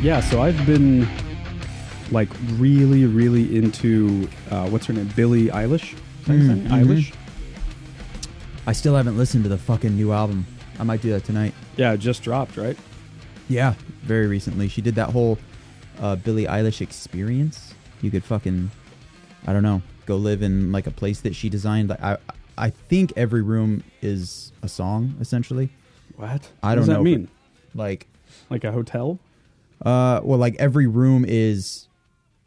Yeah, so I've been like really, really into what's her name? Billie Eilish? Eilish? I still haven't listened to the fucking new album. I might do that tonight. Yeah, it just dropped, right? Yeah, very recently. She did that whole Billie Eilish experience. You could fucking, I don't know, go live in like a place that she designed. Like I think every room is a song, essentially. What? I don't know. What does that mean? Like a hotel? Well, like every room is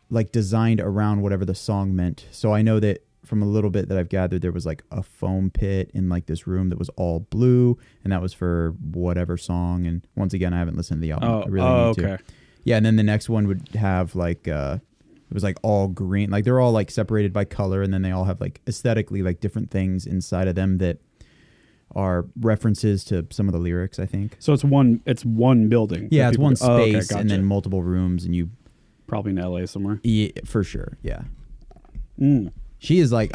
like designed around whatever the song meant. So I know that from a little bit that I've gathered, there was like a foam pit in like this room that was all blue, and that was for whatever song. And once again, I haven't listened to the album. I really need to. Yeah, and then the next one would have like it was like all green. Like they're all like separated by color, and then they all have like aesthetically like different things inside of them that are references to some of the lyrics, I think. So it's one building. Yeah, it's one space gotcha. and then multiple rooms, and you probably in LA somewhere. Yeah, for sure. Yeah. Mm. She is like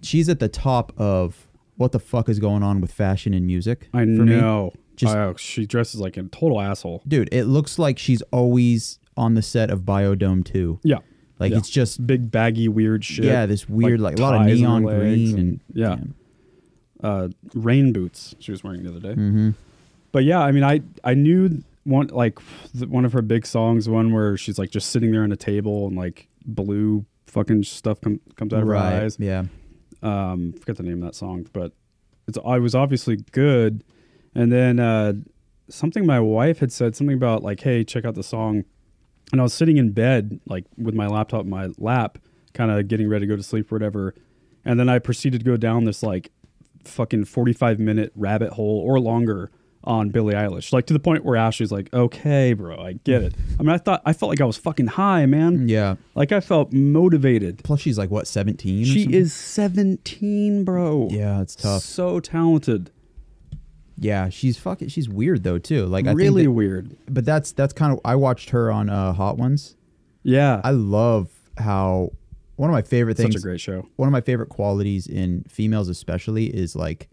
she's at the top of what the fuck is going on with fashion and music. I know. She dresses like a total asshole. Dude, it looks like she's always on the set of Biodome 2. Yeah. Like it's just big baggy weird shit. Yeah, this weird like a lot of neon green and yeah. Rain boots she was wearing the other day. Mm-hmm. But yeah, I mean I knew one of her big songs, one where she's like just sitting there on a table and like blue fucking stuff comes out of her eyes. Yeah. Forget the name of that song, but I was obviously good. And then something my wife had said, something about like, hey, check out the song. And I was sitting in bed, like with my laptop in my lap, kind of getting ready to go to sleep or whatever. And then I proceeded to go down this like fucking 45-minute rabbit hole or longer on Billie Eilish, like to the point where Ashley's like, okay, bro, I get it. I mean, I felt like I was fucking high, man. Yeah. Like I felt motivated. Plus she's like, what, 17? She is 17, bro. Yeah, it's tough. So talented. Yeah, she's weird though too. Like I really think weird. But that's kind of, I watched her on Hot Ones. Yeah. I love how one of my favorite things. Such a great show. One of my favorite qualities in females especially is like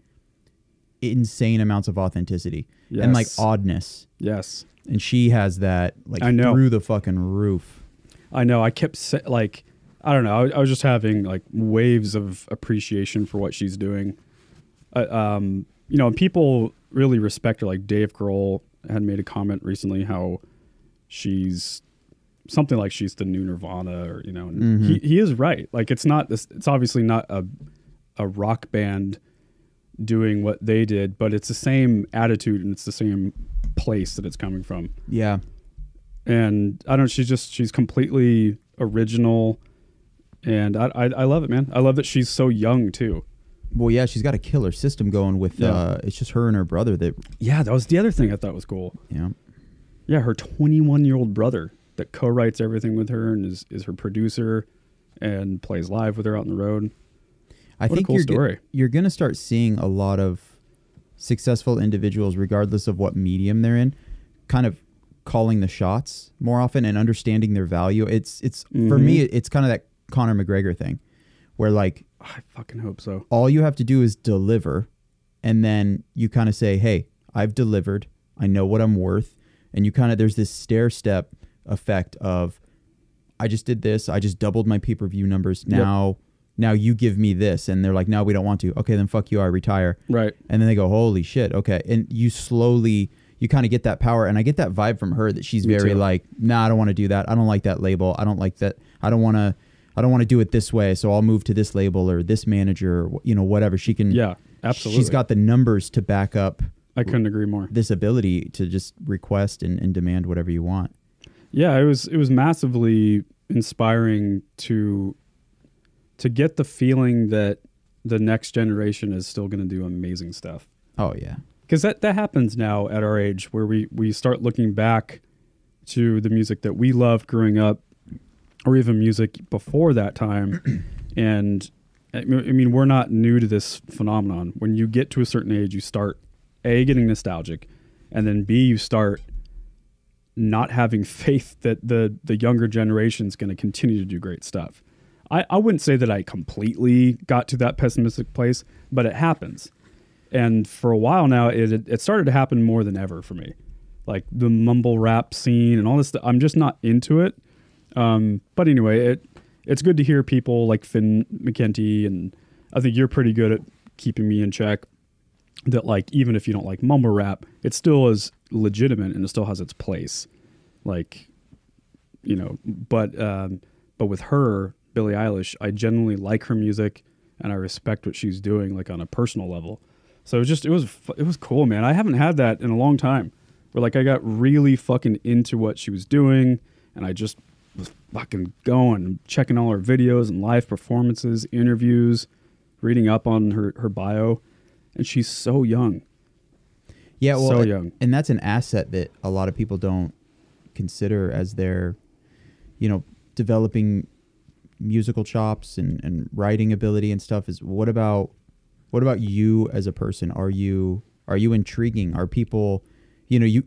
insane amounts of authenticity and like oddness. Yes. And she has that like through the fucking roof. I know. I kept like, I don't know. I was just having like waves of appreciation for what she's doing. You know, people really respect her. Like Dave Grohl had made a comment recently how she's something like she's the new Nirvana, or you know, and he is right. Like it's not this. It's obviously not a rock band doing what they did, but it's the same attitude and it's the same place that it's coming from. Yeah. And I don't know, she's completely original, and I love it, man. I love that she's so young too. Well, yeah, she's got a killer system going with it's just her and her brother that. Yeah, that was the other thing I thought was cool. Yeah. Yeah, her 21-year-old brother that co-writes everything with her and is her producer and plays live with her out on the road. I think you're going to start seeing a lot of successful individuals, regardless of what medium they're in, kind of calling the shots more often and understanding their value. It's for me, it's kind of that Conor McGregor thing where like, I fucking hope so. All you have to do is deliver, and then you kind of say, hey, I've delivered. I know what I'm worth. And you kind of, there's this stair step effect of, I just did this. I just doubled my pay-per-view numbers. Now you give me this. And they're like, no, we don't want to. Okay, then fuck you. I retire. Right. And then they go, holy shit. Okay. And you slowly, you kind of get that power. And I get that vibe from her that she's very like, nah, I don't want to do that. I don't like that label. I don't like that. I don't want to do it this way. So I'll move to this label or this manager, or, you know, whatever. She can. Yeah, absolutely. She's got the numbers to back up. I couldn't agree more. This ability to just request and demand whatever you want. Yeah, it was massively inspiring to get the feeling that the next generation is still going to do amazing stuff. Oh yeah, because that happens now at our age where we start looking back to the music that we loved growing up, or even music before that time. And I mean, we're not new to this phenomenon. When you get to a certain age, you start A, getting nostalgic, and then B, you start not having faith that the younger generation is going to continue to do great stuff. I wouldn't say that I completely got to that pessimistic place, but it happens. And for a while now, it started to happen more than ever for me. like the mumble rap scene and all this stuff. I'm just not into it. But anyway, it's good to hear people like Finn McKenty, and I think you're pretty good at keeping me in check. That like even if you don't like mumble rap, it still is legitimate and it still has its place. Like, you know, but with her, Billie Eilish, I genuinely like her music and I respect what she's doing, like on a personal level. So it was cool, man. I haven't had that in a long time. Where like I got really fucking into what she was doing, and I just was fucking going, checking all her videos and live performances, interviews, reading up on her bio, and she's so young. Yeah, well, so young, and that's an asset that a lot of people don't consider as they're, you know, developing musical chops and writing ability and stuff. Is what about you as a person? Are you intriguing? Are people, you know,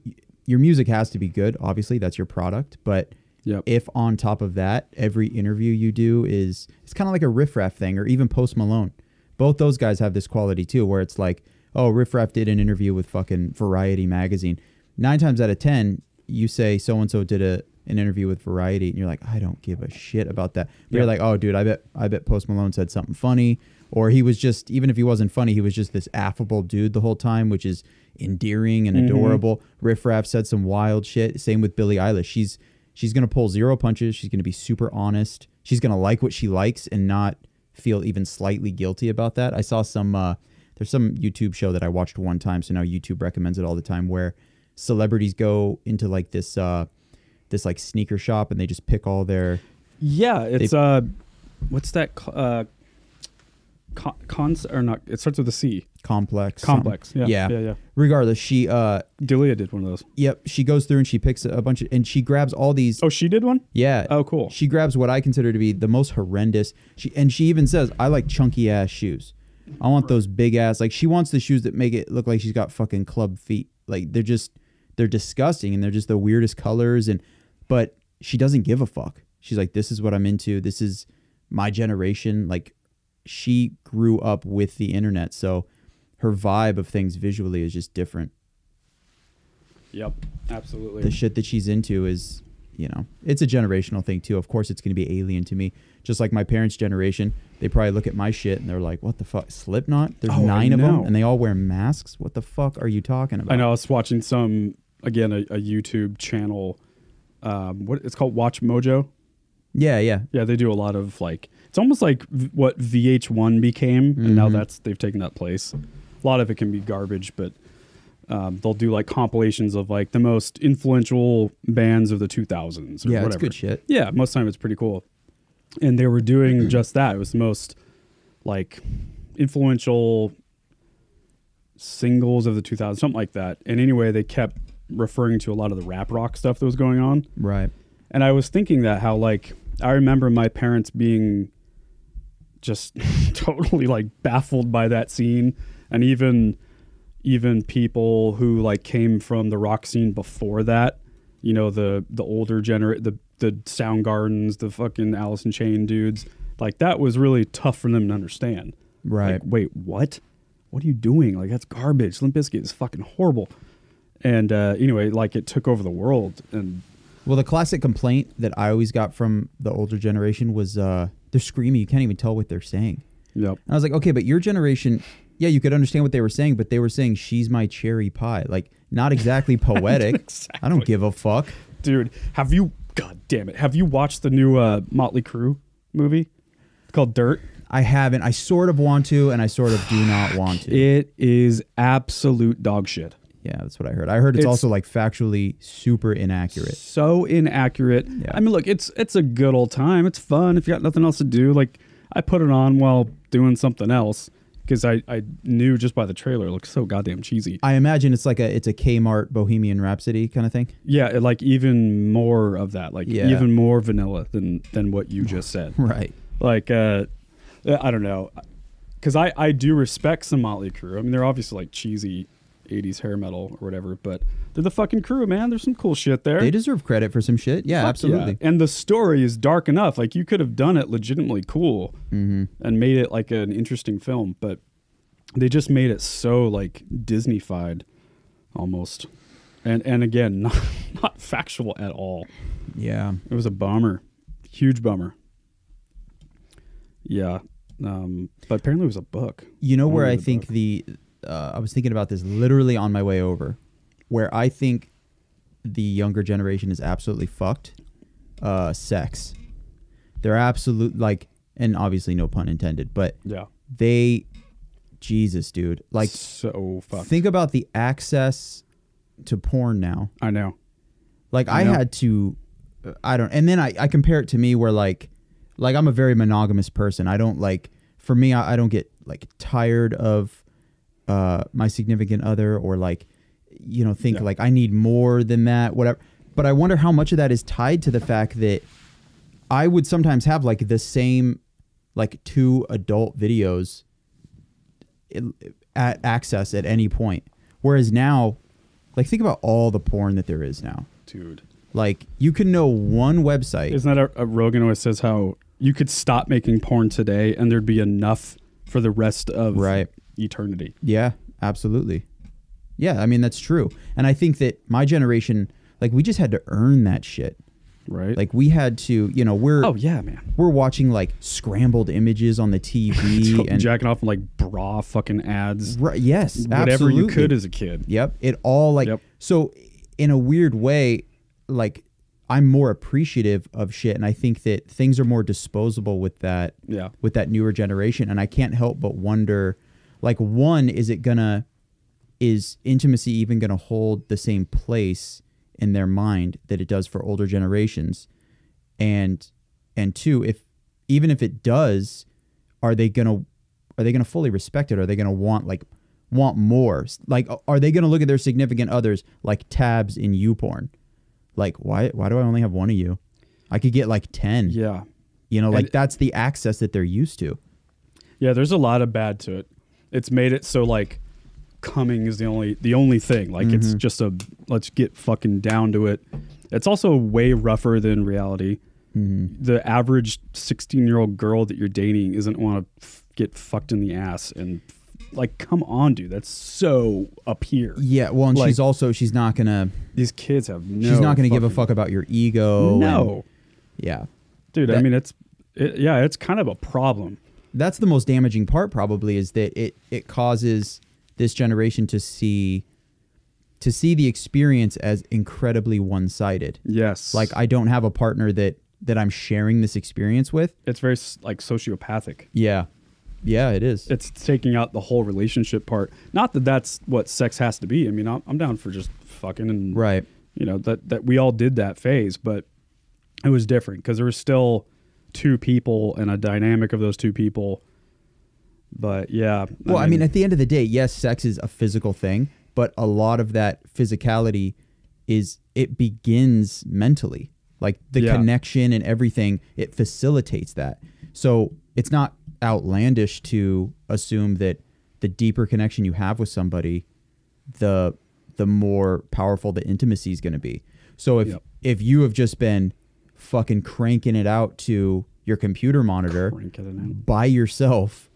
your music has to be good, obviously that's your product, but yep. If on top of that every interview you do it's kind of like a Riff Raff thing, or even Post Malone, both those guys have this quality too, where it's like, oh, Riff Raff did an interview with fucking Variety magazine. 9 times out of 10 you say so and so did an interview with Variety, and you're like, I don't give a shit about that. But you're like, oh dude, I bet Post Malone said something funny, or he was just, even if he wasn't funny, he was just this affable dude the whole time, which is endearing and adorable. Riff Raff said some wild shit. Same with Billie Eilish. She's going to pull zero punches. She's going to be super honest. She's going to like what she likes and not feel even slightly guilty about that. I saw some, there's some YouTube show that I watched one time, so now YouTube recommends it all the time, where celebrities go into like this like sneaker shop and they just pick all their... Yeah, it's what's that? Or not? It starts with a C. Complex. Yeah. Regardless, she Delia did one of those. Yep, she goes through and she picks a bunch of, and she grabs all these. Oh, she did one? Yeah. Oh, cool. She grabs what I consider to be the most horrendous. She even says, I like chunky ass shoes. I want those big ass, like she wants the shoes that make it look like she's got fucking club feet. Like they're disgusting, and they're just the weirdest colors, but she doesn't give a fuck. She's like, this is what I'm into. This is my generation. Like, she grew up with the internet, so her vibe of things visually is just different. Yep, absolutely. The shit that she's into is, you know, it's a generational thing too. Of course, it's going to be alien to me. Just like my parents' generation, they probably look at my shit and they're like, what the fuck? Slipknot? There's 9 of them, and they all wear masks? What the fuck are you talking about? I know. I was watching a YouTube channel. What it's called, Watch Mojo. Yeah. They do a lot of like, it's almost like what VH1 became, and now they've taken that place. A lot of it can be garbage, but they'll do like compilations of like the most influential bands of the 2000s. Or whatever. It's good shit. Yeah, most of the time it's pretty cool. And they were doing just that. It was the most like influential singles of the 2000s, something like that. And anyway, they kept referring to a lot of the rap rock stuff that was going on. Right. And I was thinking that how like I remember my parents being just totally like baffled by that scene, and even people who like came from the rock scene before that, you know, the older the Soundgardens, the fucking Alice in Chains dudes, like that was really tough for them to understand. Right. Like, wait, what are you doing? Like, that's garbage. Limp Bizkit is fucking horrible. And anyway, like it took over the world. And well, the classic complaint that I always got from the older generation was they're screaming. You can't even tell what they're saying. Yep. And I was like, okay, but your generation, yeah, you could understand what they were saying, but they were saying she's my cherry pie. Like, not exactly poetic. Exactly. I don't give a fuck. Dude, God damn it. Have you watched the new Motley Crue movie? It's called Dirt. I haven't. I sort of want to, and I sort of do not want to. It is absolute dog shit. Yeah, that's what I heard. I heard it's also like factually super inaccurate. So inaccurate. Yeah. I mean, look, it's a good old time. It's fun if you got nothing else to do. Like, I put it on while doing something else because I knew just by the trailer it looks so goddamn cheesy. I imagine it's a Kmart Bohemian Rhapsody kind of thing. Yeah, like even more of that. Like even more vanilla than what you just said. Right. Like, I don't know. Because I do respect some Motley Crue. I mean, they're obviously like cheesy 80s hair metal or whatever, but they're the fucking Crue, man. There's some cool shit there. They deserve credit for some shit. Yeah, absolutely. Yeah. And the story is dark enough. Like, you could have done it legitimately cool and made it like an interesting film, but they just made it so like Disney-fied almost. And again, not factual at all. Yeah. It was a bummer. Huge bummer. Yeah. But apparently it was a book. You know where I think I was thinking about this literally on my way over, where I think the younger generation is absolutely fucked. Sex. They're absolute, like, and obviously no pun intended, but yeah, Jesus, dude, like, so fucked. Think about the access to porn now. I know. Like, I had to, and then I compare it to me where like I'm a very monogamous person. I don't like, for me, I don't get like tired of my significant other or like, think like I need more than that, whatever. But I wonder how much of that is tied to the fact that I would sometimes have like the same, like 2 adult videos at access at any point. Whereas now, like, think about all the porn that there is now. Dude. Like, you can know one website. Isn't that a Rogan always says how you could stop making porn today and there'd be enough for the rest of eternity. Yeah, absolutely. Yeah, I mean, that's true. And I think that my generation, like, we just had to earn that shit. Right. Like, we had to, oh yeah, man. We're watching like scrambled images on the TV and jacking off in like bra fucking ads. Right, yes, whatever absolutely. you could as a kid. Yep. It all like, so in a weird way, like, I'm more appreciative of shit, and I think that things are more disposable with that. Yeah. With that newer generation, and I can't help but wonder, like, one, is intimacy even gonna hold the same place in their mind that it does for older generations, and 2, even if it does, are they gonna fully respect it? Are they gonna want more? Like, are they gonna look at their significant others like tabs in YouPorn? Like, why do I only have one of you? I could get like 10. Yeah. Like, that's the access that they're used to. Yeah, there's a lot of bad to it. It's made it so like coming is the only thing. Like, it's just let's get fucking down to it. It's also way rougher than reality. The average 16-year-old girl that you're dating isn't want to get fucked in the ass, and like, come on, dude, that's so up here. Yeah, well, and like, she's not gonna. These kids have no. She's not gonna give a fuck about your ego. No. Yeah, dude. I mean, it's kind of a problem. That's the most damaging part, probably, is that it causes this generation to see the experience as incredibly one-sided. Yes. Like, I don't have a partner that I'm sharing this experience with. It's very like sociopathic. Yeah. Yeah, it is. It's taking out the whole relationship part. Not that that's what sex has to be. I mean, I'm down for just fucking, and right. That we all did that phase, but it was different because there was still 2 people and a dynamic of those 2 people. But yeah. Well, I mean, at the end of the day, yes, sex is a physical thing, but a lot of that physicality it begins mentally. Like, the connection and everything, it facilitates that. So it's not outlandish to assume that the deeper connection you have with somebody, the more powerful the intimacy is going to be. So if you have just been fucking cranking it out to your computer monitor by yourself,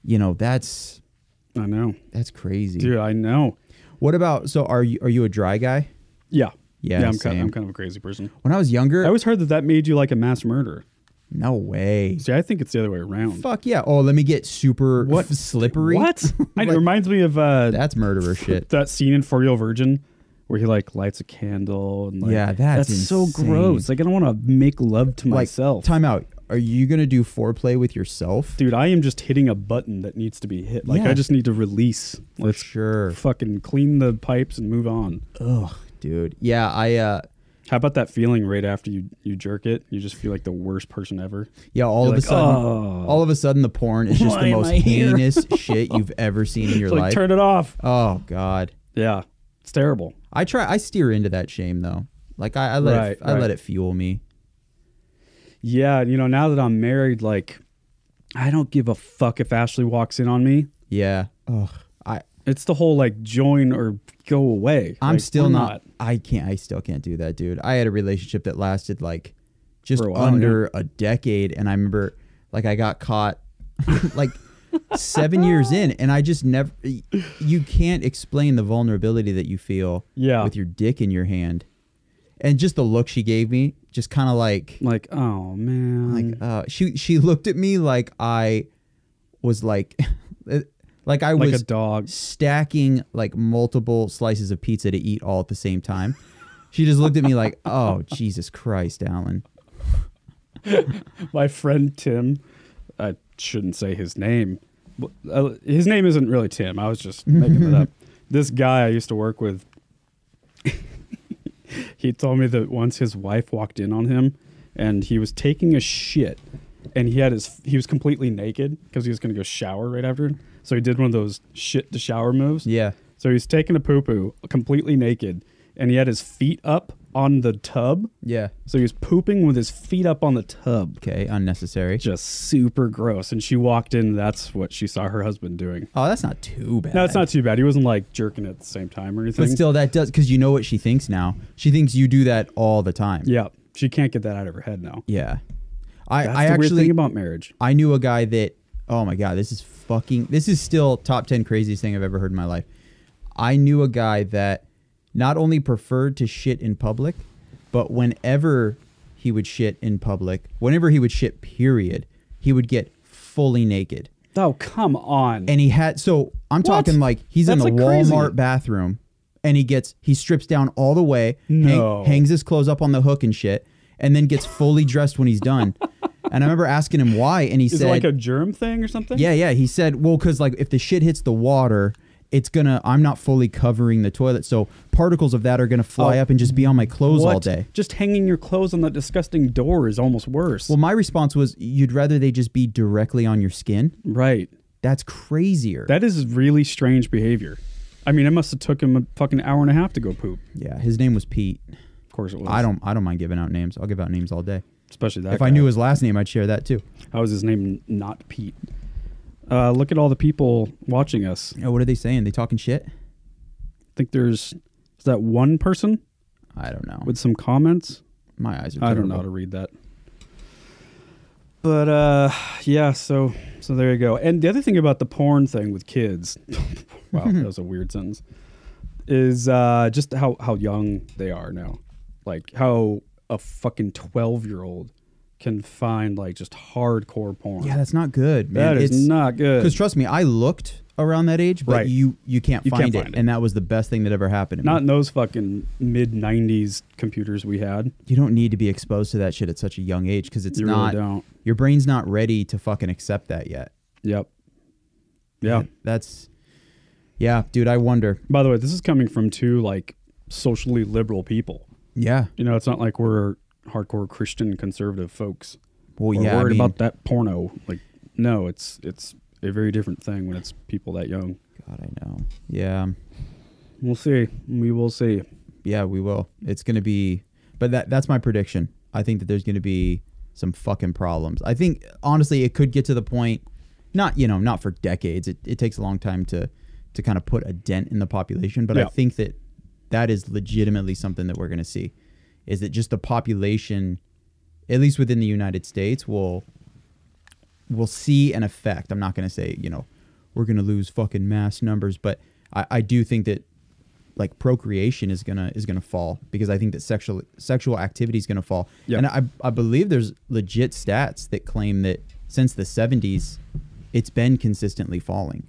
that's, I know, that's crazy, dude. I know. What about, so are you a dry guy? Yeah. I'm same. kind of a crazy person. When I was younger, I always heard that made you like a mass murderer. No way. See, I think it's the other way around. Fuck yeah. Oh, let me get super slippery. What? It reminds me of that's murderer shit. That scene in For Real Virgin where he like lights a candle and like, yeah, that's so gross. Like, I don't want to make love to myself. Time out. Are you gonna do foreplay with yourself? Dude, I am just hitting a button that needs to be hit. Like, I just need to release. Let's sure. Fucking clean the pipes and move on. Ugh, dude. Yeah, how about that feeling right after you jerk it? You just feel like the worst person ever. Yeah, all of a sudden the porn is just the most heinous shit you've ever seen in your life. Turn it off. Oh God. Yeah, it's terrible. I steer into that shame though. Like, I let it fuel me. Yeah, now that I'm married, like, I don't give a fuck if Ashley walks in on me. Yeah. Ugh. It's the whole like join or go away. I'm still not. I still can't do that, dude. I had a relationship that lasted like just under a decade, and I remember like I got caught. Like, 7 years in, and I just never. You can't explain the vulnerability that you feel with your dick in your hand, and just the look she gave me, just kind of like, oh man, she looked at me like I was like I was like a dog stacking like multiple slices of pizza to eat all at the same time. She just looked at me like, oh Jesus Christ, Alan. My friend Tim, I shouldn't say his name. His name isn't really Tim. I was just making it up. This guy I used to work with, he told me that once his wife walked in on him and he was taking a shit and he was completely naked because he was going to go shower right after it. So he did one of those shit to shower moves. Yeah. So he's taking a poo-poo completely naked and he had his feet up on the tub. Yeah. So he was pooping with his feet up on the tub. Okay, unnecessary. Just super gross. And she walked in. That's what she saw her husband doing. Oh, that's not too bad. No, it's not too bad. He wasn't like jerking at the same time or anything. But still, that does, because you know what she thinks now. She thinks you do that all the time. Yeah. She can't get that out of her head now. Yeah. That's I the actually weird thing about marriage. I knew a guy that, oh my God, this is still top 10 craziest thing I've ever heard in my life. I knew a guy that not only preferred to shit in public, but whenever he would shit in public, whenever he would shit, period, he would get fully naked. Oh, come on. And he had, so I'm talking like he's That's in the like Walmart crazy. bathroom and he strips down all the way, No. hangs his clothes up on the hook and shit, and then gets fully dressed when he's done. And I remember asking him why, and he Is said, it like a germ thing or something? yeah. He said, well, because like if the shit hits the water, I'm not fully covering the toilet, so particles of that are gonna fly up and just be on my clothes all day. Just hanging your clothes on that disgusting door is almost worse. Well, my response was, you'd rather they just be directly on your skin? Right. That's crazier. That is really strange behavior. I mean, it must have took him a fucking hour and a half to go poop. Yeah, his name was Pete. Of course it was. I don't mind giving out names. I'll give out names all day. Especially that If guy. I knew his last name, I'd share that too. How is his name not Pete? Look at all the people watching us. Oh, what are they saying? They talking shit? I think is that one person I don't know. with some comments? My eyes are terrible. I don't know how to read that. But yeah, so there you go. And the other thing about the porn thing with kids, wow, that was a weird sentence, is just how young they are now. Like how a fucking 12-year-old can find like just hardcore porn. Yeah, that's not good, man. That is not good. Because trust me, I looked around that age, but Right. you can't find find it. it. And that was the best thing that ever happened to me. Not in those fucking mid-90s computers we had. You don't need to be exposed to that shit at such a young age because it's You not. really don't. Your brain's not ready to fucking accept that yet. Yep. Yeah. Yeah, dude, I wonder. By the way, this is coming from two like socially liberal people. Yeah. You know, it's not like we're hardcore Christian conservative folks. Well, We're yeah. worried about that porno. Like, no, it's a very different thing when it's people that young. God, I know. Yeah. We'll see. We will see. Yeah, we will. It's going to be, but that's my prediction. I think that there's going to be some fucking problems. I think, honestly, it could get to the point, not for decades. It takes a long time to kind of put a dent in the population. But Yeah. I think that is legitimately something that we're going to see, is that just the population, at least within the United States, will see an effect. I'm not going to say, we're going to lose fucking mass numbers, but I do think that like procreation is gonna fall, because I think that sexual activity is gonna fall. Yep. And I believe there's legit stats that claim that since the 70s, it's been consistently falling.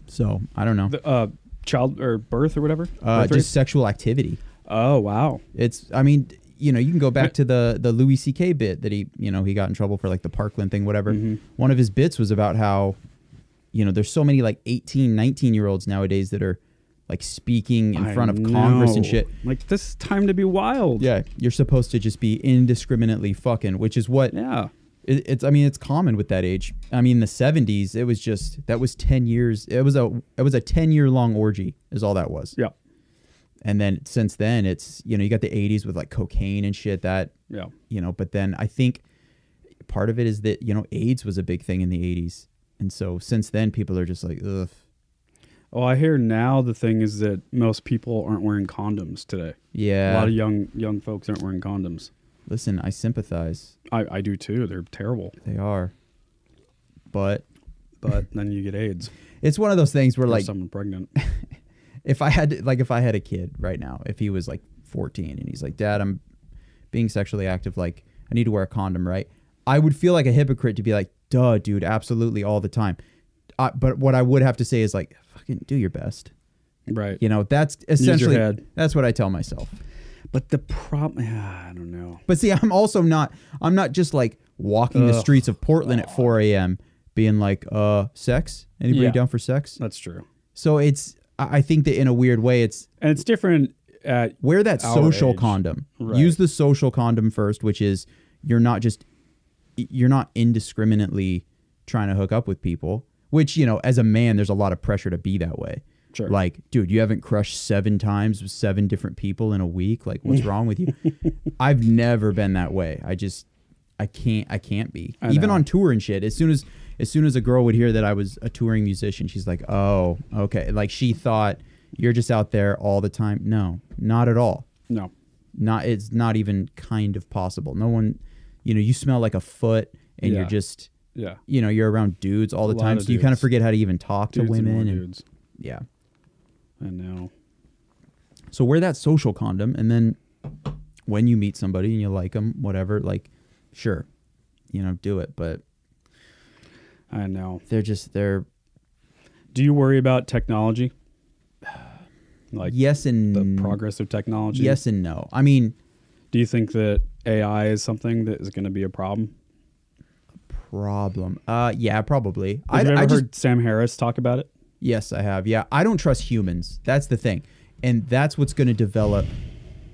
So I don't know. The, child or birth or whatever? Birth rate? Just sexual activity. Oh, wow. You can go back to the Louis C.K. bit that he got in trouble for, like the Parkland thing, whatever. Mm-hmm. One of his bits was about how, there's so many like 18, 19-year-olds nowadays that are like speaking in front of Congress and shit. Like, this is time to be wild. Yeah, you're supposed to just be indiscriminately fucking, which is what it's common with that age. I mean, the 70s, it was just, that was 10 years. It was a 10-year long orgy is all that was. Yeah. And then since then, it's, you got the 80s with like cocaine and shit that, but then I think part of it is that, AIDS was a big thing in the 80s. And so since then, people are just like, ugh. Oh, I hear now the thing is that most people aren't wearing condoms today. Yeah. A lot of young folks aren't wearing condoms. Listen, I sympathize. I do too. They're terrible. They are. but then you get AIDS. It's one of those things where Or like someone pregnant. if I had a kid right now, if he was like 14 and he's like, Dad, I'm being sexually active, like I need to wear a condom, right? I would feel like a hypocrite to be like, duh, dude, absolutely all the time. But what I would have to say is like, fucking do your best. Right. You know, that's essentially, that's what I tell myself. But the problem, I don't know. But see, I'm not just like walking the streets of Portland at 4 a.m. being like, sex? Anybody down for sex? That's true. So I think that in a weird way, it's different at wear that social age. condom. Right. Use the social condom first, which is you're not indiscriminately trying to hook up with people, which, you know, as a man, there's a lot of pressure to be that way. Sure. Like, dude, you haven't crushed 7 times with 7 different people in a week. Like, what's wrong with you? I've never been that way. I can't be. Even on tour and shit. As soon as a girl would hear that I was a touring musician, she's like, oh, okay. Like she thought you're just out there all the time. No, not at all. No. It's not even kind of possible. No one, you know, you smell like a foot and you're just, you know, you're around dudes all the time. So you kind of forget how to even talk to women. And dudes. Yeah. I know. So wear that social condom, and then when you meet somebody and you like them, whatever, like, sure, you know, do it. But I know. They're. Do you worry about technology? Like yes and the progress of technology? Yes and no. I mean, do you think that AI is something that is going to be a problem? Yeah, probably. Have you ever heard Sam Harris talk about it? Yes, I have. Yeah, I don't trust humans. That's the thing. And that's what's going to develop.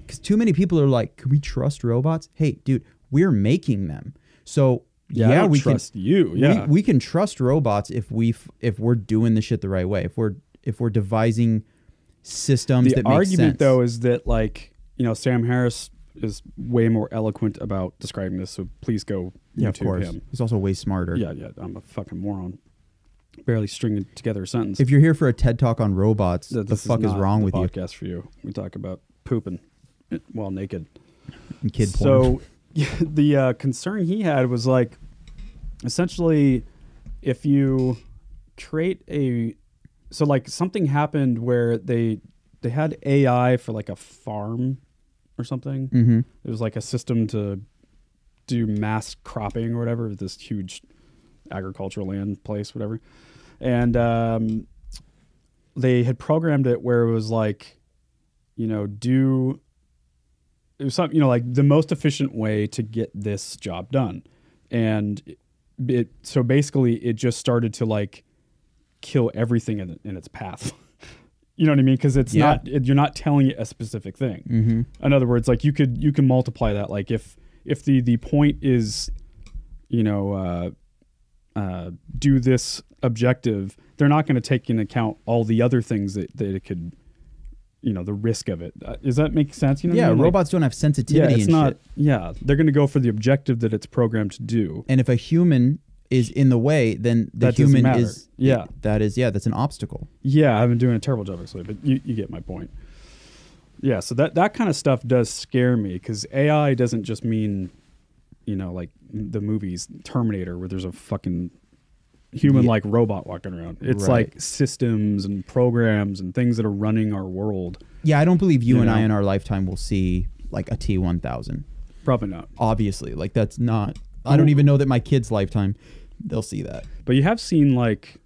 Because too many people are like, can we trust robots? Hey, dude, we're making them. So, yeah we trust you. Yeah. We can trust robots if we're doing the shit the right way. If we're devising systems that make sense. The argument, though, is that, like, you know, Sam Harris is way more eloquent about describing this, so please go YouTube him. He's also way smarter. Yeah, I'm a fucking moron. Barely stringing together a sentence. If you're here for a TED Talk on robots, the fuck is wrong with you? Podcast for you. We talk about pooping while naked. And kid porn. So the concern he had was like, essentially, if you create so like something happened where they had AI for like a farm or something. Mm-hmm. It was like a system to do mass cropping or whatever, this huge agricultural land place, whatever. And they had programmed it where it was like, you know, it was something, you know, like the most efficient way to get this job done. And so basically it just started to like kill everything in its path. You know what I mean? Because it's you're not telling it a specific thing. Mm-hmm. In other words, like you can multiply that. Like if the point is, you know, do this objective, they're not going to take into account all the other things that it could, you know, the risk of it. Does that make sense? You know, yeah, what I mean? Robots don't have sensitivity. It's not. Shit. Yeah, they're going to go for the objective that it's programmed to do. And if a human is in the way, then the human is. Yeah, that's an obstacle. Yeah, I've been doing a terrible job actually, but you get my point. Yeah, so that kind of stuff does scare me because AI doesn't just mean, you know, like the movies Terminator where there's a fucking human-like robot walking around. It's like systems and programs and things that are running our world. Yeah, I don't believe you and I in our lifetime will see like a T-1000. Probably not. Obviously, like that's not. I don't even know that my kids' lifetime they'll see that. But you have seen like,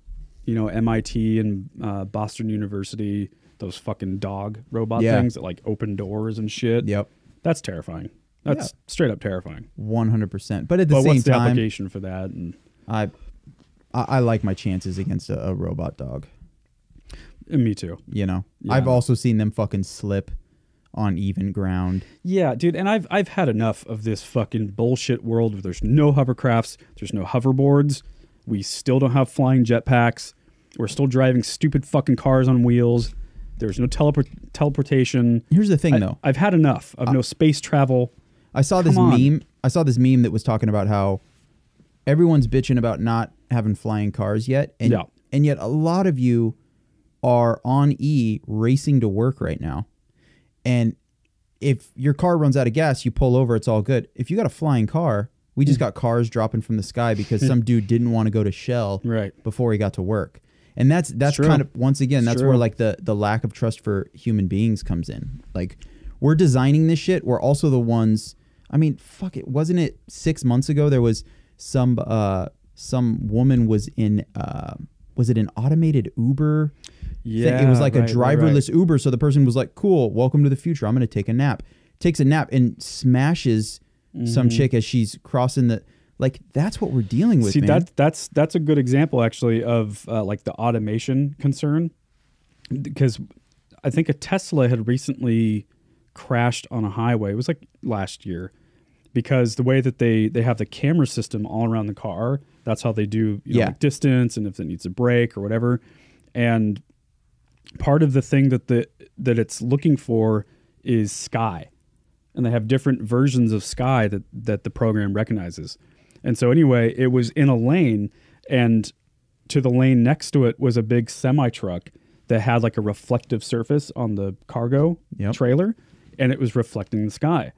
you know, MIT and Boston University, those fucking dog robot things that like open doors and shit. Yep, that's terrifying. That's straight up terrifying. 100%. But at the same time, what's the application for that? And I like my chances against a robot dog. And me too. You know, I've also seen them fucking slip on even ground. Yeah, dude. And I've had enough of this fucking bullshit world where there's no hovercrafts, there's no hoverboards. We still don't have flying jetpacks. We're still driving stupid fucking cars on wheels. There's no teleportation. Here's the thing, though. I've had enough of no space travel. I saw this meme. I saw this meme that was talking about how everyone's bitching about not having flying cars yet. And yet a lot of you are on E racing to work right now. And if your car runs out of gas, you pull over, it's all good. If you got a flying car, We just got cars dropping from the sky because some dude didn't want to go to Shell before he got to work. And that's kind of, once again, that's where like the lack of trust for human beings comes in. Like, we're designing this shit. We're also the ones. I mean, fuck it. Wasn't it 6 months ago there was some woman was in was it an automated Uber? Yeah, it was like a driverless Uber. So the person was like, "Cool, welcome to the future. I'm going to take a nap." Takes a nap and smashes some chick as she's crossing the. Like, that's what we're dealing with. See, man. that's a good example actually of like the automation concern, because I think a Tesla had recently crashed on a highway. It was like last year, because the way that they have the camera system all around the car, that's how they do like distance and if it needs a brake or whatever. And part of the thing that it's looking for is sky, and they have different versions of sky that the program recognizes. And so anyway, it was in a lane, and to the lane next to it was a big semi truck that had like a reflective surface on the cargo trailer, and it was reflecting the sky.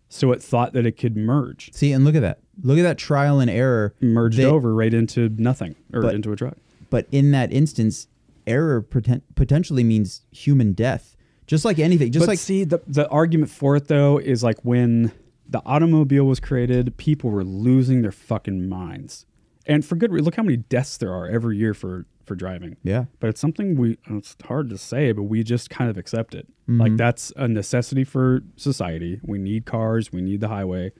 So it thought that it could merge. See, and look at that. Look at that trial and error. Merged over right into nothing, or into a truck. But in that instance, error potentially means human death. Just like anything. See, the argument for it, though, is like when the automobile was created, people were losing their fucking minds. And for good reason. Look how many deaths there are every year for driving. Yeah. But it's something it's hard to say, but we just kind of accept it. Mm-hmm. Like, that's a necessity for society. We need cars. We need the highway.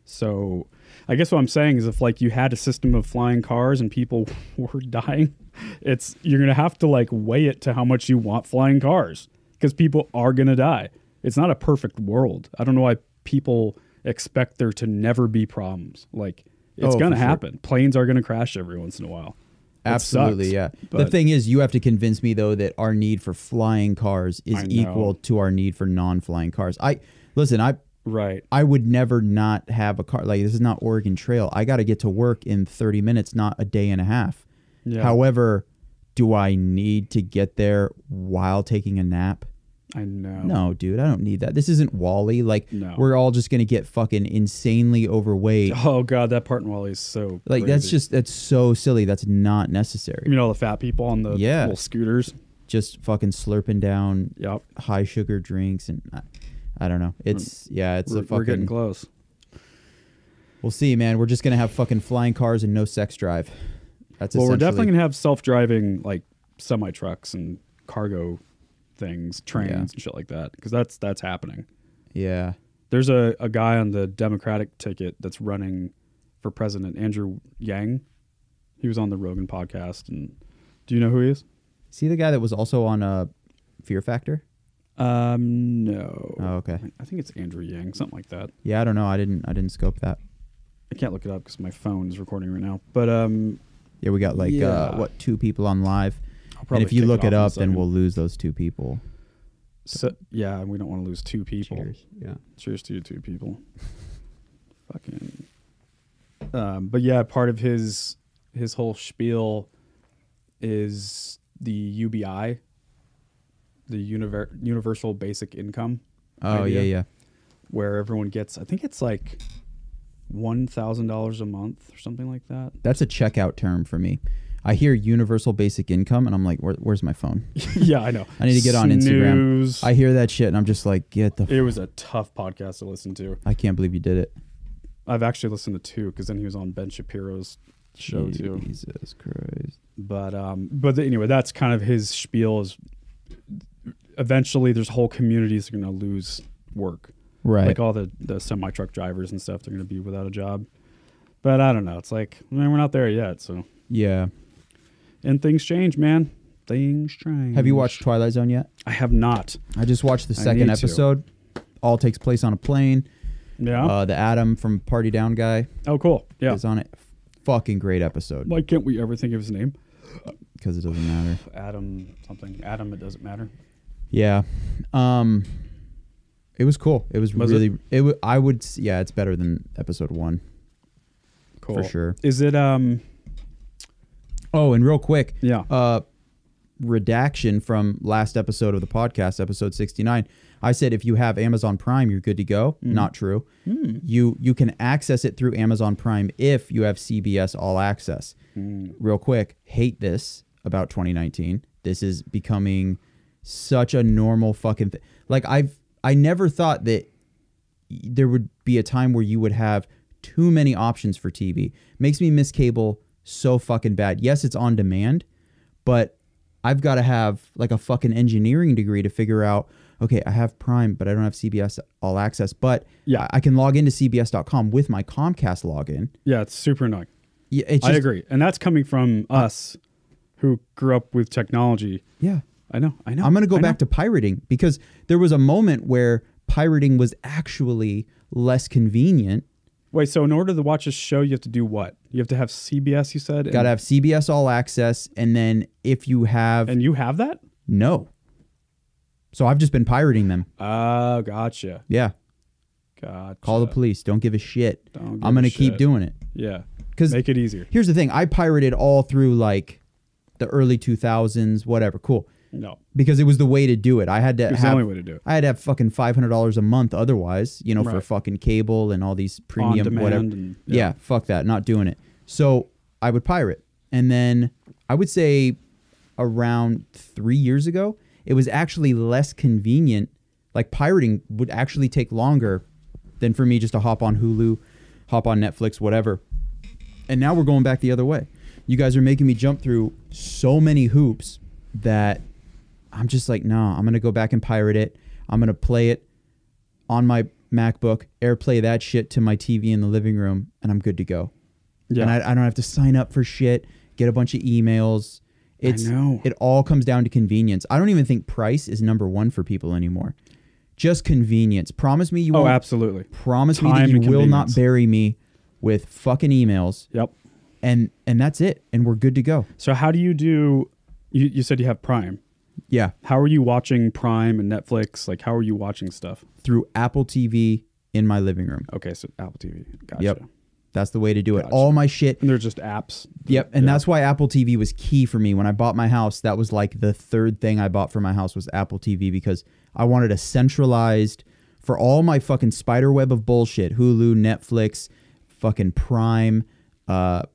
So I guess what I'm saying is, if like you had a system of flying cars and people were dying, you're going to have to like weigh it to how much you want flying cars, because people are going to die. It's not a perfect world. I don't know why people expect there to never be problems. Like, it's going to happen. Sure. Planes are going to crash every once in a while. Absolutely, sucks, yeah. The thing is, you have to convince me, though, that our need for flying cars is equal to our need for non-flying cars. I would never not have a car. Like, this is not Oregon Trail. I got to get to work in 30 minutes, not a day and a half. Yeah. However, do I need to get there while taking a nap? I know. No, dude, I don't need that. This isn't WALL-E. Like, we're all just going to get fucking insanely overweight. Oh, God, that part in WALL-E is so like, crazy. That's so silly. That's not necessary. You mean all the fat people on the little scooters? Just fucking slurping down high sugar drinks. And I don't know. We're getting close. We'll see, man. We're just going to have fucking flying cars and no sex drive. That's we're definitely going to have self-driving, like, semi-trucks and cargo things, trains and shit like that, because that's happening. Yeah. There's a guy on the Democratic ticket that's running for president, Andrew Yang. He was on the Rogan podcast, and do you know who he is? Is he the guy that was also on Fear Factor? No. Oh, okay. I think it's Andrew Yang, something like that. Yeah, I don't know. I didn't scope that. I can't look it up because my phone is recording right now. But yeah, we got like 2 people on live. And if you look it up, then we'll lose those 2 people. So, yeah, we don't want to lose 2 people. Cheers. Yeah. Cheers to you 2 people. Fucking. But yeah, part of his whole spiel is the UBI, the Universal Basic Income. Oh, idea, yeah. Where everyone gets, I think it's like $1,000 a month or something like that. That's a checkout term for me. I hear universal basic income, and I'm like, where's my phone? Yeah, I know. I need to get on Instagram. I hear that shit, and I'm just like, It was a tough podcast to listen to. I can't believe you did it. I've actually listened to 2, because then he was on Ben Shapiro's show too. Jesus Christ. But anyway, that's kind of his spiel. Is eventually there's whole communities that are going to lose work. Right. Like all the semi truck drivers and stuff, they're going to be without a job. But I don't know. It's like, man, we're not there yet. So yeah. And things change, man. Things change. Have you watched Twilight Zone yet? I have not. I just watched the second episode. All takes place on a plane. Yeah. The Adam from Party Down guy. Oh, cool. Yeah. Is on it. Fucking great episode. Why can't we ever think of his name? Because it doesn't matter. Adam something. Adam, it doesn't matter. Yeah. It was cool. It was really. I would. Yeah, it's better than episode 1. Cool. For sure. Is it Oh, and real quick. Yeah. Redaction from last episode of the podcast, episode 69. I said if you have Amazon Prime, you're good to go. Not true. You can access it through Amazon Prime if you have CBS All Access. Real quick, hate this about 2019. This is becoming such a normal fucking thing. Like I never thought that there would be a time where you would have too many options for TV. Makes me miss cable so fucking bad. Yes, it's on demand, but I've got to have like a fucking engineering degree to figure out, okay, I have Prime, but I don't have CBS All Access, but I can log into CBS.com with my Comcast login. Yeah, it's super annoying. Yeah, it's just, I agree. And that's coming from us who grew up with technology. Yeah. I know. I'm going to go back to pirating because there was a moment where pirating was actually less convenient. Wait, so in order to watch a show, you have to do what? You have to have CBS, you said? Got to have CBS All Access, and then if you have... And you have that? No. So I've just been pirating them. Oh, gotcha. Yeah. Gotcha. Call the police. Don't give a shit. I'm going to keep doing it. Yeah. 'Cause make it easier. Here's the thing. I pirated all through like the early 2000s, whatever. Cool. No. Because it was the way to do it. I had to It's the only way to do it. I had to have fucking $500 a month otherwise, you know, for Right. fucking cable and all these premium On demand whatever. and- yeah, fuck that. Not doing it. So I would pirate. And then I would say around 3 years ago, it was actually less convenient. Like pirating would actually take longer than for me just to hop on Hulu, hop on Netflix, whatever. And now we're going back the other way. You guys are making me jump through so many hoops that I'm just like, no, I'm going to go back and pirate it. I'm going to play it on my MacBook, AirPlay that shit to my TV in the living room, and I'm good to go. Yeah. And I don't have to sign up for shit, get a bunch of emails. I know. It all comes down to convenience. I don't even think price is number one for people anymore. Just convenience. Promise me you won't. Oh, absolutely. Promise me that Time you and will not convenience. bury me with fucking emails. Yep. And that's it. And we're good to go. So how do you do... You said you have Prime. Yeah. How are you watching Prime and Netflix? Like, how are you watching stuff? Through Apple TV in my living room. Okay, so Apple TV. Gotcha. Yep. That's the way to do it. Gotcha. All my shit. And they're just apps. Yep. And that's why Apple TV was key for me. When I bought my house, that was like the third thing I bought for my house was Apple TV because I wanted a centralized for all my fucking spider web of bullshit, Hulu, Netflix, fucking Prime,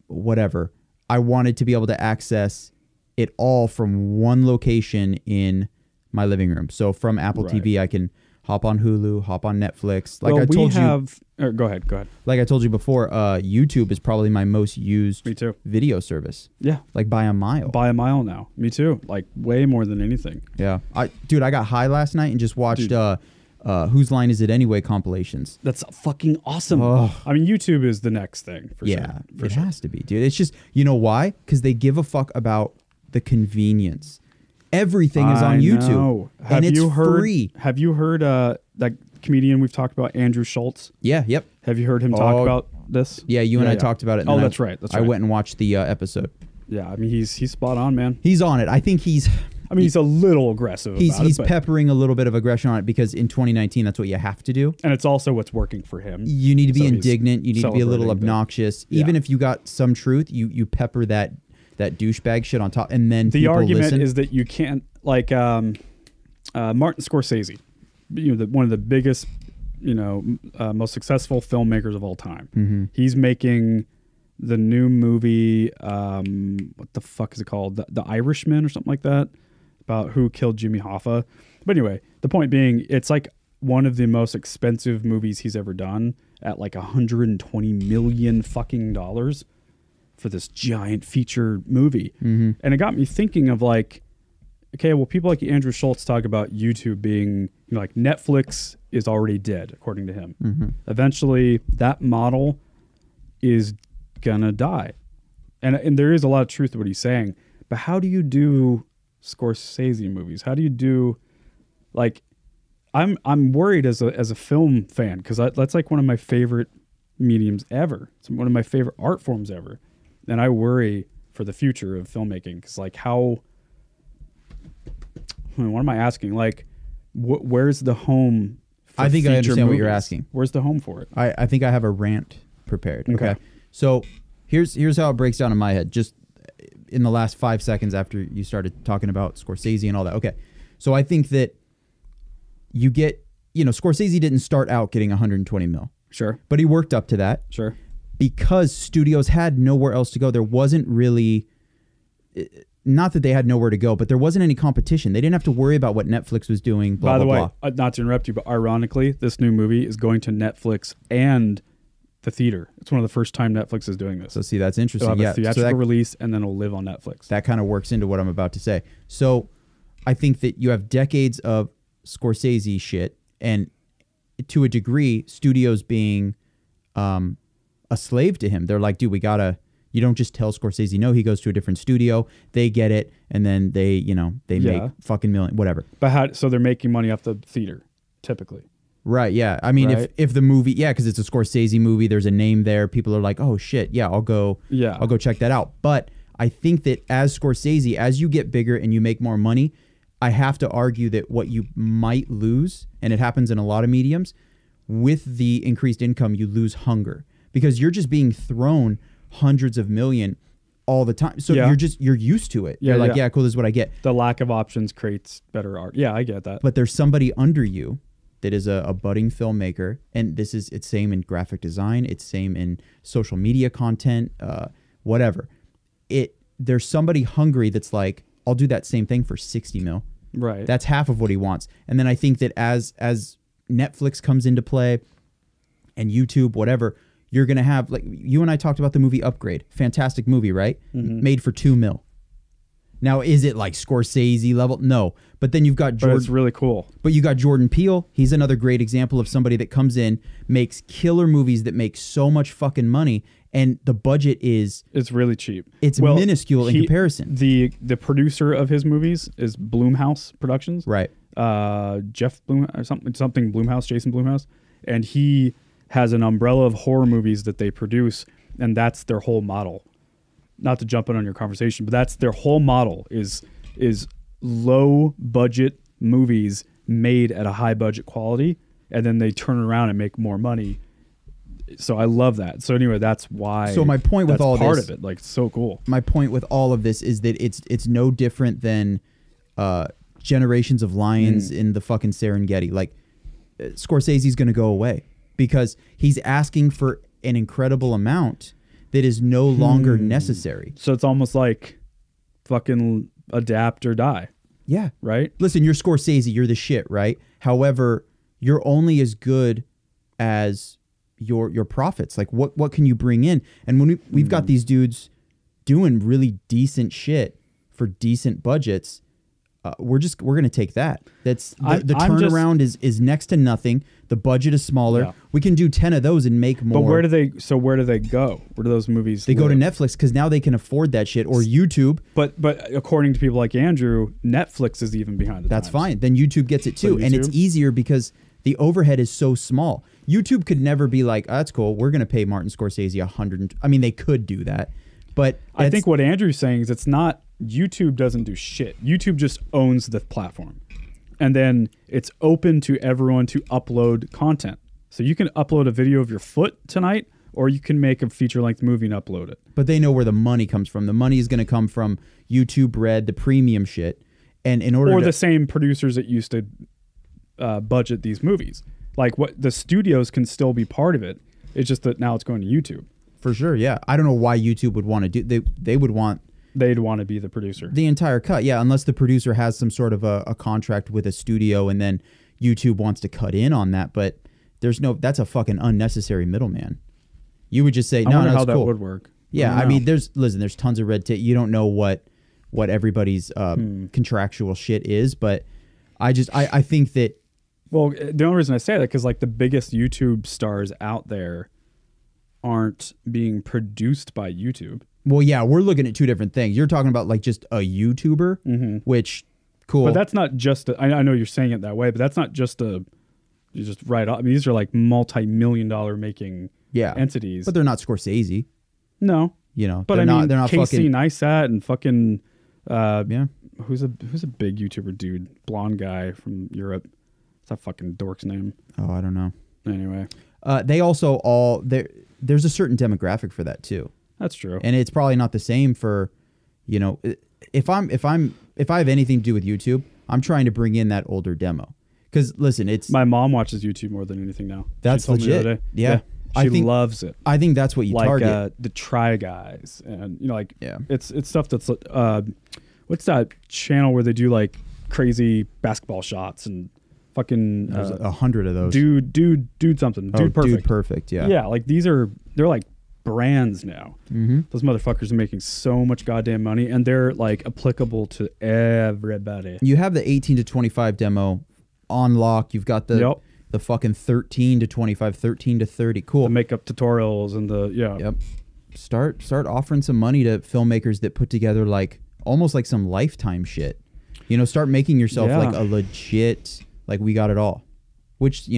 whatever. I wanted to be able to access it all from one location in my living room. So from Apple TV, I can hop on Hulu, hop on Netflix. Like I told you, go ahead. like I told you before, YouTube is probably my most used Me too. video service. Yeah. Like by a mile. By a mile now. Me too. Like way more than anything. Yeah. I got high last night and just watched Whose Line Is It Anyway compilations. That's fucking awesome. Oh. I mean, YouTube is the next thing. For Yeah. sure. It has to be, dude. It's just, you know why? Because they give a fuck about the convenience. Everything is on YouTube. Know. And it's free. Have you heard that comedian we've talked about, Andrew Schultz? Yeah. Yep. Have you heard him talk about this? Yeah. You and I talked about it. And Oh, then that's right. That's I right. went and watched the episode. Yeah. I mean, he's spot on, man. He's on it. I think he's a little aggressive. He's but- peppering a little bit of aggression on it because in 2019, that's what you have to do. and it's also what's working for him. You need to be So he's indignant. You need to be a little celebrating obnoxious. Yeah. Even if you got some truth, you pepper that douchebag shit on top, and then The people argument listen. is that you can't, like Martin Scorsese, one of the biggest, most successful filmmakers of all time. Mm-hmm. He's making the new movie, what the fuck is it called? The Irishman or something like that, about who killed Jimmy Hoffa. But anyway, the point being, it's like one of the most expensive movies he's ever done at like $120 million fucking dollars for this giant feature movie. Mm-hmm. And it got me thinking of like, okay, well, people like Andrew Schultz talk about YouTube being, like Netflix is already dead, according to him. Mm-hmm. Eventually, that model is gonna die. And there is a lot of truth to what he's saying. But how do you do Scorsese movies? How do you do, like, I'm worried as a film fan because that's like one of my favorite mediums ever. It's one of my favorite art forms ever. And I worry for the future of filmmaking because, like, what am I asking? Like, where's the home for I think I feature understand what you're movies? asking. Where's the home for it? I think I have a rant prepared. Okay. So here's how it breaks down in my head. Just in the last 5 seconds after you started talking about Scorsese and all that. Okay. So I think that you get, Scorsese didn't start out getting 120 mil. Sure. But he worked up to that. Sure. Because studios had nowhere else to go. There wasn't really, not that they had nowhere to go, but there wasn't any competition. They didn't have to worry about what Netflix was doing, blah, By the blah, way, blah. not to interrupt you, but ironically, this new movie is going to Netflix and the theater. It's one of the first time Netflix is doing this. So see, that's interesting. It'll have a theatrical so release, and then it'll live on Netflix. that kind of works into what I'm about to say. So I think that you have decades of Scorsese shit, and to a degree, studios being a slave to him. They're like, dude, you don't just tell Scorsese no. He goes to a different studio, they get it, and then they make fucking million, whatever. But so they're making money off the theater, typically. Right, yeah. I mean, right? if the movie, because it's a Scorsese movie, there's a name there. People are like, oh shit, yeah, I'll go check that out. But I think that as Scorsese, as you get bigger and you make more money, I have to argue that what you might lose, and it happens in a lot of mediums, with the increased income, you lose hunger because you're just being thrown hundreds of million all the time. So you're used to it. You're like, yeah, cool, this is what I get. The lack of options creates better art. Yeah, I get that. But there's somebody under you that is a budding filmmaker, and it's same in graphic design, it's same in social media content, whatever. There's somebody hungry that's like, I'll do that same thing for 60 mil. Right. That's half of what he wants. And then I think that as Netflix comes into play and YouTube, whatever, you're going to have, like, you and I talked about the movie Upgrade. Fantastic movie, right? Mm-hmm. Made for 2 mil. Now, is it like Scorsese level? No. But then you've got Jordan. But it's really cool. But you got Jordan Peele. He's another great example of somebody that comes in, makes killer movies that make so much fucking money, and the budget it's really cheap. It's minuscule in comparison. The producer of his movies is Blumhouse Productions. Right. Jeff Blum or something Blumhouse, Jason Blumhouse. And he has an umbrella of horror movies that they produce, and that's their whole model. Not to jump in on your conversation, but that's their whole model is low budget movies made at a high budget quality, and then they turn around and make more money. So I love that. So anyway, that's why. So my point with all part this, of it, like, so cool. My point with all of this is that it's no different than Generations of Lions in the fucking Serengeti. Like, Scorsese's going to go away because he's asking for an incredible amount that is no longer necessary. So it's almost like fucking adapt or die. Yeah. Right? Listen, you're Scorsese, you're the shit, right? However, you're only as good as your profits. Like, what can you bring in? And when we've got these dudes doing really decent shit for decent budgets, we're going to take that. That's the turnaround is next to nothing. The budget is smaller. Yeah. We can do 10 of those and make more. But where do they go? Where do those movies go to Netflix because now they can afford that shit, or YouTube. But according to people like Andrew, Netflix is even behind the That's times. Fine. Then YouTube gets it too. And it's easier because the overhead is so small. YouTube could never be like, oh, that's cool, we're going to pay Martin Scorsese 100. I mean, they could do that. But I think what Andrew's saying is it's not, YouTube doesn't do shit. YouTube just owns the platform. And then it's open to everyone to upload content. So you can upload a video of your foot tonight, or you can make a feature-length movie and upload it. But they know where the money comes from. The money is going to come from YouTube Red, the premium shit. And in order the same producers that used to budget these movies. Like, what the studios can still be part of it. It's just that now it's going to YouTube. For sure, yeah. I don't know why YouTube would want to do. They'd want to be the producer. The entire cut, yeah, unless the producer has some sort of a contract with a studio and then YouTube wants to cut in on that. But that's a fucking unnecessary middleman. You would just say, no, how that's that cool. would work. Yeah, I mean, there's tons of red tape. You don't know what everybody's contractual shit is, but I think that. Well, the only reason I say that because like the biggest YouTube stars out there aren't being produced by YouTube. Well, yeah, we're looking at two different things. You're talking about like just a YouTuber, which cool. But that's not just. I know you're saying it that way, but that's not just you just write off. I mean, these are like multi-million-dollar making entities. But they're not Scorsese. No, but they're not Casey fucking Neistat and fucking who's a big YouTuber dude, blonde guy from Europe. What's that fucking dork's name? Oh, I don't know. Anyway, they also there's a certain demographic for that too. That's true. And it's probably not the same for, if I have anything to do with YouTube, I'm trying to bring in that older demo Because listen, it's My mom watches YouTube more than anything now. that's She told me the other legit. day. Yeah. She I think loves it. I think that's what you Like target. the Try Guys, and like Yeah. it's stuff that's what's that channel where they do like crazy basketball shots and fucking There's 100 of those. dude something, Oh, dude perfect. Dude perfect. Yeah. Yeah, like they're like brands now. Mm-hmm. Those motherfuckers are making so much goddamn money, and they're like applicable to everybody. You have the 18 to 25 demo on lock. You've got the fucking 13 to 25, 13 to 30. Cool. The makeup tutorials and the Yep. Start offering some money to filmmakers that put together like almost like some Lifetime shit. Start making yourself Yeah. like a legit, like We Got It All, which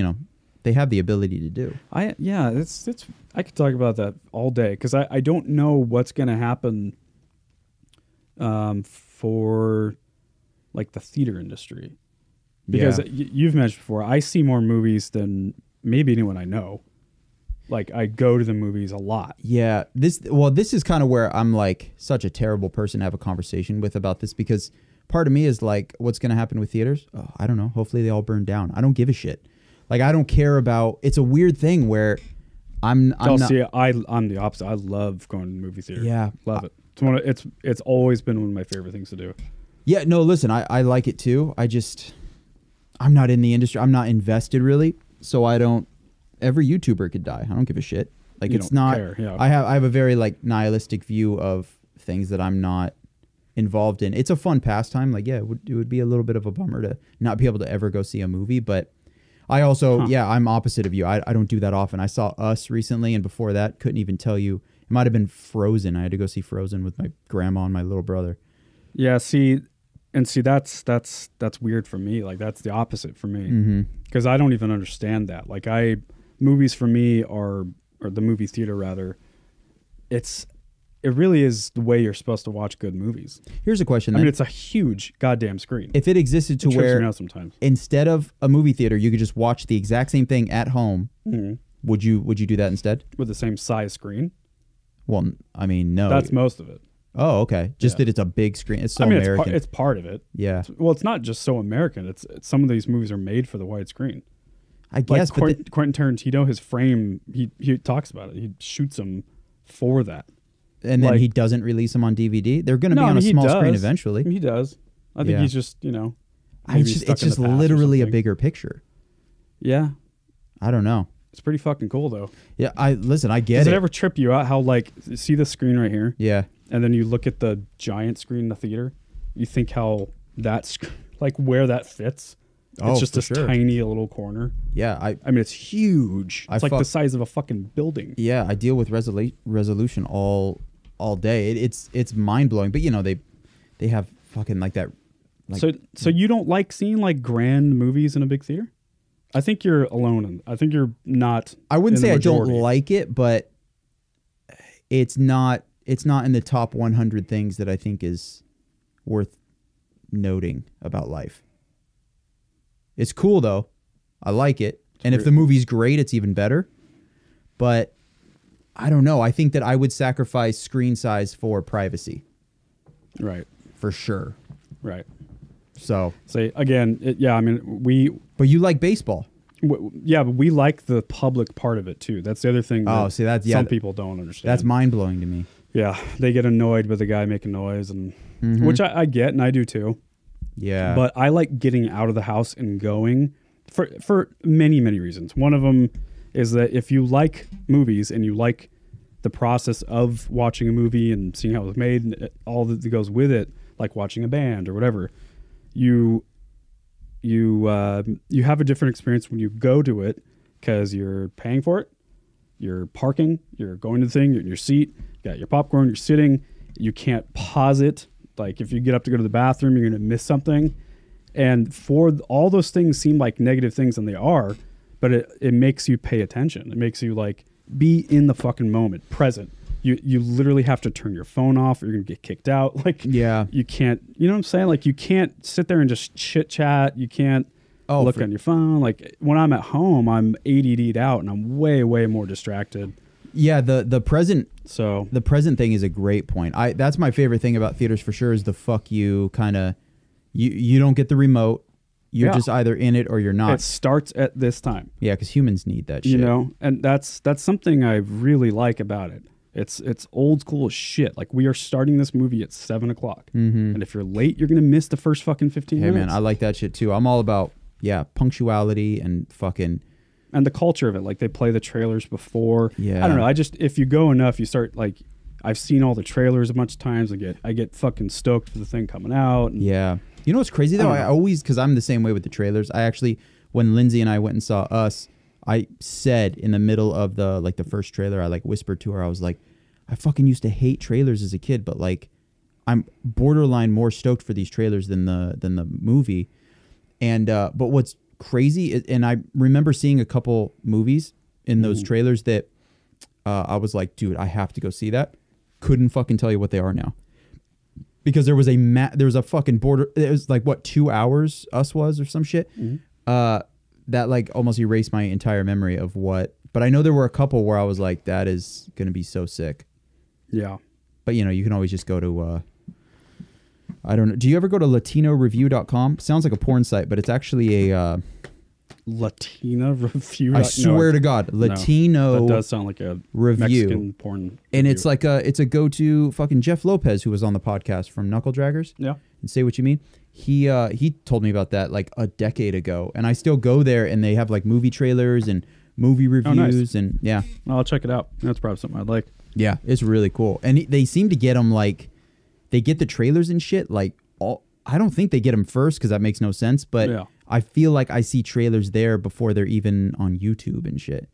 they have the ability to do. It's I could talk about that all day because I don't know what's gonna happen for like the theater industry. Because you've mentioned before, I see more movies than maybe anyone I know. Like, I go to the movies a lot. Yeah. This is kind of where I'm like such a terrible person to have a conversation with about this, because part of me is like, what's going to happen with theaters? Oh, I don't know. Hopefully they all burn down. I don't give a shit. Like, I don't care about, it's a weird thing where I'm not. See, I'm the opposite. I love going to the movie theater. Yeah. Love it. It's always been one of my favorite things to do. Yeah, no, listen, I like it too. I'm not in the industry. I'm not invested really. So I don't, every YouTuber could die. I don't give a shit. Like, You it's don't not, care, yeah. I have a very like nihilistic view of things that I'm not involved in. It's a fun pastime. Like, yeah, it would be a little bit of a bummer to not be able to ever go see a movie. But I also, I'm opposite of you. I don't do that often. I saw Us recently, and before that, couldn't even tell you. It might have been Frozen. I had to go see Frozen with my grandma and my little brother. Yeah, see, that's weird for me. Like, that's the opposite for me. Because I don't even understand that. Like, movies for me or the movie theater rather, it really is the way you're supposed to watch good movies. Here's a question. I mean, it's a huge goddamn screen. If it existed to It trips where me out sometimes. instead of a movie theater, you could just watch the exact same thing at home, would you do that instead? With the same size screen? Well, I mean, no. That's most of it. Oh, okay. Just Yeah. that it's a big screen. It's so I mean, American. it's part of it. Yeah. It's not just so American. It's some of these movies are made for the widescreen. I guess, Like but Quentin Tarantino, his frame, he talks about it. He shoots them for that. and then like- he doesn't release them on DVD. They're going to No, be I on mean, a he small screen does. eventually. He does. I think Yeah. he's just, maybe It's stuck in just the past or literally a something. bigger picture. Yeah. I don't know. It's pretty fucking cool, though. Yeah, I get Does it. it ever trip you out how, like, see the screen right here? Yeah. And then you look at the giant screen in the theater? You think how like, where that fits? It's just for this sure. tiny little corner. Yeah, I mean, it's huge. It's like the size of a fucking building. Yeah, I deal with resolution all day. It's mind blowing. But they have fucking like that. Like, So you don't like seeing like grand movies in a big theater? I think you're alone. I think you're not. I wouldn't in the say I don't majority. like it, but it's not in the top 100 things that I think is worth noting about life. It's cool though. I like it. And if the movie's great, it's even better. But I don't know. I think that I would sacrifice screen size for privacy. Right. For sure. Right. So, Again, I mean, but you like baseball. but we like the public part of it too. That's the other thing. That some people don't understand. That's mind blowing to me. Yeah, they get annoyed with the guy making noise, and which I get, and I do too. Yeah. But I like getting out of the house and going for many, many reasons. One of them is that if you like movies and you like the process of watching a movie and seeing how it was made and all that goes with it, like watching a band or whatever, you have a different experience when you go to it because you're paying for it, you're parking, you're going to the thing, you're in your seat, you got your popcorn, you're sitting, you can't pause it. Like if you get up to go to the bathroom, you're going to miss something. And for all those things seem like negative things, and they are, but it makes you pay attention. It makes you like be in the fucking moment, present. You literally have to turn your phone off or you're going to get kicked out. Like, Yeah. you can't, you know what I'm saying? Like you can't sit there and just chit chat. You can't look on your phone. Like when I'm at home, I'm ADD'd out and I'm way, way more distracted. Yeah, the present So the present thing is a great point. That's my favorite thing about theaters for sure is the fuck you kind of you don't get the remote. You're Yeah. just either in it or you're not. It starts at this time. Yeah, because humans need that shit. You know, and that's something I really like about it. It's old school as shit. Like, we are starting this movie at 7:00, and if you're late, you're gonna miss the first fucking 15 Hey minutes. man, I like that shit too. I'm all about punctuality and fucking and the culture of it. Like, they play the trailers before. Yeah. I don't know. If you go enough, you start like. I've seen all the trailers a bunch of times. I get fucking stoked for the thing coming out. And yeah. You know what's crazy though? I always, because I'm the same way with the trailers. I actually, when Lindsay and I went and saw Us, I said in the middle of the first trailer, I like whispered to her, I was like, I fucking used to hate trailers as a kid, but like I'm borderline more stoked for these trailers than the movie. And but what's crazy is, and I remember seeing a couple movies in those trailers that I was like, dude, I have to go see that. Couldn't fucking tell you what they are now. Because there was a fucking border. It was like what 2 hours Us was or some shit. That like almost erased my entire memory of what. But I know there were a couple where I was like, that is gonna be so sick. Yeah. But you know, you can always just go to. I don't know. Do you ever go to LatinoReview.com? Sounds like a porn site, but it's actually a. Latina review. I swear to God, Latino. That does sound like a review. Mexican porn. And review. it's like it's a go-to fucking Jeff Lopez, who was on the podcast from Knuckle Draggers. Yeah. And Say What You Mean. He told me about that like a decade ago, and I still go there, and they have like movie trailers and movie reviews, and yeah. I'll check it out. That's probably something I'd like. Yeah, it's really cool, and they seem to get them like, they get the trailers and shit like all. I don't think they get them first because that makes no sense, but Yeah. I feel like I see trailers there before they're even on YouTube and shit.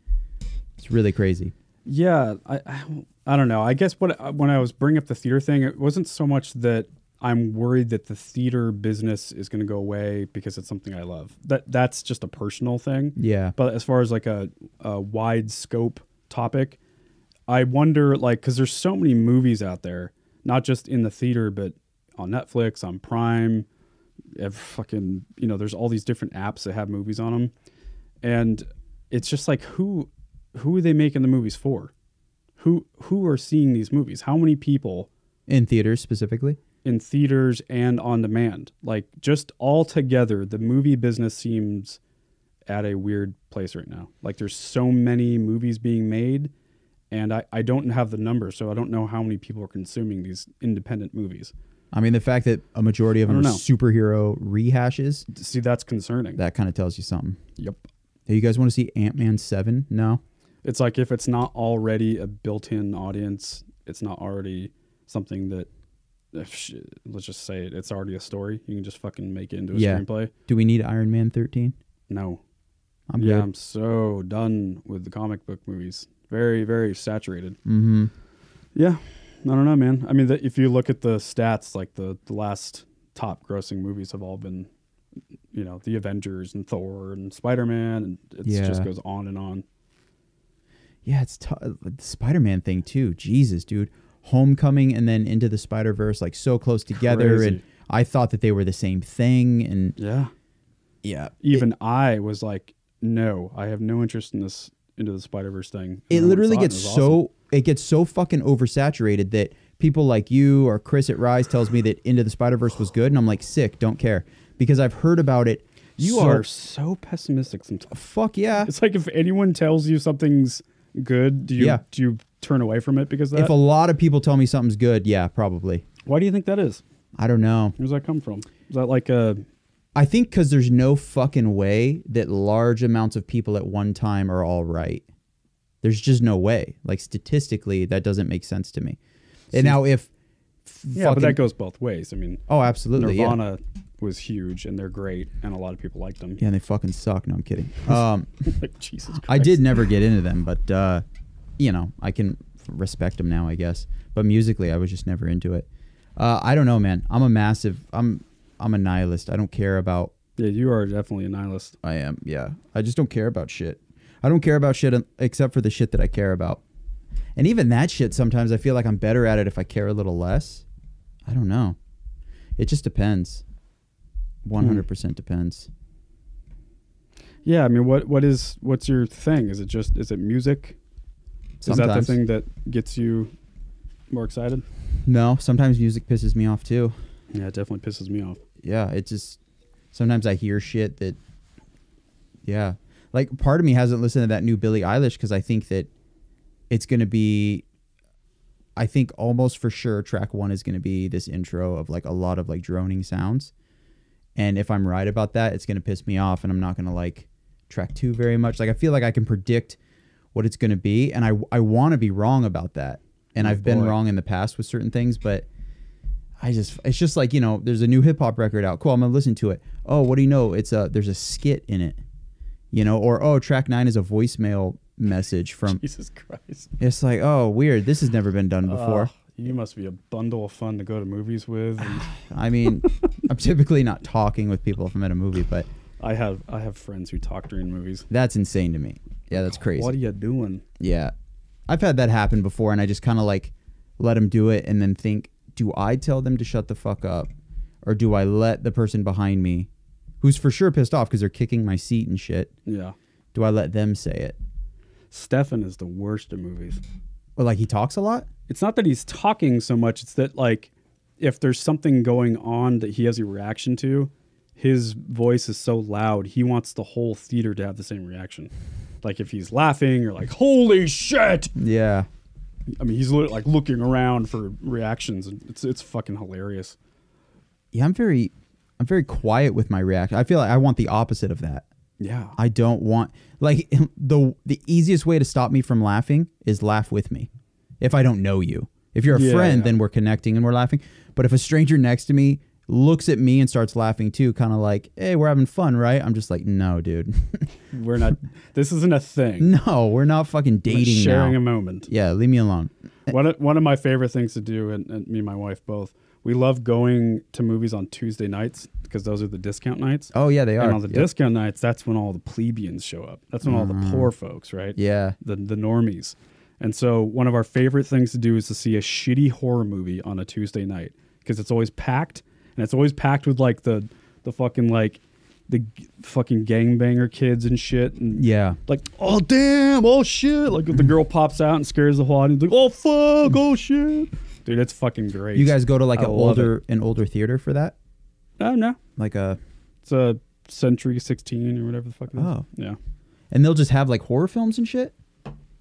It's really crazy. Yeah, I don't know. I guess when I was bringing up the theater thing, it wasn't so much that I'm worried that the theater business is going to go away because it's something I love. That's just a personal thing. Yeah. But as far as like a wide scope topic, I wonder, like, because there's so many movies out there, not just in the theater, but on Netflix, on Prime, fucking, you know, there's all these different apps that have movies on them. And it's just like, who are they making the movies for? Who are seeing these movies? How many people In theaters specifically? in theaters and on demand? Like, just all together, the movie business seems at a weird place right now. Like, there's so many movies being made, and I don't have the numbers, so I don't know how many people are consuming these independent movies. I mean, the fact that a majority of them are superhero rehashes, See, that's concerning. that kind of tells you something. Yep. Hey, you guys want to see Ant-Man 7? No? It's like, if it's not already a built-in audience, it's not already something that, let's just say it's already a story. You can just fucking make it into a screenplay. Do we need Iron Man 13? No. I'm good. I'm so done with the comic book movies. Very, very saturated. Mm-hmm. Yeah. I don't know, man. I mean, if you look at the stats, like the last top grossing movies have all been, you know, the Avengers and Thor and Spider-Man, and it just goes on and on. Yeah, it's the Spider-Man thing too. Jesus, dude. Homecoming and then Into the Spider-Verse, like so close together. Crazy. And I thought that they were the same thing. And yeah. Even I was like, no, I have no interest in this Into the Spider-Verse thing. It literally gets it gets so fucking oversaturated that people like you or Chris at Rise tells me that Into the Spider-Verse was good, and I'm like, sick, don't care, because I've heard about it. You are so pessimistic sometimes. Fuck yeah. It's like, if anyone tells you something's good, do you turn away from it because of that? If a lot of people tell me something's good, yeah, probably. Why do you think that is? I don't know. Where does that come from? Is that like a... I think because there's no fucking way that large amounts of people at one time are all right. There's just no way. Like, statistically, that doesn't make sense to me. And now if... but that goes both ways. I mean... Oh, absolutely, Nirvana was huge, and they're great, and a lot of people liked them. Yeah, and they fucking suck. No, I'm kidding. Like, Jesus Christ. I did never get into them, but, you know, I can respect them now, I guess. But musically, I was just never into it. I don't know, man. I'm a nihilist. I don't care about... Yeah, you are definitely a nihilist. I am, yeah. I just don't care about shit. I don't care about shit except for the shit that I care about. And even that shit, sometimes I feel like I'm better at it if I care a little less. I don't know. It just depends. 100% depends. Yeah, I mean, what's your thing? Is it music? Sometimes. Is that the thing that gets you more excited? No, sometimes music pisses me off too. Yeah, it definitely pisses me off. Yeah, it just... Sometimes I hear shit that, yeah. Like, part of me hasn't listened to that new Billie Eilish because I think that it's going to be, I think almost for sure track 1 is going to be this intro of like a lot of like droning sounds. And if I'm right about that, it's going to piss me off and I'm not going to like track 2 very much. Like, I feel like I can predict what it's going to be. And I want to be wrong about that. And I've been wrong in the past with certain things, but it's just like, you know, there's a new hip hop record out. Cool. I'm going to listen to it. Oh, what do you know? There's a skit in it, you know, or, oh, track 9 is a voicemail message from Jesus Christ. It's like, oh, weird. This has never been done before. You must be a bundle of fun to go to movies with. And I mean, I'm typically not talking with people if I'm at a movie, but I have friends who talk during movies. That's insane to me. Yeah, that's crazy. What are you doing? Yeah. I've had that happen before, and I just kind of like let them do it and then think, do I tell them to shut the fuck up, or do I let the person behind me, who's for sure pissed off because they're kicking my seat and shit, yeah, do I let them say it? Stefan is the worst at movies. Or like he talks a lot? It's not that he's talking so much. It's that like if there's something going on that he has a reaction to, his voice is so loud. He wants the whole theater to have the same reaction. Like if he's laughing or like, holy shit. Yeah. I mean, he's like looking around for reactions. And it's fucking hilarious. Yeah, I'm very quiet with my reaction. I feel like I want the opposite of that. Yeah. I don't want, like, the easiest way to stop me from laughing is laugh with me. If I don't know you. If you're a friend, then we're connecting and we're laughing. But if a stranger next to me looks at me and starts laughing too, kind of like, hey, we're having fun, right? I'm just like, no, dude. We're not, this isn't a thing. No, we're not fucking dating we're sharing now. a moment. Yeah, leave me alone. One of my favorite things to do, and me and my wife both, we love going to movies on Tuesday nights because those are the discount nights. Oh, yeah, they are. And on the discount nights, that's when all the plebeians show up. That's when all the poor folks, right? Yeah. The normies. And so one of our favorite things to do is to see a shitty horror movie on a Tuesday night because it's always packed. And it's always packed with like the fucking like the fucking gangbanger kids and shit. And yeah. Like, oh, damn. Oh, shit. Like the girl pops out and scares the whole audience. Like, oh, fuck. Oh, shit. Dude, it's fucking great. You guys go to like an older theater for that? Oh, no. Like a... It's a Century 16 or whatever the fuck it is. Oh. Yeah. And they'll just have like horror films and shit?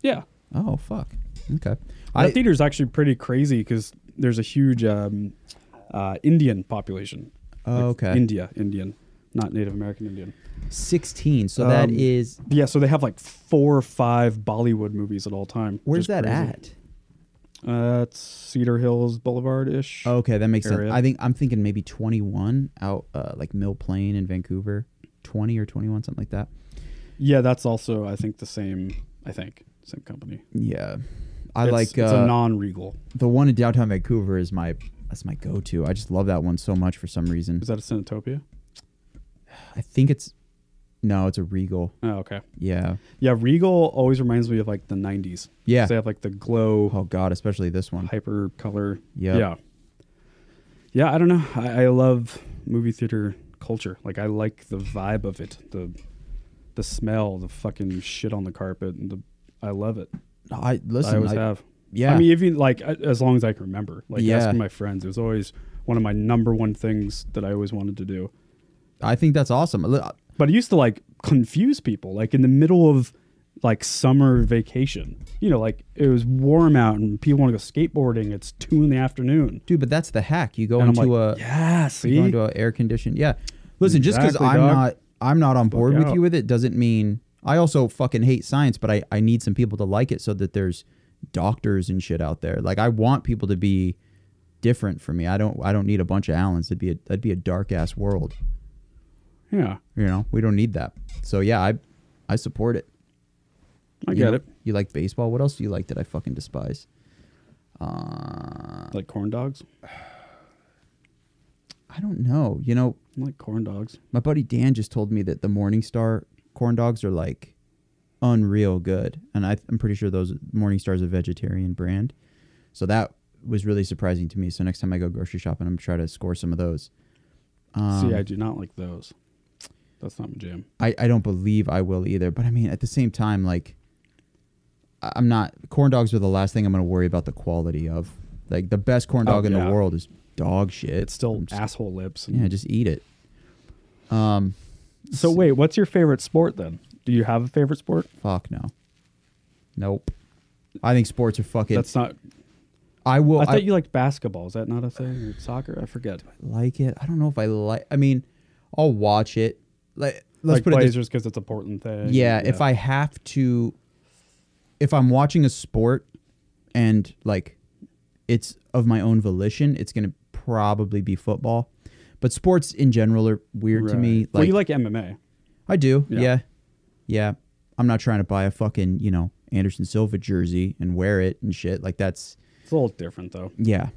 Yeah. Oh, fuck. Okay. That theater's actually pretty crazy because there's a huge Indian population. Oh, like okay. Indian, not Native American Indian. 16. So that is... Yeah, so they have like 4 or 5 Bollywood movies at all time. Where's that at? It's Cedar Hills Boulevard-ish. Oh, okay, that makes area. sense. I'm thinking maybe 21 out like Mill Plain in Vancouver. 20 or 21, something like that. Yeah, that's also, I think, same company. Yeah. It's a non-Regal. The one in downtown Vancouver is that's my go-to. I just love that one so much for some reason. Is that a Cinetopia? I think it's a Regal. Oh, okay. Yeah. Yeah, Regal always reminds me of like the 90s. Yeah. They have like the glow. Oh God, especially this one. Hyper color. Yep. Yeah. Yeah, I don't know. I love movie theater culture. Like I like the vibe of it. The smell, the fucking shit on the carpet, and I love it. I always have. Yeah. I mean, even like as long as I can remember. Like asking my friends, it was always one of my number one things that I always wanted to do. I think that's awesome. But it used to like confuse people, like in the middle of like summer vacation. You know, like it was warm out and people want to go skateboarding. It's 2 PM. Dude, but that's the hack. You go and into you go into an air conditioned. Yeah. Listen, just because I'm not on board with you with it doesn't mean I also fucking hate science, but I need some people to like it so that there's doctors and shit out there. Like I want people to be different from me. I don't need a bunch of Allens. That'd be a dark ass world. Yeah. You know, we don't need that. So yeah, I support it. I get it. You like baseball? What else do you like that I fucking despise? Like corn dogs? I don't know. You know, I like corn dogs. My buddy Dan just told me that the Morningstar corn dogs are like unreal good. And I'm pretty sure those Morningstar is a vegetarian brand. So that was really surprising to me. So next time I go grocery shopping, I'm going to try to score some of those. See, I do not like those. That's not my jam. I don't believe I will either. But I mean, at the same time, like, I'm not... Corn dogs are the last thing I'm going to worry about the quality of. Like, the best corn dog in the world is dog shit. It's still asshole lips. Yeah, just eat it. So wait, what's your favorite sport then? Do you have a favorite sport? Fuck no. Nope. I think sports are fucking. That's not. I thought you liked basketball. Is that not a thing? Or soccer? I forget. Like it. I don't know if I like. I mean, I'll watch it. Let's like put Blazers because it's a Portland thing. Yeah, if I have to, if I'm watching a sport and like it's of my own volition, it's gonna probably be football. But sports in general are weird to me. Well, you like MMA. I do. Yeah. I'm not trying to buy a fucking, Anderson Silva jersey and wear it and shit. Like that's. It's a little different though. Yeah.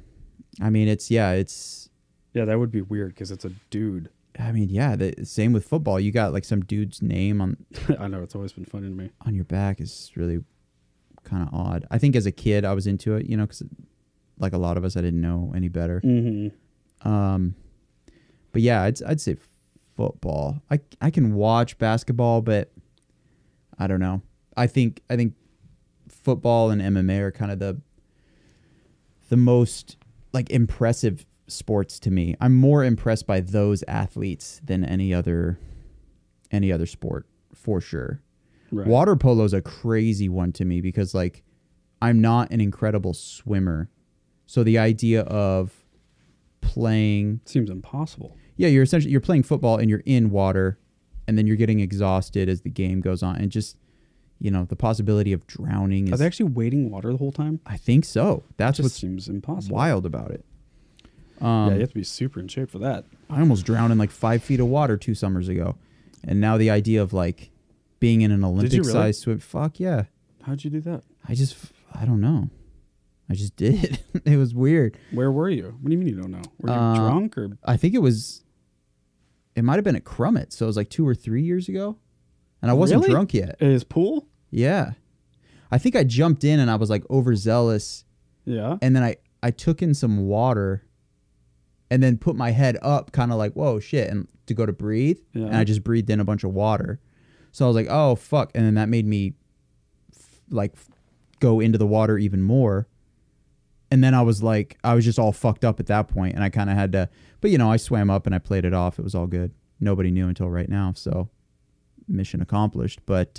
I mean, it's. Yeah, that would be weird because it's a dude. I mean, yeah. The same with football. You got like some dude's name on. I know, it's always been funny to me. On your back is really kind of odd. I think as a kid I was into it, because like a lot of us, I didn't know any better. Mm-hmm. But yeah, I'd say football. I can watch basketball, but I don't know. I think football and MMA are kind of the most like impressive sports to me. I'm more impressed by those athletes than any other sport for sure. Right. Water polo is a crazy one to me because like I'm not an incredible swimmer. So the idea of playing seems impossible. Yeah, you're playing football and you're in water and then you're getting exhausted as the game goes on and just the possibility of drowning. Are they actually wading water the whole time? I think so. That's what seems impossible. Wild about it. Yeah, you have to be super in shape for that. I almost drowned in like 5 feet of water 2 summers ago. And now the idea of like being in an Olympic-sized swim. Fuck yeah. How'd you do that? I don't know. I just did. It was weird. Where were you? What do you mean you don't know? Were you drunk or? I think it might have been at Crummett. So it was like 2 or 3 years ago. And I wasn't drunk yet. At his pool? Yeah. I think I jumped in and I was like overzealous. Yeah. And then I took in some water and then put my head up kind of like, whoa, shit, and to go to breathe. Yeah. And I just breathed in a bunch of water. So I was like, oh, fuck. And then that made me go into the water even more. And then I was just all fucked up at that point, and I kind of had to, but I swam up and I played it off. It was all good. Nobody knew until right now, so mission accomplished. But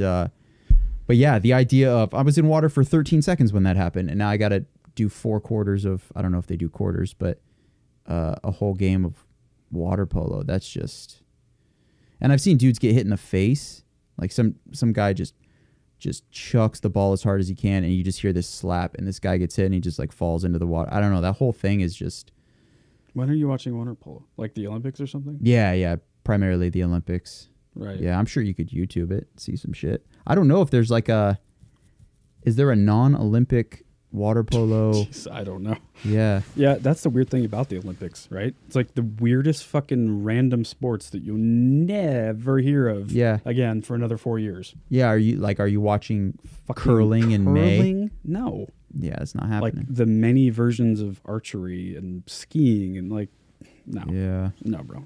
yeah, the idea of I was in water for 13 seconds when that happened, and now I got to do 4 quarters of, I don't know if they do quarters, but a whole game of water polo. That's just, and I've seen dudes get hit in the face, like some guy just chucks the ball as hard as he can and you just hear this slap and this guy gets hit and he just like falls into the water. I don't know. That whole thing is just. When are you watching water polo? Like the Olympics or something? Yeah. Primarily the Olympics. Right. Yeah. I'm sure you could YouTube it, see some shit. I don't know if there's is there a non-Olympic water polo? Jeez, I don't know. Yeah. Yeah. That's the weird thing about the Olympics, right? It's like the weirdest fucking random sports that you'll never hear of. Yeah. Again, for another 4 years. Yeah. Are you watching curling in May? No. Yeah. It's not happening. Like the many versions of archery and skiing and like, no. Yeah. No, bro.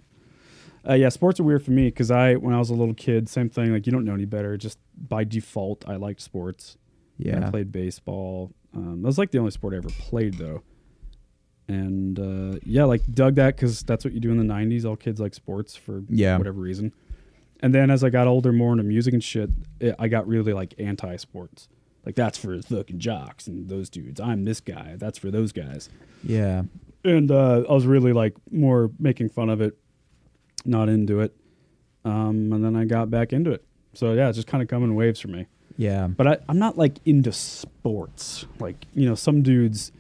Yeah, sports are weird for me because when I was a little kid, same thing. Like you don't know any better. Just by default, I liked sports. Yeah. I played baseball. That was like the only sport I ever played though. And like dug that because that's what you do in the 90s. All kids like sports for whatever reason. And then as I got older, more into music and shit, I got really like anti-sports. Like that's for fucking jocks and those dudes. I'm this guy. That's for those guys. Yeah. And I was really like more making fun of it, not into it. And then I got back into it. So yeah, it's just kind of coming in waves for me. Yeah. But I'm not like into sports. Like, some dudes,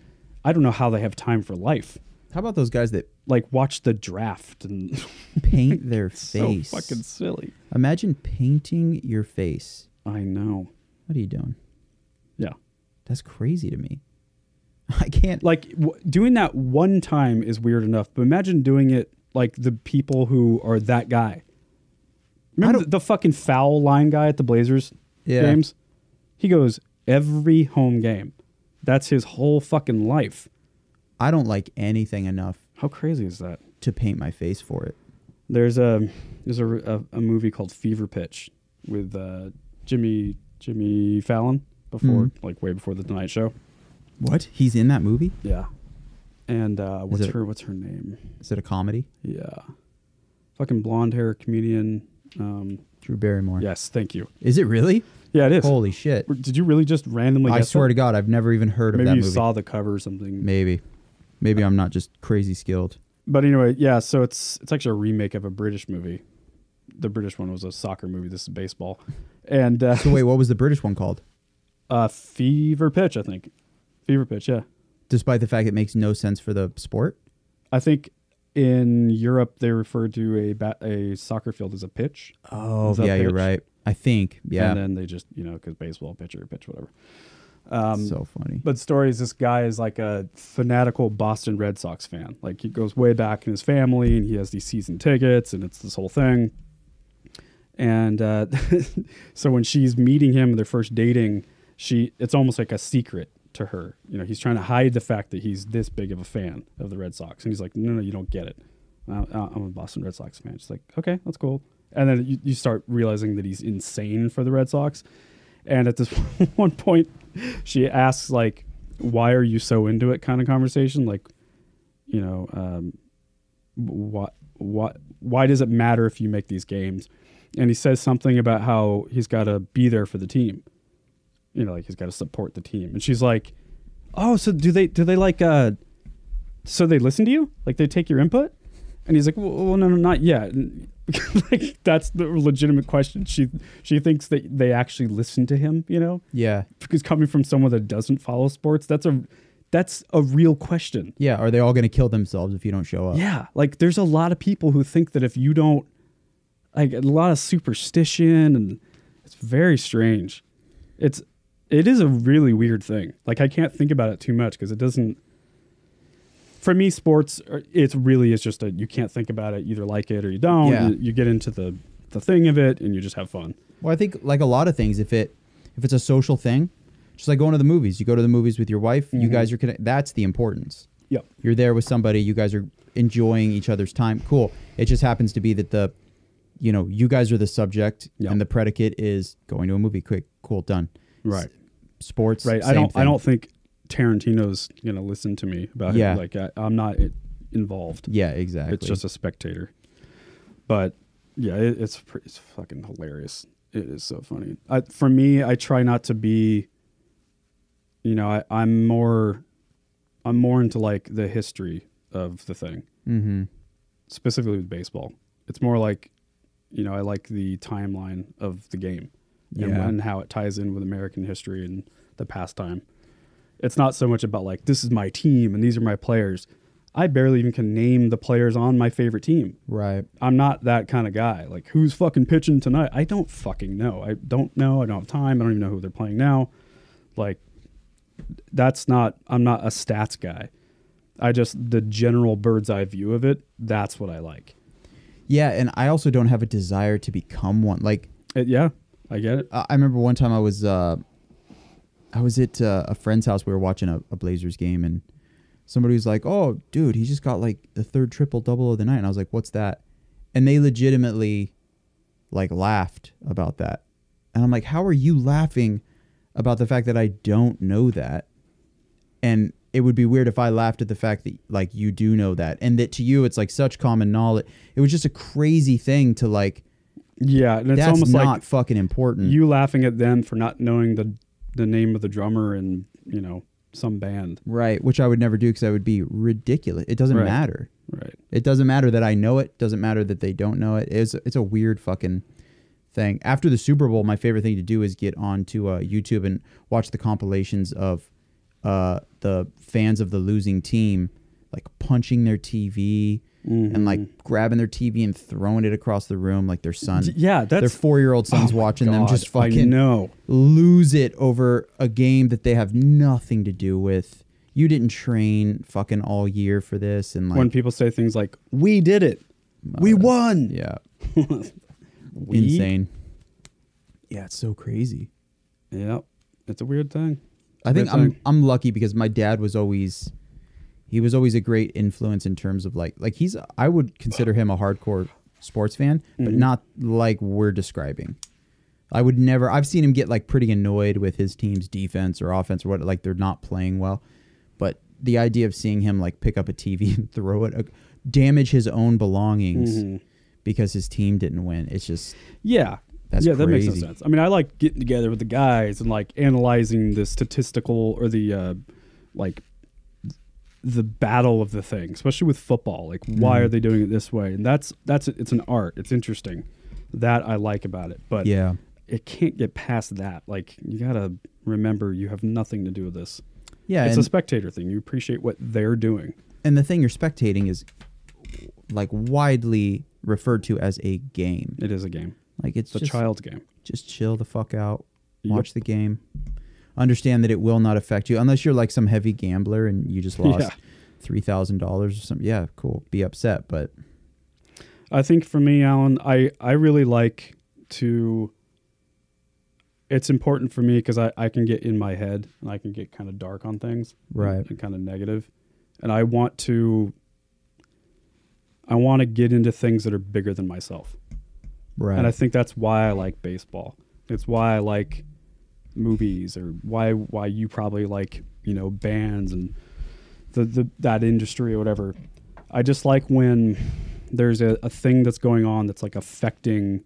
I don't know how they have time for life. How about those guys that like watch the draft and paint their face? So fucking silly. Imagine painting your face. I know. What are you doing? Yeah. That's crazy to me. I can't. Like doing that one time is weird enough, but imagine doing it like the people who are that guy. Remember the fucking foul line guy at the Blazers games? He goes every home game. That's his whole fucking life. I don't like anything enough. How crazy is that? To paint my face for it. There's a movie called Fever Pitch with Jimmy Fallon before like way before the Tonight Show. What? He's in that movie? Yeah. And what's her name? Is it a comedy? Yeah. fucking blonde hair comedian. Drew Barrymore. Yes, thank you. Is it really? Yeah, it is. Holy shit. Did you really just randomly I guess swear that? to God, I've never even heard of that Maybe movie. you saw the cover or something. Maybe I'm not just crazy skilled. But anyway, yeah, so it's actually a remake of a British movie. The British one was a soccer movie. This is baseball. And So wait, what was the British one called? Fever Pitch, I think. Fever Pitch, yeah. Despite the fact it makes no sense for the sport? I think in Europe they refer to a soccer field as a pitch. Oh, Is that yeah, you're pitch? right. I think, yeah. And then they just, because baseball, pitcher, pitch, whatever. So funny. But the story is this guy is like a fanatical Boston Red Sox fan. Like he goes way back in his family and he has these season tickets and it's this whole thing. And so when she's meeting him, they're first dating, it's almost like a secret to her. He's trying to hide the fact that he's this big of a fan of the Red Sox. And he's like, no, you don't get it. I'm a Boston Red Sox fan. She's like, okay, that's cool. And then you start realizing that he's insane for the Red Sox. And at this one point, she asks, like, why are you so into it kind of conversation? Like, why does it matter if you make these games? And he says something about how he's got to be there for the team. Like he's got to support the team. And she's like, oh, so do they like, so they listen to you? Like they take your input? And he's like, well, no, not yet. And like that's the legitimate question. She thinks that they actually listen to him, Yeah. Because coming from someone that doesn't follow sports, that's a real question. Yeah. Are they all going to kill themselves if you don't show up? Yeah. Like there's a lot of people who think that if you don't, like a lot of superstition, and it's very strange. It is a really weird thing. Like I can't think about it too much because it doesn't. For me, sports, it really is just you can't think about it. You either like it or you don't. Yeah. You get into the thing of it and you just have fun. Well, I think like a lot of things, if it's a social thing, just like going to the movies, you go to the movies with your wife, you guys are connected. That's the importance. Yep. You're there with somebody, you guys are enjoying each other's time. Cool. It just happens to be that you guys are the subject and the predicate is going to a movie. Quick, cool, done. Right. Sports. Right. I don't think Tarantino's gonna listen to me about it. Like I'm not involved. Yeah, exactly. It's just a spectator. But yeah, it's fucking hilarious. It is so funny. For me, I try not to be. I'm more into like the history of the thing. Mm-hmm. Specifically with baseball, it's more like, I like the timeline of the game and how it ties in with American history and the pastime. It's not so much about like, this is my team and these are my players. I barely even can name the players on my favorite team. Right. I'm not that kind of guy. Like, who's fucking pitching tonight? I don't fucking know. I don't know. I don't have time. I don't even know who they're playing now. Like, I'm not a stats guy. The general bird's eye view of it, that's what I like. Yeah, and I also don't have a desire to become one. Like, yeah, I get it. I remember one time I was at a friend's house. We were watching a Blazers game, and somebody was like, "Oh, dude, he just got like the third triple-double of the night." And I was like, "What's that?" And they legitimately like laughed about that. And I'm like, "How are you laughing about the fact that I don't know that?" And it would be weird if I laughed at the fact that like you do know that, and that to you it's like such common knowledge. It was just a crazy thing to like. Yeah, and it's that's almost not like fucking important. You laughing at them for not knowing the name of the drummer and some band. Right, which I would never do because that would be ridiculous. It doesn't matter. Right. It doesn't matter that I know it. Doesn't matter that they don't know it. It's a weird fucking thing. After the Super Bowl, my favorite thing to do is get onto YouTube and watch the compilations of the fans of the losing team like punching their TV and like grabbing their TV and throwing it across the room like their son. Yeah, their 4-year-old son's watching them just fucking lose it over a game that they have nothing to do with. You didn't train fucking all year for this. And like when people say things like, "We did it, we won," yeah, insane. Yeah, it's so crazy. Yeah, it's a weird thing. I think I'm lucky because my dad was always a great influence in terms of like I would consider him a hardcore sports fan, but not like we're describing. I've seen him get like pretty annoyed with his team's defense or offense or what, like they're not playing well. But the idea of seeing him like pick up a TV and throw it, damage his own belongings because his team didn't win. It's just that's that makes no crazy. sense. I mean, I like getting together with the guys and like analyzing the statistical or the like the battle of the thing, especially with football. Like, why are they doing it this way? And that's it's an art. It's interesting. That I like about it. But it can't get past that. Like, you gotta remember you have nothing to do with this. Yeah, it's a spectator thing. You appreciate what they're doing. And the thing you're spectating is like widely referred to as a game. It is a game. Like, it's a child's game. Just chill the fuck out. Watch the game. Understand that it will not affect you unless you're like some heavy gambler and you just lost $3,000 or something. Yeah, cool. Be upset, but I think for me, Alan, I really like to. It's important for me because I can get in my head and I can get kind of dark on things, right, and kind of negative, and I want to get into things that are bigger than myself. Right. And I think that's why I like baseball. It's why I like movies, or why you probably like, bands and that industry or whatever. I just like when there's a thing that's going on that's like affecting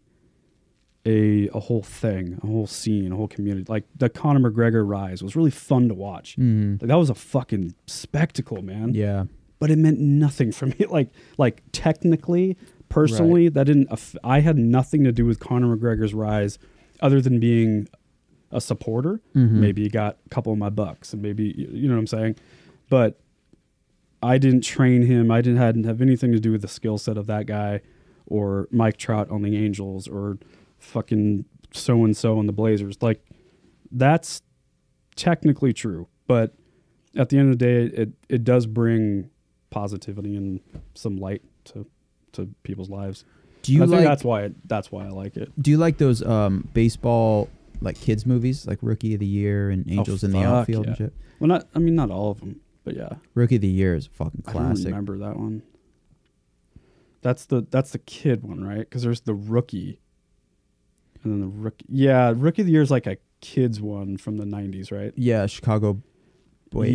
a whole thing, a whole scene, a whole community. Like the Conor McGregor rise was really fun to watch. Mm-hmm. Like, that was a fucking spectacle, man. Yeah. But it meant nothing for me. Like technically, personally, that didn't. I had nothing to do with Conor McGregor's rise, other than being a supporter. Mm-hmm. Maybe he got a couple of my bucks, and maybe you know what I'm saying. But I didn't train him. Hadn't have anything to do with the skill set of that guy, or Mike Trout on the Angels, or fucking so and so on the Blazers. Like, that's technically true, but at the end of the day, it does bring positivity and some light to people's lives. Do you I think like, that's why I like it. Do you like those baseball like kids movies, like Rookie of the Year and Angels in the Outfield and shit? Well, not all of them, but yeah. Rookie of the Year is a fucking classic. I don't remember that one. That's the kid one, right? Because there's the Rookie, and then the Rookie. Yeah, Rookie of the Year is like a kids one from the 90s, right? Yeah, Chicago. Wait,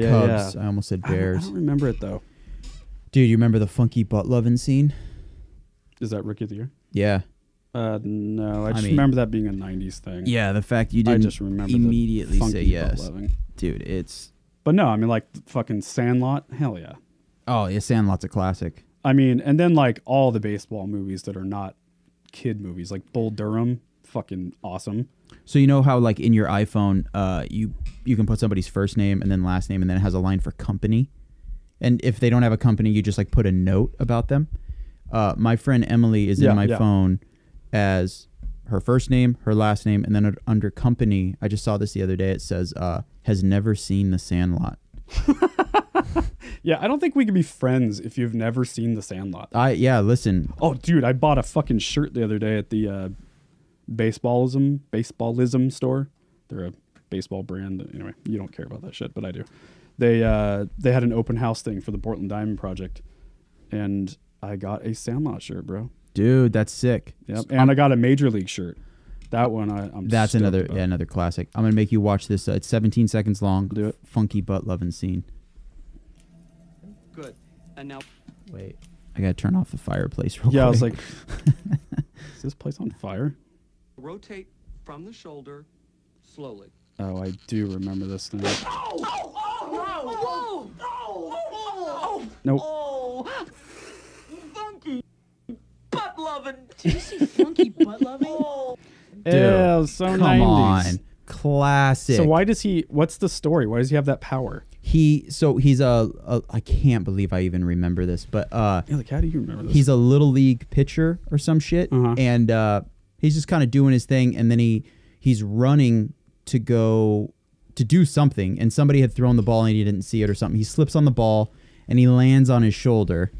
Cubs. I almost said Bears. I don't remember it though. Dude, you remember the funky butt loving scene? Is that Rookie of the Year? Yeah. No, I remember that being a 90s thing. Yeah, the fact you didn't just remember immediately say yes. Dude, it's... But no, I mean, like, fucking Sandlot, hell yeah. Oh, yeah, Sandlot's a classic. I mean, and then, like, all the baseball movies that are not kid movies, like Bull Durham, fucking awesome. So you know how, like, in your iPhone, you can put somebody's first name and then last name, and then it has a line for company? And if they don't have a company, you just, like, put a note about them? My friend Emily is in my phone as her first name, her last name, and then under company, I just saw this the other day, it says, has never seen The Sandlot. Yeah, I don't think we can be friends if you've never seen The Sandlot. Listen. Oh, dude, I bought a fucking shirt the other day at the baseballism store. They're a baseball brand. Anyway, you don't care about that shit, but I do. They had an open house thing for the Portland Diamond Project, and I got a Sandlot shirt, bro. Dude, that's sick. Yep, and I got a Major League shirt. That one, that's another classic. I'm gonna make you watch this. It's 17 seconds long. Do it. Funky butt loving scene. Good. And now, wait, I gotta turn off the fireplace real quick. Yeah, I was like, is this place on fire? rotate from the shoulder slowly. Oh, I do remember this thing. Nope. Funky butt loving. Did you see funky butt loving? Dude, yeah, it was so come 90s. on, classic. So why does he? What's the story? Why does he have that power? He's I can't believe I even remember this, but Yeah, like, how do you remember this? he's a little league pitcher or some shit, and he's just kind of doing his thing, and then he's running to go to do something, and somebody had thrown the ball and he didn't see it or something. He slips on the ball and he lands on his shoulder,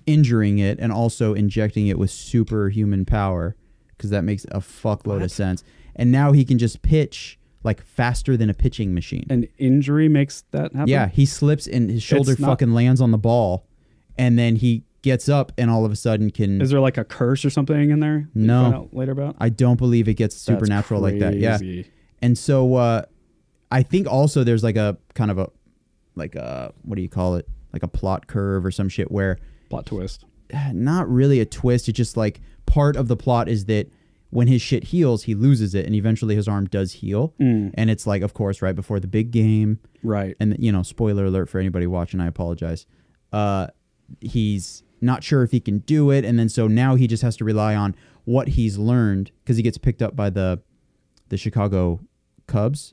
injuring it and also injecting it with superhuman power, because that makes a fuckload of sense. And now he can just pitch like faster than a pitching machine. An injury makes that happen? Yeah, he slips and his shoulder fucking lands on the ball, and then he gets up and all of a sudden can... Is there like a curse or something in there? No. You find out later about? I don't believe it gets supernatural like that. Yeah. And so I think also there's like a kind of a, like a, what do you call it? Like a plot curve or some shit where... Plot twist. not really a twist. It's just like part of the plot is that when his shit heals, he loses it, and eventually his arm does heal. And it's like, of course, right before the big game. Right. And, you know, spoiler alert for anybody watching, I apologize. He's not sure if he can do it, and then so now he just has to rely on what he's learned because he gets picked up by the Chicago Cubs.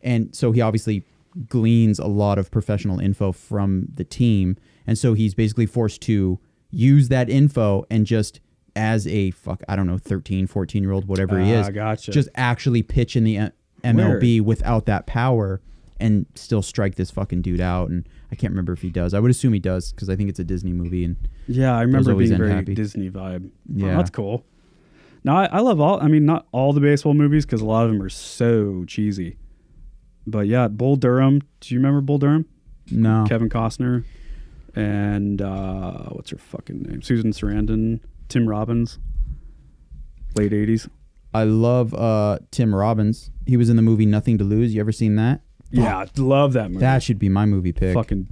And so he obviously gleans a lot of professional info from the team. And so he's basically forced to use that info and just as a 13, 14-year-old, whatever he is, gotcha. just actually pitch in the MLB without that power and still strike this fucking dude out. And I can't remember if he does. I would assume he does because I think it's a Disney movie. And yeah, I remember always being end very happy. Disney vibe. Yeah. Oh, that's cool. Now, I love not all the baseball movies because a lot of them are so cheesy. But yeah, Bull Durham. Do you remember Bull Durham? No. Kevin Costner and what's her fucking name? Susan Sarandon, Tim Robbins. Late 80s. I love Tim Robbins. He was in the movie Nothing to Lose. You ever seen that? Yeah, I love that movie. That should be my movie pick. Fucking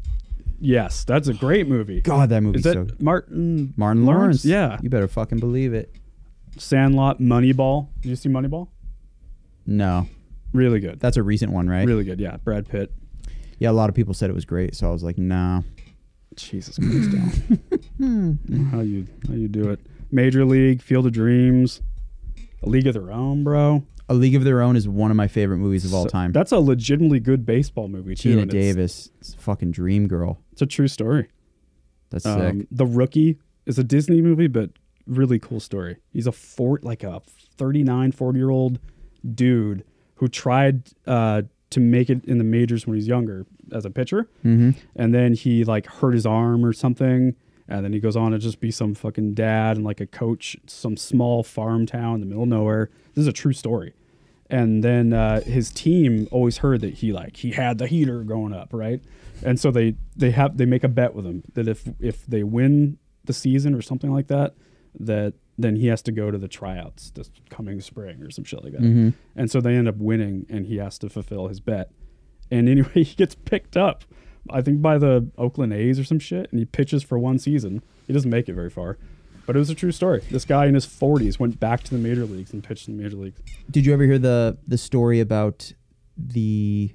yes, that's a great movie. God, that movie's Is so that Martin Lawrence. Yeah. You better fucking believe it. Sandlot, Moneyball. Did you see Moneyball? No. Really good. That's a recent one, right? Really good. Yeah, Brad Pitt. Yeah, a lot of people said it was great, so I was like, nah. Jesus Christ, how you do it? Major League, Field of Dreams, A League of Their Own, bro. A League of Their Own is one of my favorite movies of all time. That's a legitimately good baseball movie too. Tina and Davis, it's a fucking dream girl. It's a true story. That's sick. The Rookie is a Disney movie, but really cool story. He's a 39, 40-year-old dude who tried to make it in the majors when he's younger as a pitcher. And then he like hurt his arm or something. And then he goes on to just be some fucking dad and like a coach, some small farm town in the middle of nowhere. This is a true story. And then his team always heard that he had the heater going up, right? And so they make a bet with him that if they win the season or something like that, that then he has to go to the tryouts this coming spring or some shit like that. And so they end up winning, and he has to fulfill his bet. And anyway, he gets picked up, I think, by the Oakland A's or some shit, and he pitches for one season. He doesn't make it very far. But it was a true story. This guy in his 40s went back to the major leagues and pitched in the major leagues. Did you ever hear the story about the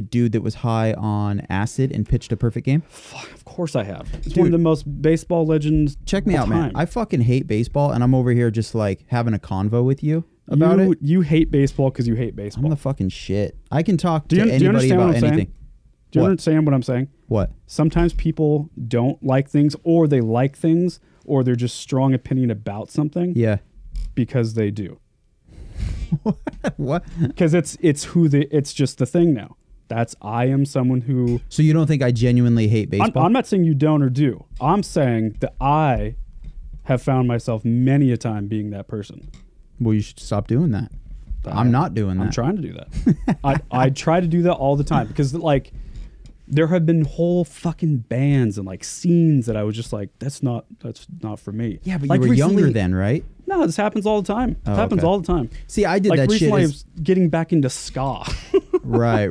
dude that was high on acid and pitched a perfect game? Fuck, of course I have. It's Dude, one of the most baseball legends. Check me of out, time. man. I fucking hate baseball, and I'm over here just like having a convo with you about it. You hate baseball because you hate baseball. I'm the fucking shit. I can talk Do to you anybody understand about what I'm saying? anything. Do you What? understand what I'm saying? What? Sometimes people don't like things, or they like things, or they're just strong opinion about something Yeah. because they do. What? Because it's just the thing now. I am someone who So you don't think I genuinely hate baseball? I'm not saying you don't or do. I'm saying that I have found myself many a time being that person. Well, you should stop doing that. I'm not doing that. I'm trying to do that. I try to do that all the time because like there have been whole fucking bands and like scenes that I was just like, that's not for me. Yeah, but like you were recently- younger then, right? No, this happens all the time. Oh, It happens okay. all the time. See, I did Like that shit. recently, I was getting back into ska. Right.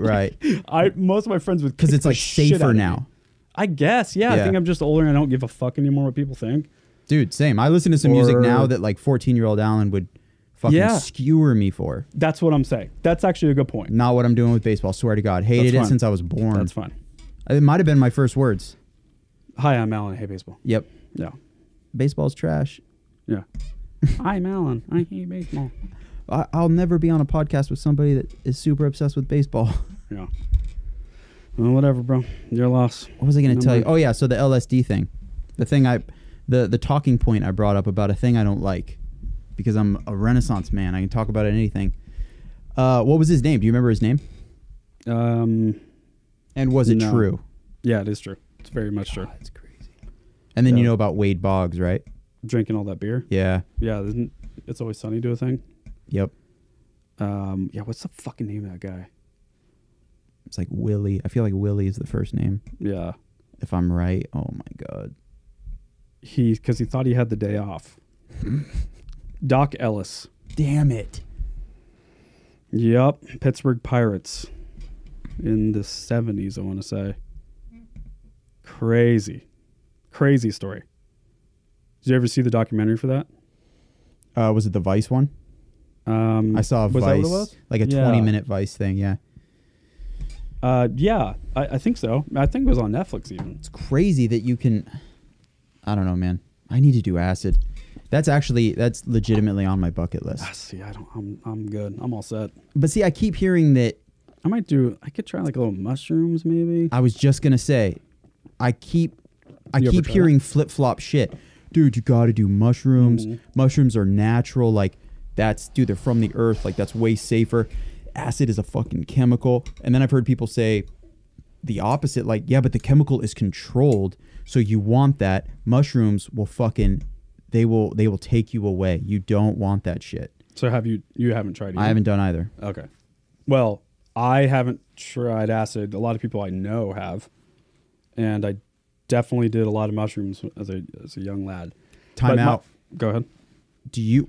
Most of my friends would Because kick it's the like shit out safer of me. now. I guess, yeah. I Yeah. think I'm just older and I don't give a fuck anymore what people think. Dude, same. I listen to some music Or- now that like 14-year-old Alan would fucking Yeah. skewer me for. That's what I'm saying. That's actually a good point. Not what I'm doing with baseball. Swear to God. Hated That's it fine. since I was born. That's fine. It might have been my first words. Hi, I'm Alan. I hate baseball. Yep. Yeah. Baseball's trash. Yeah. I'm Alan. I hate baseball. I'll never be on a podcast with somebody that is super obsessed with baseball. Yeah. Well, whatever, bro. Your loss. What was I going to tell you? Number- Oh, yeah. So the LSD thing. The thing the talking point I brought up about a thing I don't like because I'm a Renaissance man. I can talk about anything. What was his name? Do you remember his name? And was it No. true? Yeah, it is true. It's very much true. That's crazy. And then Yeah. you know about Wade Boggs, right? Drinking all that beer. Yeah. Yeah, isn't It's Always Sunny do a thing? Yep. Yeah, what's the fucking name of that guy? It's like Willie. I feel like Willie is the first name. Yeah. If I'm right. Oh my God. Because he thought he had the day off. Doc Ellis. Damn it. Yep. Pittsburgh Pirates. In the 70s, I want to say. Crazy. Crazy story. Did you ever see the documentary for that? Was it the Vice one? I saw a was Vice, that what it was? like a 20-minute Vice thing. Yeah. Yeah, I think so. I think it was on Netflix even. It's crazy that you can. I don't know, man. I need to do acid. That's legitimately on my bucket list. See, I'm good. I'm all set. But see, I keep hearing that. I could try like a little mushrooms maybe. I was just gonna say, I keep hearing flip flop shit. Dude, you got to do mushrooms. Mushrooms are natural. Like dude, they're from the earth. Like that's way safer. Acid is a fucking chemical. And then I've heard people say the opposite. Like, yeah, but the chemical is controlled. So you want that. Mushrooms will they will take you away. You don't want that shit. So you haven't tried it? I haven't done either. Okay. Well, I haven't tried acid. A lot of people I know have. And I definitely did a lot of mushrooms as a young lad. Time out. Go ahead.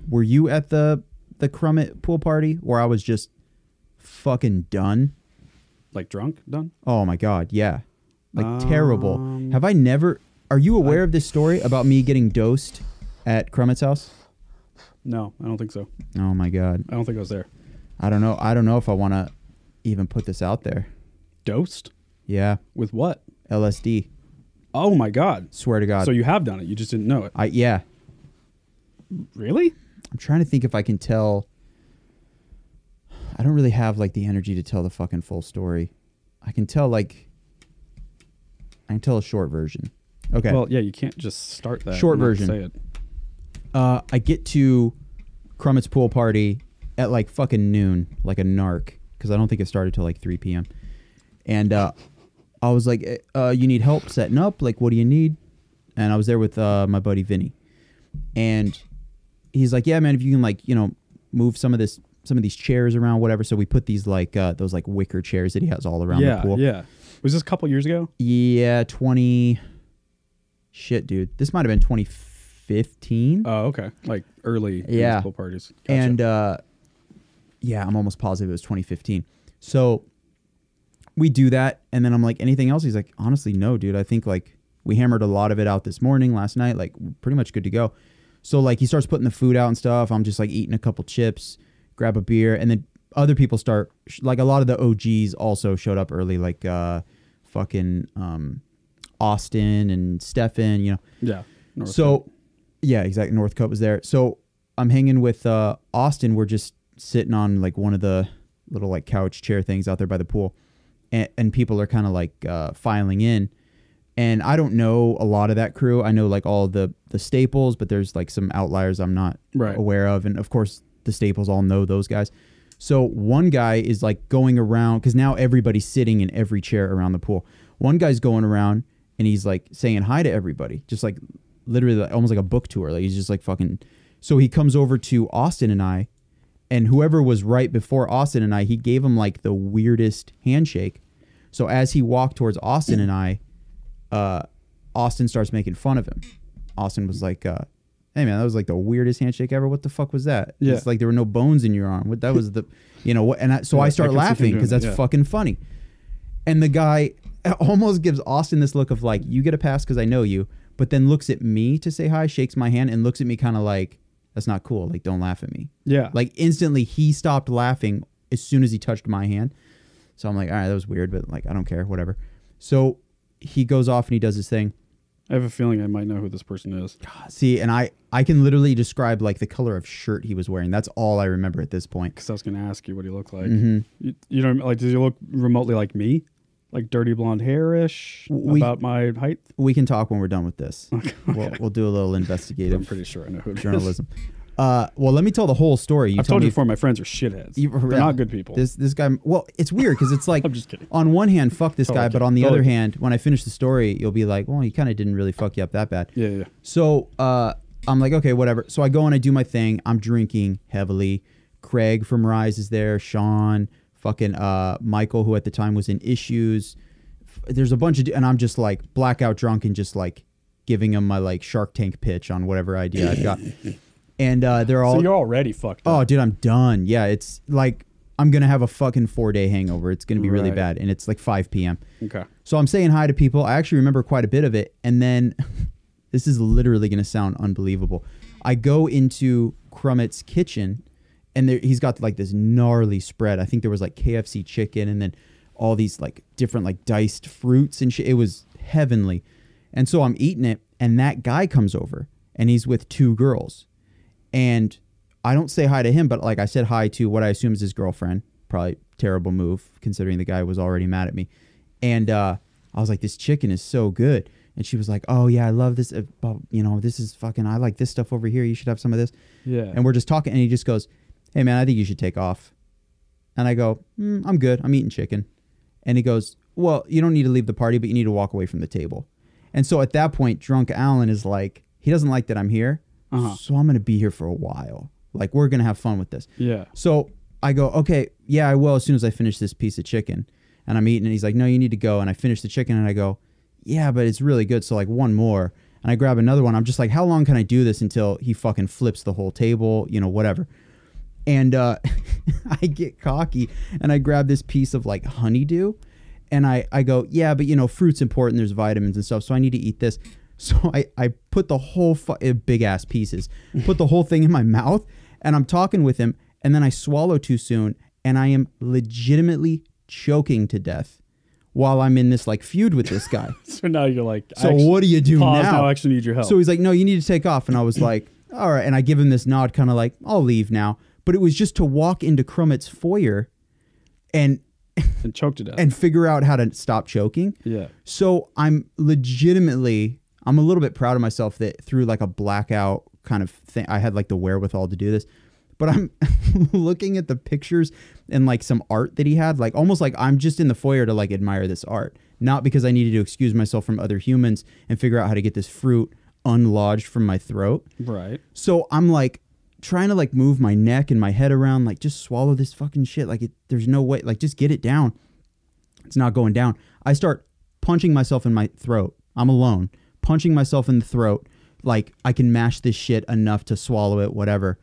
Were you at the Crummett pool party where I was just fucking done? Like drunk done? Oh my God. Yeah. Like terrible. Are you aware of this story about me getting dosed at Crummett's house? No, I don't think so. Oh my God. I don't think I was there. I don't know if I want to even put this out there. Dosed? Yeah. With what? LSD. Oh my God. Swear to God. So you have done it. You just didn't know it. Yeah. Really? I'm trying to think if I can tell. I don't really have like the energy to tell the fucking full story. I can tell a short version. Okay. Well, yeah, you can't just start that. Short and not version. Say it. I get to Crummett's pool party at like fucking noon, like a narc, because I don't think it started till like 3 p.m. And I was like, you need help setting up? Like, what do you need? And I was there with my buddy Vinny. And he's like, yeah, man, if you can like, move some of these chairs around, whatever. So we put these like those like wicker chairs that he has all around the pool. Yeah. Was this a couple years ago? Yeah, shit, dude. This might have been 2015. Oh, okay. Like early pool parties. Gotcha. And I'm almost positive it was 2015. So we do that, and then I'm like, anything else? He's like, honestly, no, dude. I think like we hammered a lot of it out this morning, last night, like we're pretty much good to go. So like he starts putting the food out and stuff. I'm just like eating a couple chips, grab a beer, and then other people start, like a lot of the OGs also showed up early, like fucking Austin and Stefan, Yeah. Yeah, exactly. Northcote was there. So I'm hanging with Austin. We're just sitting on like one of the little like couch chair things out there by the pool. And people are kind of like filing in. And I don't know a lot of that crew. I know like all the staples, but there's like some outliers I'm not aware of. And of course, the staples all know those guys. So one guy is like going around, because now everybody's sitting in every chair around the pool. One guy's going around and he's like saying hi to everybody, just like literally like, almost like a book tour. Like he's just like fucking. So he comes over to Austin and I, and whoever was right before Austin and I, he gave him like the weirdest handshake. So as he walked towards Austin and I, Austin starts making fun of him. Austin was like, hey man, that was like the weirdest handshake ever. What the fuck was that? Yeah. It's like there were no bones in your arm. What that was the, what? And I start laughing because that's fucking funny. And the guy almost gives Austin this look of like, you get a pass because I know you, but then looks at me to say hi, shakes my hand, and looks at me kind of like, that's not cool. Like, don't laugh at me. Yeah. Like instantly he stopped laughing as soon as he touched my hand. So I'm like, all right, that was weird, but like, I don't care, whatever. So he goes off and he does his thing. I have a feeling I might know who this person is. See, and I can literally describe like the color of shirt he was wearing. That's all I remember at this point. Because I was going to ask you what he looked like. Mm-hmm. You know, like, does he look remotely like me? Like dirty blonde hair-ish? About my height? We can talk when we're done with this. Okay. We'll do a little investigative. I'm pretty sure I know who it journalism. Well, let me tell the whole story. I've told you before, my friends are shitheads. They're not good people. This guy, well, it's weird because it's like, I'm just kidding. On one hand, fuck this guy, but on the other kidding. hand, when I finish the story, you'll be like, well, he kind of didn't really fuck you up that bad. Yeah. So I'm like, okay, whatever. So I go and I do my thing. I'm drinking heavily. Craig from Rise is there. Sean, fucking Michael, who at the time was in Issues. There's a bunch of, and I'm just like blackout drunk and just like giving him my like Shark Tank pitch on whatever idea I've got. And they're all. So you're already fucked up. Oh, dude, I'm done. Yeah, it's like I'm gonna have a fucking 4-day hangover. It's gonna be really bad, and it's like 5 p.m. Okay. So I'm saying hi to people. I actually remember quite a bit of it, and then This is literally going to sound unbelievable. I go into Crummets' kitchen, and he's got like this gnarly spread. I think there was like KFC chicken, and then all these like different like diced fruits and shit. It was heavenly. And so I'm eating it, and that guy comes over, and he's with 2 girls. And I don't say hi to him, but like I said hi to what I assume is his girlfriend. Probably terrible move, considering the guy was already mad at me. And I was like, this chicken is so good. And she was like, oh, yeah, I love this. This is fucking, I like this stuff over here. You should have some of this. Yeah. And we're just talking, and he just goes, hey, man, I think you should take off. And I go, I'm good. I'm eating chicken. And he goes, well, you don't need to leave the party, but you need to walk away from the table. And so at that point, drunk Alan is like, he doesn't like that I'm here. So I'm going to be here for a while. Like, we're going to have fun with this. Yeah. So I go, okay, yeah, I will as soon as I finish this piece of chicken. And I'm eating, and he's like, no, you need to go. And I finish the chicken, and I go, yeah, but it's really good. So like one more. And I grab another one. I'm just like, how long can I do this until he fucking flips the whole table, whatever. And I get cocky, and I grab this piece of like honeydew, and I go, yeah, but fruit's important. There's vitamins and stuff. So I need to eat this. So I put the whole big ass pieces, put the whole thing in my mouth, and I'm talking with him, and then I swallow too soon, and I am legitimately choking to death while I'm in this like feud with this guy. So now you're like, so what do you do now? now? I actually need your help. So he's like, no, you need to take off. And I was like, all right. And I give him this nod, kind of like, I'll leave now. But it was just to walk into Crummets' foyer and choke to death and figure out how to stop choking. Yeah. So I'm a little bit proud of myself that through like a blackout kind of thing, I had like the wherewithal to do this. But I'm looking at the pictures and like some art that he had, like almost like I'm just in the foyer to like admire this art, not because I needed to excuse myself from other humans and figure out how to get this fruit unlodged from my throat. Right. So I'm like trying to like move my neck and my head around, like just swallow this fucking shit. Like there's no way, like just get it down. It's not going down. I start punching myself in my throat. I'm alone, punching myself in the throat. Like I can mash this shit enough to swallow it, whatever.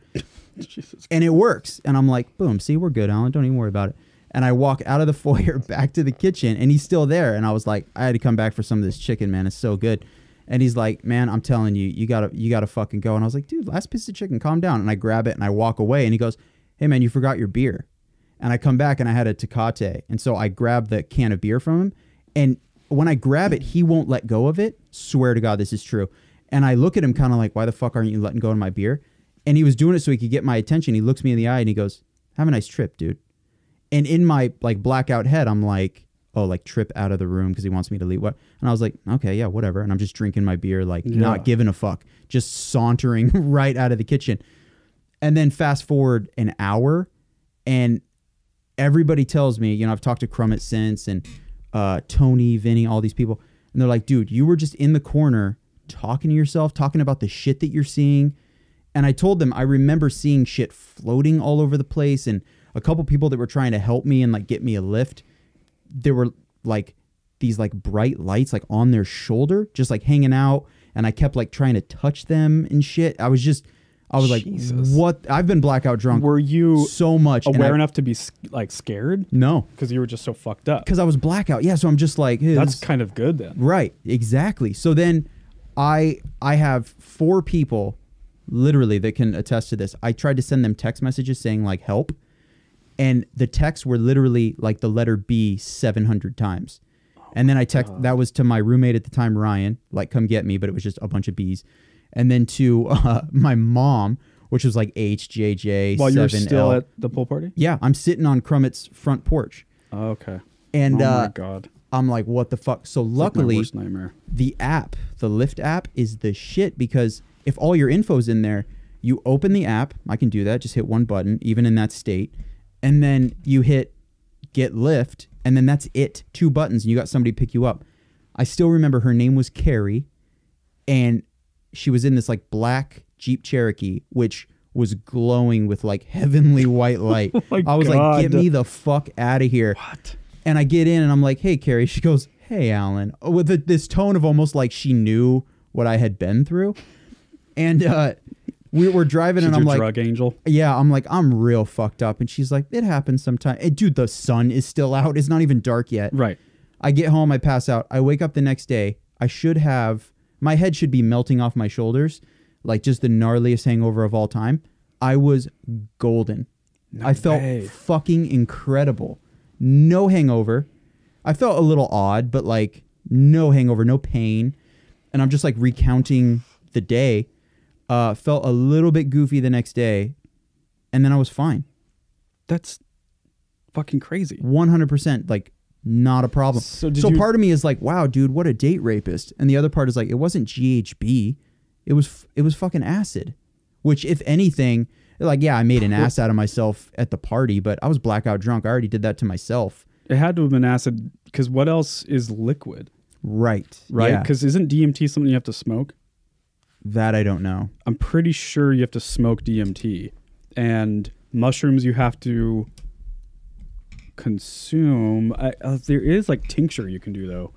Jesus. And it works. And I'm like, boom, see, we're good, Alan. Don't even worry about it. And I walk out of the foyer back to the kitchen, and he's still there. And I was like, I had to come back for some of this chicken, man. It's so good. And he's like, man, I'm telling you, you gotta fucking go. And I was like, dude, last piece of chicken, calm down. And I grab it and I walk away. And he goes, hey, man, you forgot your beer. And I come back and I had a Tecate. And so I grab the can of beer from him. And when I grab it, he won't let go of it. Swear to God, this is true. And I look at him kind of like, why the fuck aren't you letting go of my beer? And he was doing it so he could get my attention. He looks me in the eye and he goes, have a nice trip, dude. And in my like blackout head, I'm like, oh, like trip out of the room because he wants me to leave. What? And I was like, okay, yeah, whatever. And I'm just drinking my beer, like not giving a fuck, just sauntering right out of the kitchen. And then fast forward an hour, and everybody tells me, I've talked to Crummett since, and Tony, Vinny, all these people. And they're like, dude, you were just in the corner talking to yourself, talking about the shit that you're seeing. And I told them, I remember seeing shit floating all over the place, and a couple people that were trying to help me and like get me a lift. There were like these like bright lights like on their shoulder, just like hanging out. And I kept like trying to touch them and shit. I was Jesus. Like, what? I've been blackout drunk. Were you so much aware enough to be like scared? No. Because you were just so fucked up. Because I was blackout. Yeah. So I'm just like, hey, that's kind of good then. Right. Exactly. So then I have 4 people literally that can attest to this. I tried to send them text messages saying like help, and the texts were literally like the letter B 700 times. And then I that was to my roommate at the time, Ryan, like come get me, but it was just a bunch of B's. And then to my mom, which was like HJJ. While you're still at the pool party? Yeah, I'm sitting on Crummett's front porch. Oh, okay. And oh my God. I'm like, what the fuck? So luckily, like my worst nightmare. The app, the Lyft app, is the shit, because if all your info's in there, you open the app. I can do that. Just hit one button, even in that state. And then you hit get Lyft, and then that's it. 2 buttons, and you got somebody pick you up. I still remember her name was Carrie, and she was in this like black Jeep Cherokee, which was glowing with like heavenly white light. Oh my I was God. like, get me the fuck out of here. What? And I get in and I'm like, hey, Carrie. She goes, hey, Alan, with this tone of almost like she knew what I had been through. And we were driving, she's and I'm like, drug angel. Yeah, I'm like, I'm real fucked up. And she's like, it happens sometime. Hey, dude, the sun is still out. It's not even dark yet. Right. I get home, I pass out. I wake up the next day. I should have my head should be melting off my shoulders, like just the gnarliest hangover of all time. I was golden. No I felt way. fucking incredible. No hangover. I felt a little odd, but like no hangover, no pain. And I'm just like recounting the day. Felt a little bit goofy the next day. And then I was fine. That's fucking crazy. 100%, like not a problem. So So part of me is like, wow, dude, what a date rapist. And the other part is like, it wasn't GHB. It was fucking acid. Which, if anything, like, yeah, I made an ass out of myself at the party, but I was blackout drunk. I already did that to myself. It had to have been acid, because what else is liquid? Right. Right? Yeah. Because isn't DMT something you have to smoke? That I don't know. I'm pretty sure you have to smoke DMT. And mushrooms you have to consume. There is like tincture you can do, though.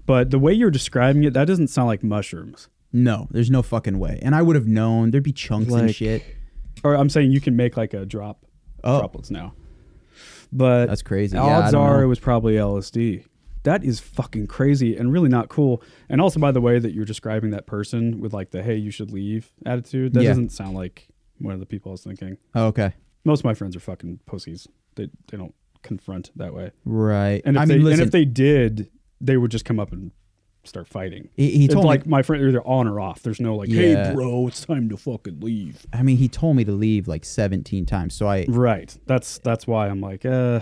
But the way you're describing it, that doesn't sound like mushrooms. No, there's no fucking way. And I would have known. There'd be chunks and Like- shit. Or I'm saying you can make like a droplets now. But That's crazy. Yeah, I odds don't are know. it was probably LSD. That is fucking crazy and really not cool. And also, by the way that you're describing that person with like the "hey, you should leave" attitude, that Yeah. doesn't sound like one of the people I was thinking. Oh, okay. Most of my friends are fucking pussies. They don't confront that way. Right. And if I mean, listen, if they did, they would just come up and start fighting. he It's told like me, my friend, either on or off. There's no like, Yeah. "hey, bro, it's time to fucking leave." I mean, he told me to leave like 17 times. So Right. That's why I'm like, yeah.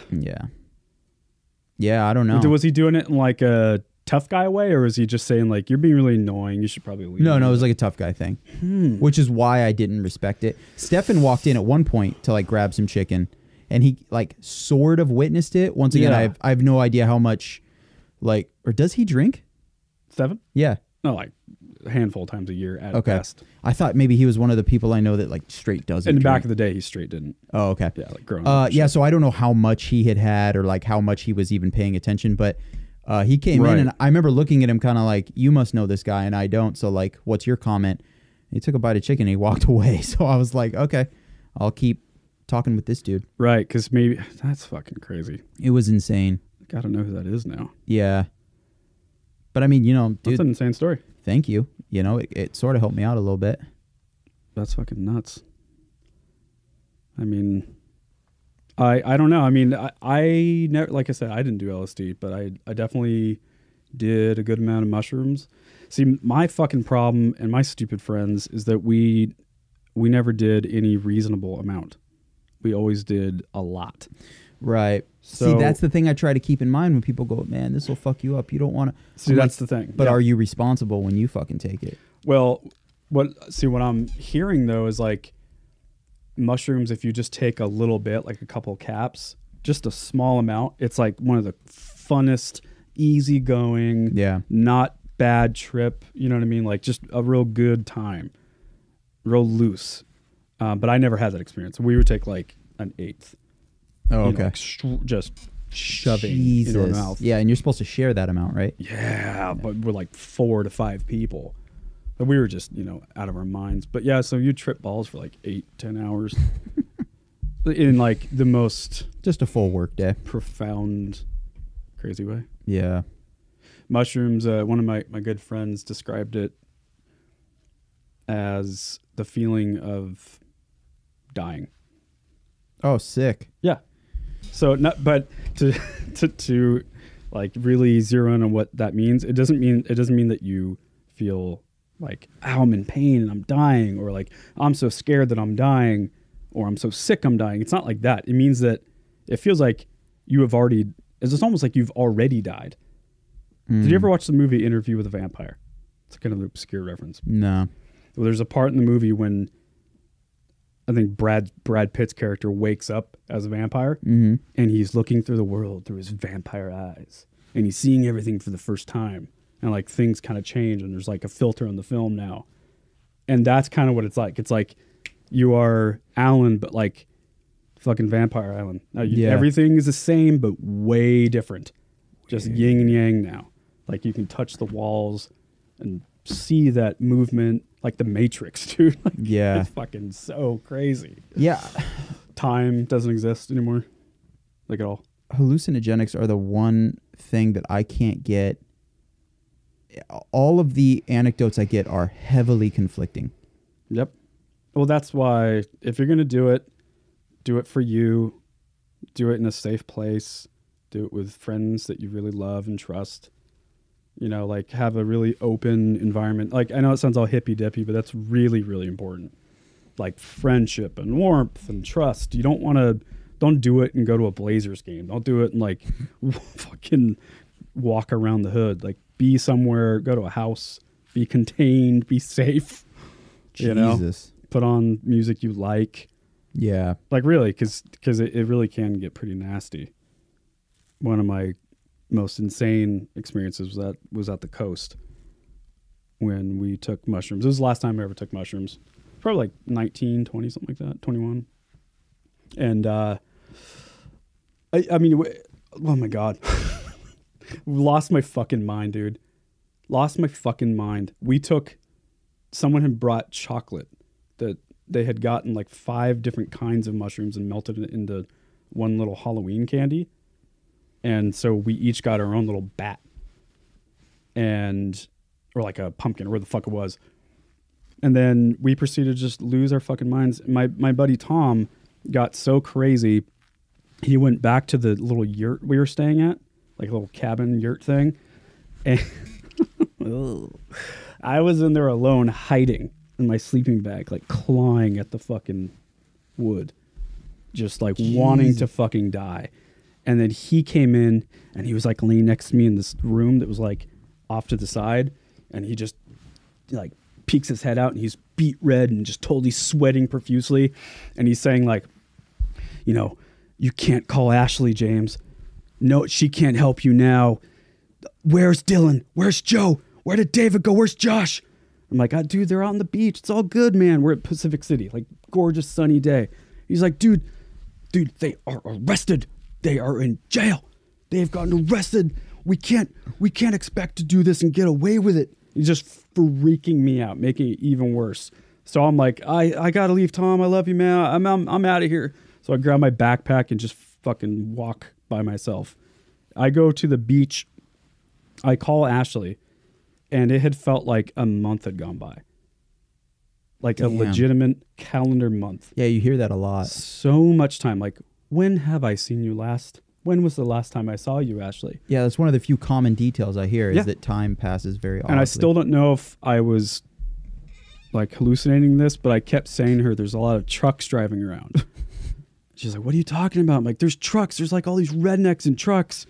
Yeah, I don't know. Was he doing it in like a tough guy way, or is he just saying like, "you're being really annoying, you should probably leave"? No, it was like a tough guy thing, which is why I didn't respect it. Stefan walked in at one point to like grab some chicken, and he like sort of witnessed it. Once again, Yeah. I have no idea how much, like, or does he drink? 7? Yeah. No, like a handful of times a year at Okay. best. I thought maybe he was one of the people I know that like straight doesn't. In the back drink. of the day, he straight didn't. Oh, okay. Yeah, like growing up. and Yeah, shit. so I don't know how much he had or like how much he was even paying attention, but he came Right. in and I remember looking at him kind of like, you must know this guy and I don't. So like, what's your comment? He took a bite of chicken and he walked away. So I was like, okay, I'll keep talking with this dude. Right, because maybe that's fucking crazy. It was insane. Gotta know who that is now. Yeah. But I mean, you know, That's dude, an insane story. thank you. You know, it sort of helped me out a little bit. That's fucking nuts. I mean, I don't know. I mean, I never, like I said, I didn't do LSD, but I definitely did a good amount of mushrooms. See, my fucking problem and my stupid friends is that we never did any reasonable amount. We always did a lot. Right. So- See, that's the thing I try to keep in mind when people go, man, this will fuck you up. You don't want to. See, that's the thing. But Yeah. are you responsible when you fucking take it? Well, what I'm hearing though is like mushrooms, if you just take a little bit, like a couple caps, just a small amount, it's like one of the funnest, easygoing, Yeah. not bad trip. You know what I mean? Like just a real good time, real loose. But I never had that experience. We would take like an eighth. Oh, you know, like just shoving into our mouth. Yeah, and you're supposed to share that amount, right? Yeah, but we're like 4 to 5 people. But we were just, out of our minds. But yeah, so you trip balls for like 8-10 hours in like the most Just a full work day. profound, crazy way. Yeah. Mushrooms, one of my good friends described it as the feeling of dying. Oh, sick. Yeah. So but to like really zero in on what that means, it doesn't mean that you feel like, oh, I'm in pain and I'm dying, or like I'm so scared that I'm dying, or I'm so sick I'm dying. It's not like that. It means that it feels like it's almost like you've already died. Did you ever watch the movie Interview with a Vampire? It's kind of an obscure reference. No. Well, there's a part in the movie when I think Brad Pitt's character wakes up as a vampire, Mm-hmm. and he's looking through the world through his vampire eyes, and he's seeing everything for the first time, and like things kind of change, and there's like a filter on the film now, and that's kind of what it's like. It's like you are Alan, but like fucking Vampire Island. Now Yeah. everything is the same, but way different. Just yin and yang now. Like you can touch the walls and see that movement, like the Matrix, dude. Like, Yeah. it's fucking so crazy. Yeah. Time doesn't exist anymore, like at all. Hallucinogenics are the one thing that I can't get all of the anecdotes I get are heavily conflicting. Yep. Well, that's why if you're going to do it for you. Do it in a safe place. Do it with friends that you really love and trust. You know, like have a really open environment. Like I know it sounds all hippy dippy, but that's really, really important. Like friendship and warmth and trust. You don't do it and go to a Blazers game. Don't do it and like fucking walk around the hood. Like be somewhere, go to a house, be contained, be safe. Jesus. You know, put on music you like. Yeah. Like really, because it really can get pretty nasty. One of my most insane experiences was at the coast when we took mushrooms. This was the last time I ever took mushrooms. Probably like 19, 20, something like that, 21. And I mean, oh my God. Lost my fucking mind, dude. Lost my fucking mind. Someone had brought chocolate that they had gotten like 5 different kinds of mushrooms and melted it into one little Halloween candy. And so we each got our own little bat or like a pumpkin or where the fuck it was. And then we proceeded to just lose our fucking minds. My buddy Tom got so crazy. He went back to the little yurt we were staying at, like a little cabin yurt thing. And I was in there alone hiding in my sleeping bag, like clawing at the fucking wood, just like wanting to fucking die. And then he came in and he was like laying next to me in this room that was like off to the side. And he just like peeks his head out and he's beet red and just totally sweating profusely. And he's saying like, you know, you can't call Ashley, James. No, she can't help you now. Where's Dylan? Where's Joe? Where did David go? Where's Josh? I'm like, dude, they're out on the beach. It's all good, man. We're at Pacific City, like gorgeous sunny day. He's like, dude, they are arrested. They are in jail. They've gotten arrested. We can't expect to do this and get away with it. He's just freaking me out, making it even worse. So I'm like, I gotta leave, Tom. I love you, man. I'm out of here. So I grab my backpack and just fucking walk by myself. I go to the beach. I call Ashley, and it had felt like a month had gone by. Like a legitimate calendar month. Yeah, you hear that a lot. So much time. Like, when have I seen you last? When was the last time I saw you, Ashley? Yeah, that's one of the few common details I hear is that time passes very oddly. And I still don't know if I was like hallucinating this, but I kept saying to her, there's a lot of trucks driving around. She's like, what are you talking about? I'm like, there's trucks. There's like all these rednecks in trucks.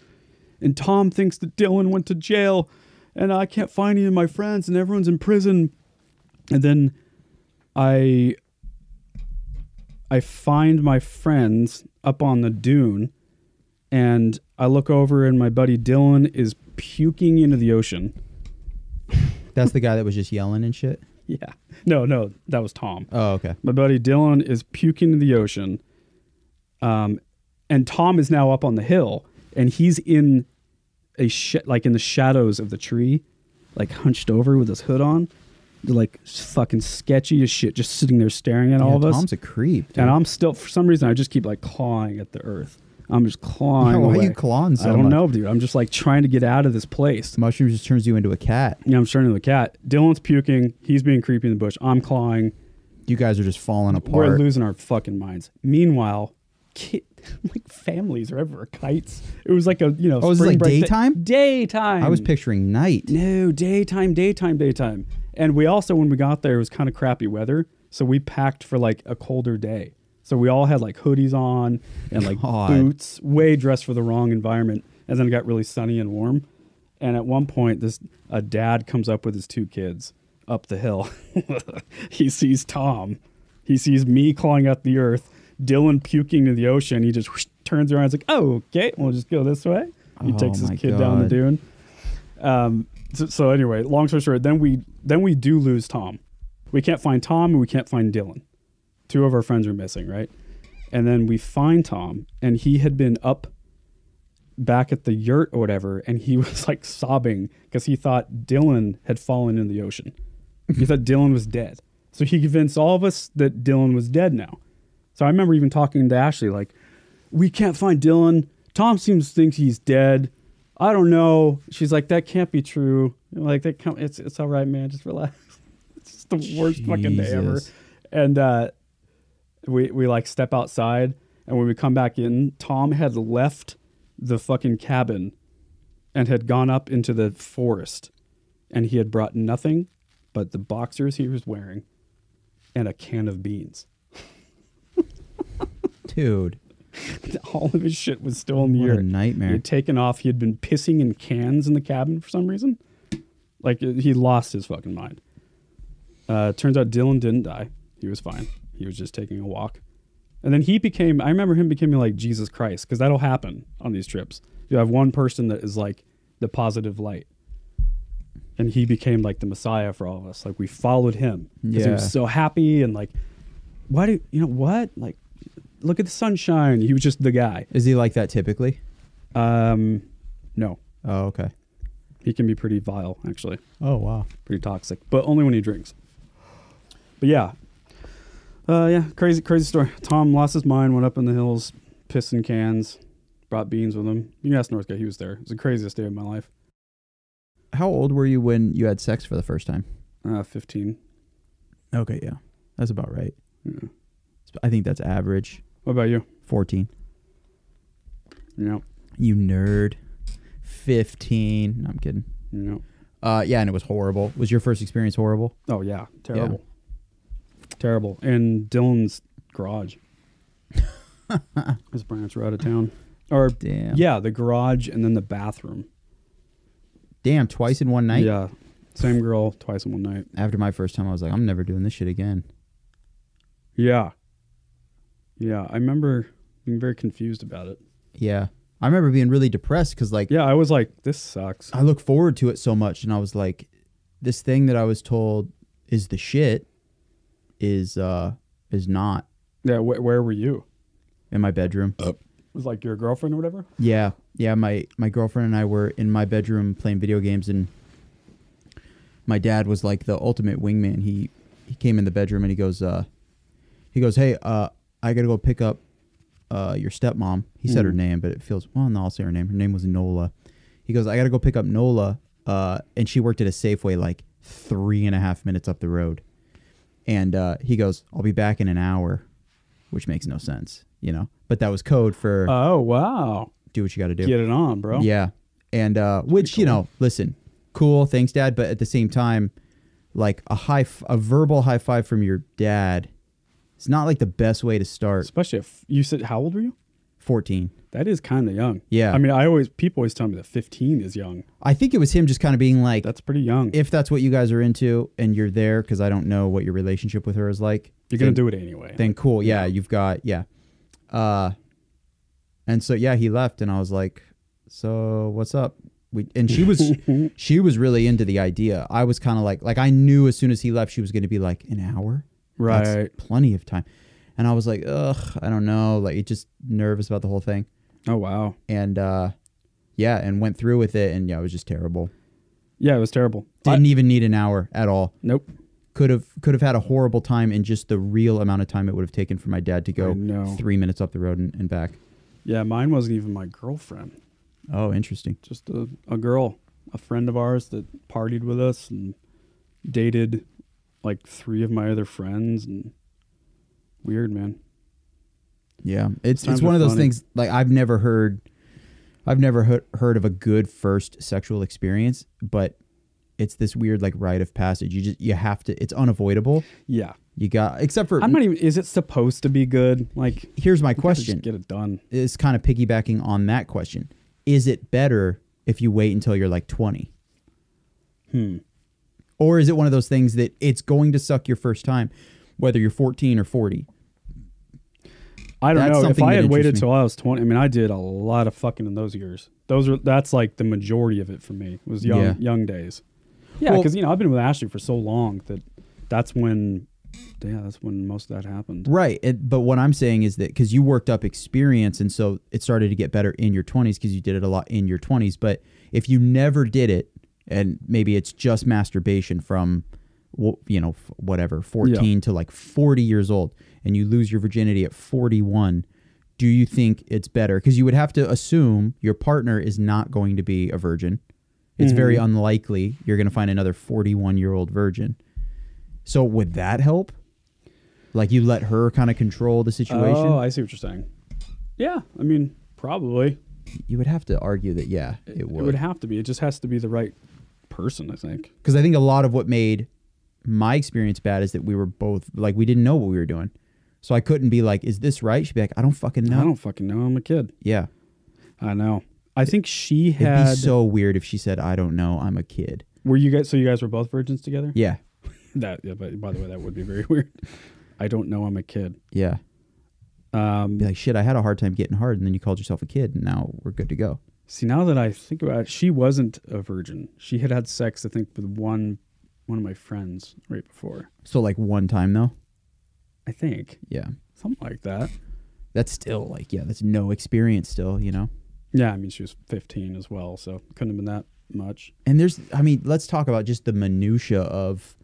And Tom thinks that Dylan went to jail and I can't find any of my friends and everyone's in prison. And then I find my friends up on the dune and I look over and my buddy Dylan is puking into the ocean. That's the guy that was just yelling and shit? Yeah. No, that was Tom. Oh, okay. My buddy Dylan is puking in the ocean. And Tom is now up on the hill and he's in like in the shadows of the tree, like hunched over with his hood on. They're like fucking sketchy as shit, just sitting there staring at all of us. Tom's a creep, dude. And I'm still, for some reason, I just keep like clawing at the earth. I'm just clawing Why away. are you clawing so I don't much? know, dude. I'm just like trying to get out of this place. Mushrooms just turns you into a cat. Yeah, I'm turning into a cat. Dylan's puking. He's being creepy in the bush. I'm clawing. You guys are just falling apart. We're losing our fucking minds. Meanwhile, like families are everywhere. Kites. It was like a, you know, oh, is it like daytime? Daytime. I was picturing night. No, daytime. And we also, when we got there, it was kind of crappy weather. So we packed for like a colder day. So we all had like hoodies on and like boots, way dressed for the wrong environment. And then it got really sunny and warm. And at one point, a dad comes up with his 2 kids up the hill. He sees Tom. He sees me clawing at the earth. Dylan puking to the ocean. He just turns around and is like, oh, okay, we'll just go this way. He takes his kid down the dune. So anyway, long story short, then we do lose Tom. We can't find Tom and we can't find Dylan. 2 of our friends are missing, right? And then we find Tom and he had been up back at the yurt or whatever and he was like sobbing because he thought Dylan had fallen in the ocean. He thought Dylan was dead. So he convinced all of us that Dylan was dead now. So I remember even talking to Ashley like, we can't find Dylan. Tom thinks he's dead. I don't know. She's like, that can't be true. Like, it's all right, man. Just relax. It's just the worst fucking day ever. Jesus. And we like step outside, and when we come back in, Tom had left the fucking cabin and had gone up into the forest, and he had brought nothing but the boxers he was wearing and a can of beans. Dude. All of his shit was still in the What air. a nightmare. He had taken off. He had been pissing in cans in the cabin for some reason. Like, he lost his fucking mind. Turns out Dylan didn't die. He was fine. He was just taking a walk. And then I remember him becoming like Jesus Christ, because that'll happen on these trips. You have one person that is like the positive light. And he became like the Messiah for all of us. Like, we followed him because he Yeah. was so happy and like, like, look at the sunshine. He was just the guy. Is he like that typically? No. Oh, okay. He can be pretty vile, actually. Oh, wow. Pretty toxic, but only when he drinks. But yeah. Crazy story. Tom lost his mind, went up in the hills, pissed in cans, brought beans with him. You can ask North Guy, he was there. It was the craziest day of my life. How old were you when you had sex for the first time? 15. Okay, yeah. That's about right. Yeah. I think that's average. What about you? 14. Yeah. You nerd. 15. No, I'm kidding. Yeah. Yeah, and it was horrible. Was your first experience horrible? Oh, yeah. Terrible. Terrible. In Dylan's garage. His parents were out of town. Or, Damn. yeah, the garage and then the bathroom. Damn, twice in one night? Yeah. Same girl, twice in one night. After my first time, I was like, I'm never doing this shit again. Yeah. Yeah. I remember being very confused about it. Yeah. I remember being really depressed because, like, Yeah, I was like, this sucks. I look forward to it so much. And I was like, this thing that I was told is the shit is not Yeah, where were you? in my bedroom. Was like your girlfriend or whatever? Yeah. Yeah. My girlfriend and I were in my bedroom playing video games, and my dad was like the ultimate wingman. He came in the bedroom and he goes, hey, I got to go pick up your stepmom. He said her name, but it feels, well, no, I'll say her name. Her name was Nola. He goes, I got to go pick up Nola. And she worked at a Safeway like 3.5 minutes up the road. And he goes, I'll be back in an hour, which makes no sense, you know. But that was code for Oh, wow. do what you got to do. Get it on, bro. Yeah. And which, you know, listen, cool, thanks, Dad. But at the same time, like a verbal high five from your dad, it's not like the best way to start. Especially if you said, how old were you? 14. That is kind of young. Yeah. I mean, people always tell me that 15 is young. I think it was him just kind of being like, That's pretty young. if that's what you guys are into and you're there, because I don't know what your relationship with her is like. You're going to do it anyway. Then cool. Yeah, you've got, yeah. And so, yeah, he left and I was like, so what's up? And she was really into the idea. I was kind of like I knew as soon as he left, she was going to be like, an hour? Right. That's plenty of time. And I was like, ugh, I don't know. Like, just nervous about the whole thing. Oh, wow. And, yeah, and went through with it. And yeah, it was just terrible. Yeah, it was terrible. Didn't even need an hour at all. Nope. Could have had a horrible time in just the real amount of time it would have taken for my dad to go 3 minutes up the road and back. Yeah, mine wasn't even my girlfriend. Oh, interesting. Just a girl, a friend of ours that partied with us and dated like 3 of my other friends. And weird, man. Yeah, it's Times one are of those funny. things. Like I've never heard of a good first sexual experience, but it's this weird like rite of passage. You have to. It's unavoidable. Yeah. You got, except for I'm not even, is it supposed to be good? Like, here's my you gotta question. just get it done. Is kind of piggybacking on that question. Is it better if you wait until you're like 20? Or is it one of those things that it's going to suck your first time, whether you're 14 or 40? I don't That's know. If something I that had waited interests me. till I was 20, I mean, I did a lot of fucking in those years. That's like the majority of it for me was young days. Yeah, Well- because I've been with Ashley for so long that's when most of that happened. Right. But what I'm saying is that because you worked up experience and so it started to get better in your 20s because you did it a lot in your 20s. But if you never did it, and maybe it's just masturbation from, whatever, 14 to like 40 years old, and you lose your virginity at 41, do you think it's better? Because you would have to assume your partner is not going to be a virgin. It's very unlikely you're going to find another 41-year-old virgin. So would that help? Like you let her kind of control the situation? Oh, I see what you're saying. Yeah, I mean, probably. You would have to argue that, yeah, it would. It would have to be. It just has to be the right person, I think. Because I think a lot of what made my experience bad is that we were both, like, we didn't know what we were doing. So I couldn't be like, is this right? She'd be like, I don't fucking know. I don't fucking know. I'm a kid. Yeah. I know. I think she It'd had... be so weird if she said, I don't know, I'm a kid. Were you guys... So you guys were both virgins together? Yeah. But by the way, that would be very weird. I don't know. I'm a kid. Yeah. Be like, shit, I had a hard time getting hard, and then you called yourself a kid, and now we're good to go. See, now that I think about it, she wasn't a virgin. She had sex, I think, with one of my friends right before. So like one time though? I think. Yeah. Something like that. That's still like, yeah, that's no experience still, you know? Yeah, I mean, she was 15 as well, so couldn't have been that much. And let's talk about just the minutia of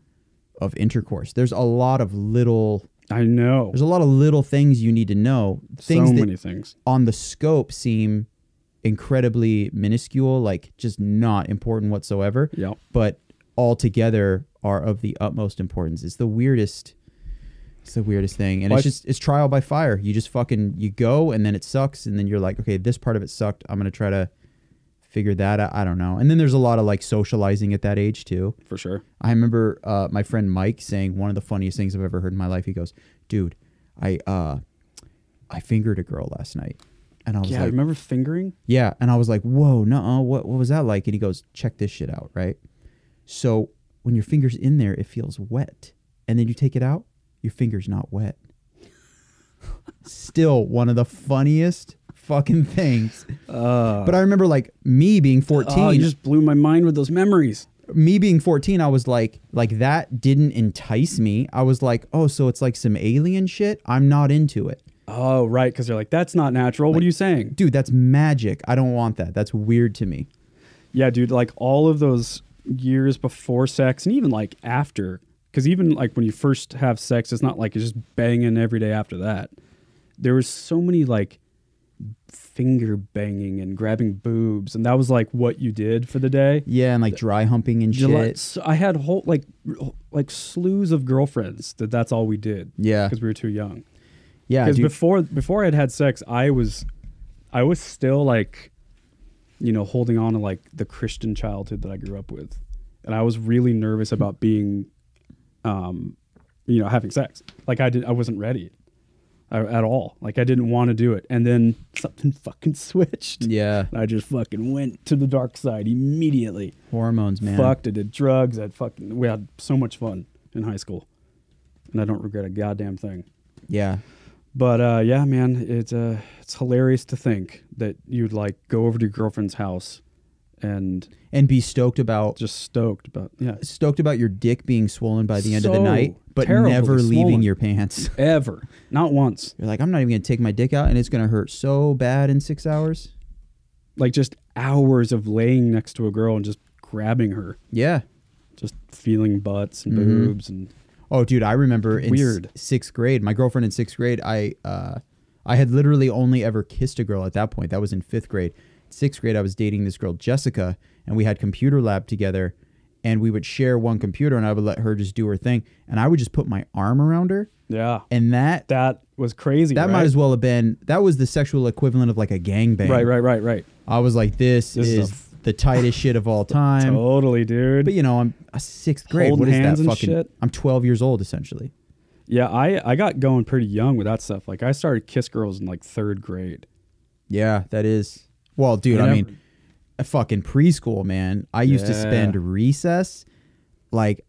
intercourse. There's a lot of little... I know. There's a lot of little things you need to know. So many things. On the scope seem incredibly minuscule, like just not important whatsoever. Yep. But altogether are of the utmost importance. It's the weirdest thing. And it's trial by fire. You just you go and then it sucks. And then you're like, okay, this part of it sucked. I'm going to try to figure that out. I don't know. And then there's a lot of like socializing at that age too. For sure. I remember my friend Mike saying one of the funniest things I've ever heard in my life. He goes, dude, I fingered a girl last night. And I was like, I remember fingering. Yeah. And I was like, whoa, no, what was that like? And he goes, check this shit out, right? So when your finger's in there, it feels wet. And then you take it out, your finger's not wet. Still one of the funniest fucking things. But I remember like me being 14. Oh, you just blew my mind with those memories. Me being 14, I was like that didn't entice me. I was like, oh, so it's like some alien shit? I'm not into it. Oh, right. Because they're like, that's not natural. What are you saying? Dude, that's magic. I don't want that. That's weird to me. Yeah, dude. Like all of those years before sex and even like after, because even like when you first have sex, it's not like it's just banging every day after that. There was so many like finger banging and grabbing boobs, and that was like what you did for the day. Yeah, and like dry humping and shit. So I had whole like slews of girlfriends that's all we did. Yeah, because we were too young. Yeah, because before I'd had sex, I was still like, you know, holding on to like the Christian childhood that I grew up with, and I was really nervous about being, you know, having sex. Like I wasn't ready at all. Like I didn't want to do it, and then something fucking switched. Yeah, and I just fucking went to the dark side immediately. Hormones, man. Fucked. I did drugs. We had so much fun in high school, and I don't regret a goddamn thing. Yeah. But yeah, man, it's hilarious to think that you'd like go over to your girlfriend's house and be stoked about your dick being swollen by the end of the night, but never leaving your pants ever, not once. You're like, I'm not even gonna take my dick out, and it's gonna hurt so bad in 6 hours. Like just hours of laying next to a girl and just grabbing her. Yeah, just feeling butts and boobs and. Oh, dude, I remember in sixth grade, my girlfriend in sixth grade, I had literally only ever kissed a girl at that point. That was in fifth grade. Sixth grade, I was dating this girl, Jessica, and we had computer lab together, and we would share one computer, and I would let her just do her thing, and I would just put my arm around her. Yeah. And that was crazy, That might as well have been, that was the sexual equivalent of like a gangbang. Right. I was like, this is the tightest shit of all time. Totally, dude. But you know, I'm a sixth grade. Holding what is hands that and fucking shit. I'm 12 years old essentially. Yeah, I got going pretty young with that stuff. Like I started kiss girls in like third grade. Yeah, that is. Well, dude, I mean, a fucking preschool, man. I used to spend recess like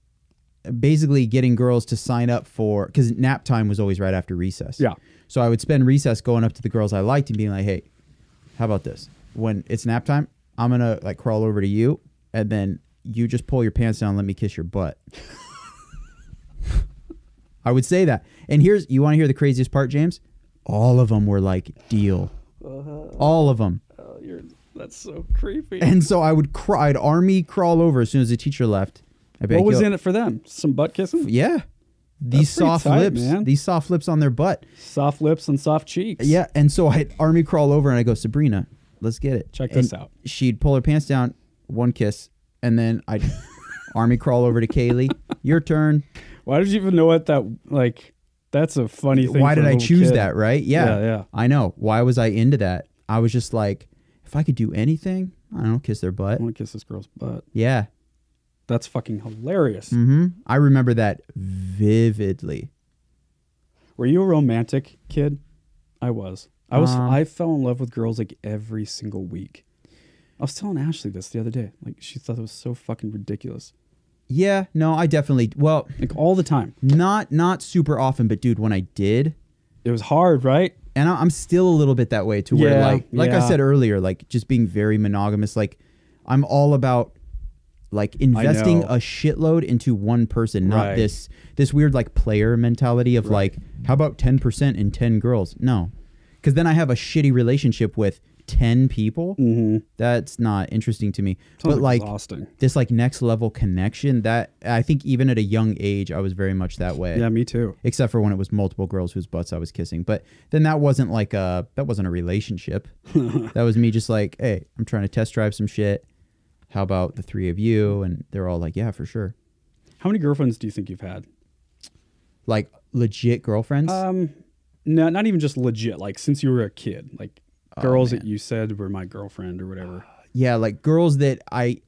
basically getting girls to sign up for, because nap time was always right after recess. Yeah. So I would spend recess going up to the girls I liked and being like, hey, how about this? When it's nap time, I'm going to like crawl over to you, and then you just pull your pants down and let me kiss your butt. I would say that. And you want to hear the craziest part, James? All of them were like, deal. All of them. That's so creepy. And so I would I'd army crawl over as soon as the teacher left. What was in it for them? Some butt kissing? Yeah. these pretty soft tight, lips, man. these soft lips on their butt. Soft lips and soft cheeks. Yeah, and so I'd army crawl over and I go, Sabrina, let's get it. Check And this out. She'd pull her pants down, one kiss, and then I'd army crawl over to Kaylee. Your turn. Why did you even know what that, like, that's a funny thing. Why for did a I little choose kid. that, right? Yeah. Yeah. I know. Why was I into that? I was just like, if I could do anything, I don't know, kiss their I butt. want to kiss this girl's butt. Yeah. That's fucking hilarious. Mm-hmm. I remember that vividly. Were you a romantic kid? I was. I fell in love with girls like every single week. I was telling Ashley this the other day. Like, she thought it was so fucking ridiculous. Yeah, no, I definitely, well, Like, all the time. not super often, but dude, when I did, It was hard, right? and I'm still a little bit that way to where Yeah, like I yeah. said earlier, like just being very monogamous, like I'm all about like investing know. a shitload into one person, not Right. this weird like player mentality of like, how about 10% in 10 girls? No. Cuz then I have a shitty relationship with 10 people. Mm-hmm. That's not interesting to me. Sounds but like exhausting. this like next level connection, that I think even at a young age I was very much that way. Yeah, me too. Except for when it was multiple girls whose butts I was kissing. But then that wasn't a relationship. That was me just like, hey, I'm trying to test drive some shit. How about the three of you? And they're all like, yeah, for sure. How many girlfriends do you think you've had? Like legit girlfriends? No, not even just legit. Like, since you were a kid, like girls man. that you said were my girlfriend or whatever. Yeah, like girls that I,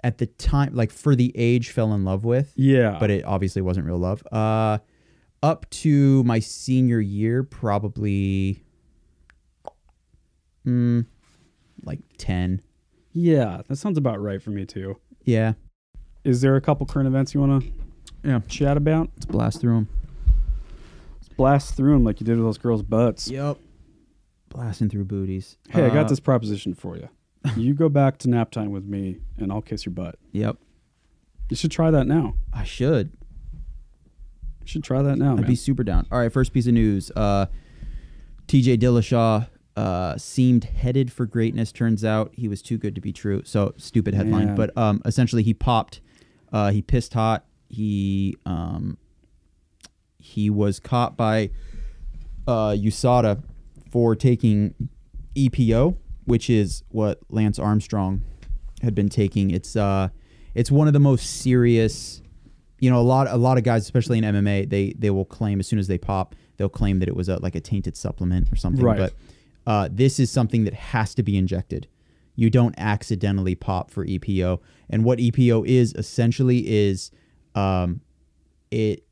at the time, like for the age, fell in love with. Yeah, But it obviously wasn't real love. Up to my senior year, probably like 10. yeah, that sounds about right for me too. Yeah. Is there a couple current events you want to chat about? Let's blast through them. Let's blast through them like you did with those girls' butts. Yep. Blasting through booties. Hey, I got this proposition for you. You go back to nap time with me, and I'll kiss your butt. Yep. You should try that now. I should. You should try that now, I'd man. be super down. All right, first piece of news. TJ Dillashaw seemed headed for greatness. Turns out he was too good to be true. So stupid headline. Man. But essentially he popped. He pissed hot. He was caught by USADA for taking EPO, which is what Lance Armstrong had been taking. It's one of the most serious. You know, a lot of guys, especially in MMA, they will claim as soon as they pop, they'll claim that it was like a tainted supplement or something. Right. But this is something that has to be injected. You don't accidentally pop for EPO. And what EPO is essentially is it's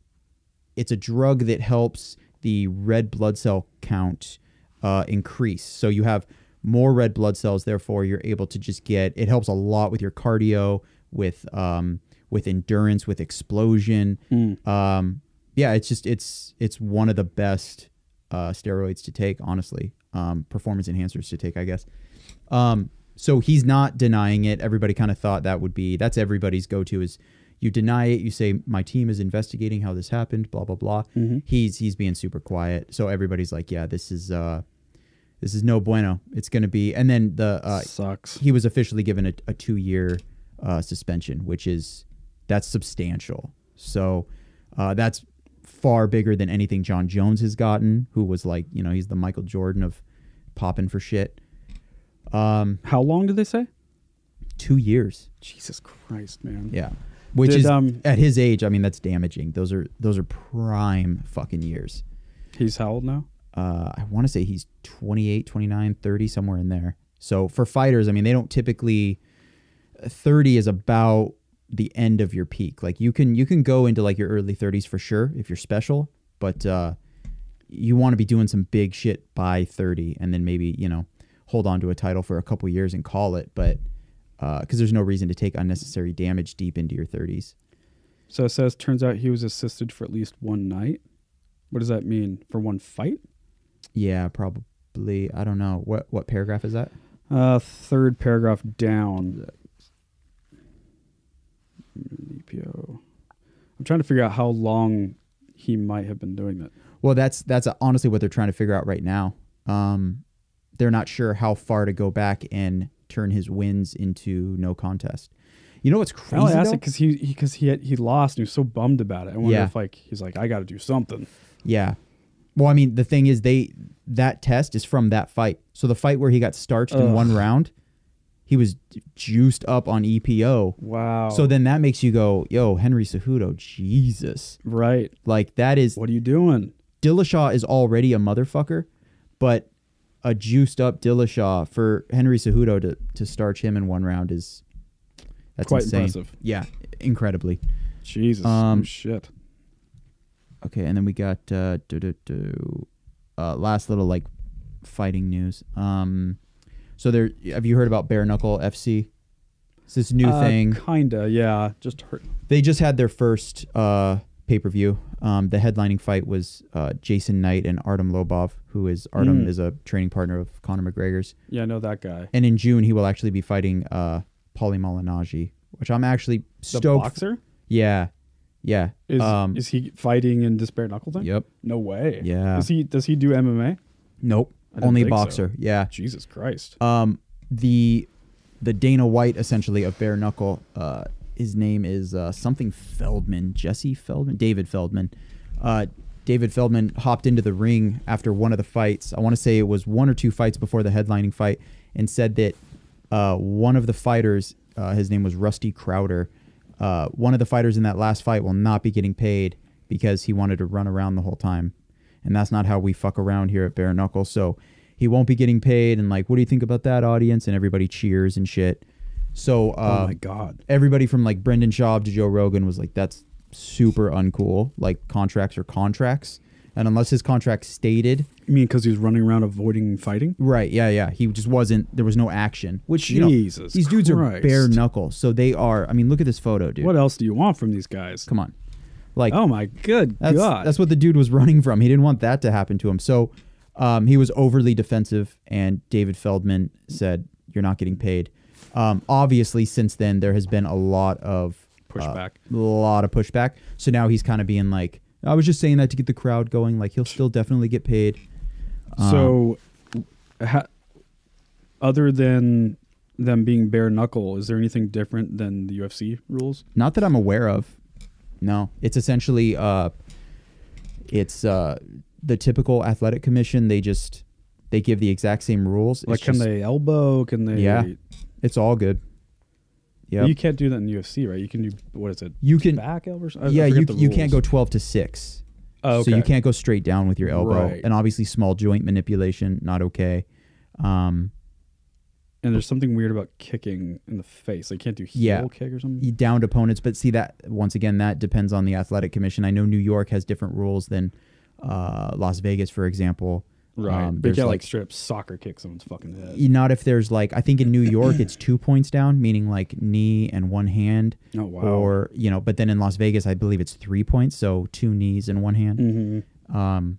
a drug that helps the red blood cell count increase. So you have more red blood cells, therefore you're able to just get, it helps a lot with your cardio, with endurance, with explosion. Yeah, it's one of the best steroids to take, honestly. Performance enhancers to take, I guess. So he's not denying it. Everybody kind of thought that's everybody's go-to is you deny it. You say, my team is investigating how this happened, blah, blah, blah. Mm-hmm. He's being super quiet. So everybody's like, yeah, this is no bueno. It's going to be, and then Sucks. he was officially given a 2-year suspension, that's substantial. So that's far bigger than anything John Jones has gotten, who was like, he's the Michael Jordan of popping for shit. How long did they say? 2 years. Jesus Christ, man. Yeah. Which Did, is at his age, I mean, that's damaging. Those are prime fucking years. He's how old now? I want to say he's 28, 29, 30, somewhere in there. So for fighters, I mean, they don't typically, 30 is about the end of your peak. Like you can go into like your early 30s for sure if you're special, but you want to be doing some big shit by 30 and then maybe, hold on to a title for a couple years and call it, but because there's no reason to take unnecessary damage deep into your 30s. So it says, turns out he was assisted for at least one night. What does that mean? For one fight? Yeah, probably. I don't know. What paragraph is that? Third paragraph down. EPO. I'm trying to figure out how long he might have been doing that. Well, that's honestly what they're trying to figure out right now. They're not sure how far to go back and turn his wins into no contest. You know what's I crazy only asked though? it because he lost and he was so bummed about it. I wonder Yeah. if like he's like, I got to do something. Yeah. Well, I mean, the thing is, that test is from that fight. So the fight where he got starched in one round, he was juiced up on EPO. Wow. So then that makes you go, yo, Henry Cejudo, Jesus. Right. Like that is, What are you doing? Dillashaw is already a motherfucker, but a juiced up Dillashaw for Henry Cejudo to starch him in one round that's Quite insane. impressive. Yeah, incredibly. Jesus. Shit. Okay, and then we got last little like fighting news. So there, have you heard about Bare Knuckle FC? It's this new thing. Kinda, yeah. Just hurt. They just had their first pay-per-view. The headlining fight was Jason Knight and Artem Lobov, who is Artem is a training partner of Conor McGregor's. Yeah, I know that guy. And in June, he will actually be fighting Paulie Malignaggi, which I'm actually stoked. The boxer? Yeah. Is he fighting in this bare knuckle thing? Yep. No way. Yeah. Does he do MMA? Nope. I didn't Only think so. boxer. Yeah. Jesus Christ. The Dana White essentially of bare knuckle. His name is something Feldman. Jesse Feldman. David Feldman. David Feldman hopped into the ring after one of the fights. I want to say it was one or two fights before the headlining fight, and said that one of the fighters, his name was Rusty Crowder. One of the fighters in that last fight will not be getting paid because he wanted to run around the whole time. And that's not how we fuck around here at Bare Knuckle. So he won't be getting paid. And like, what do you think about that, audience? And everybody cheers and shit. So oh my God. everybody from like Brendan Schaub to Joe Rogan was like, that's super uncool. Like contracts are contracts. And unless his contract stated. You mean because he was running around avoiding fighting? Right. Yeah. He just wasn't. There was no action. Which, Jesus these dudes are Christ. bare knuckle. So they are. I mean, look at this photo, dude. What else do you want from these guys? Come on. Like, Oh my good God. that's what the dude was running from. He didn't want that to happen to him. So he was overly defensive, and David Feldman said, "You're not getting paid." Obviously, since then there has been a lot of pushback. So now he's kind of being like, "I was just saying that to get the crowd going. Like, he'll still definitely get paid." So, other than them being bare knuckle, is there anything different than the UFC rules? Not that I'm aware of. No, it's essentially it's the typical athletic commission. They give the exact same rules. Like, can they elbow? Can they? Yeah, it's all good. Yeah, you can't do that in the UFC, right? You can do, what is it? You can back elbows. Yeah, you can't go 12-6. Oh, okay. So you can't go straight down with your elbow, Right. and obviously small joint manipulation not okay. And there's something weird about kicking in the face. They can't do heel kick or something. You downed opponents, but see that once again that depends on the athletic commission. I know New York has different rules than Las Vegas, for example. Right. But you can't like straight up soccer kick someone's fucking head. Not if there's like, I think in New York it's 2 points down, meaning like knee and one hand. Oh wow. Or but then in Las Vegas I believe it's 3 points, so 2 knees and one hand. Mm-hmm.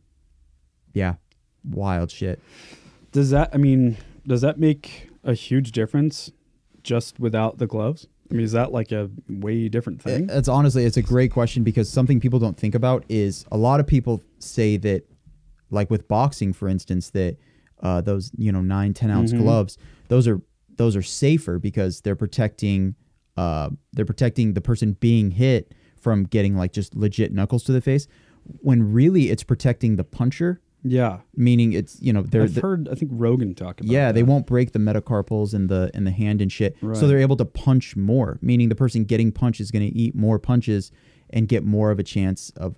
Yeah, wild shit. Does that make a huge difference just without the gloves? I mean, is that like a way different thing? It's honestly, it's a great question, because something people don't think about is a lot of people say that, like with boxing, for instance, that those 9-10 ounce gloves, those are safer because they're protecting the person being hit from getting like just legit knuckles to the face, when really it's protecting the puncher. Yeah, meaning it's I've heard, I think Rogan talked about. Yeah, that. they won't break the metacarpals in the hand and shit, Right. so they're able to punch more. Meaning the person getting punched is going to eat more punches and get more of a chance of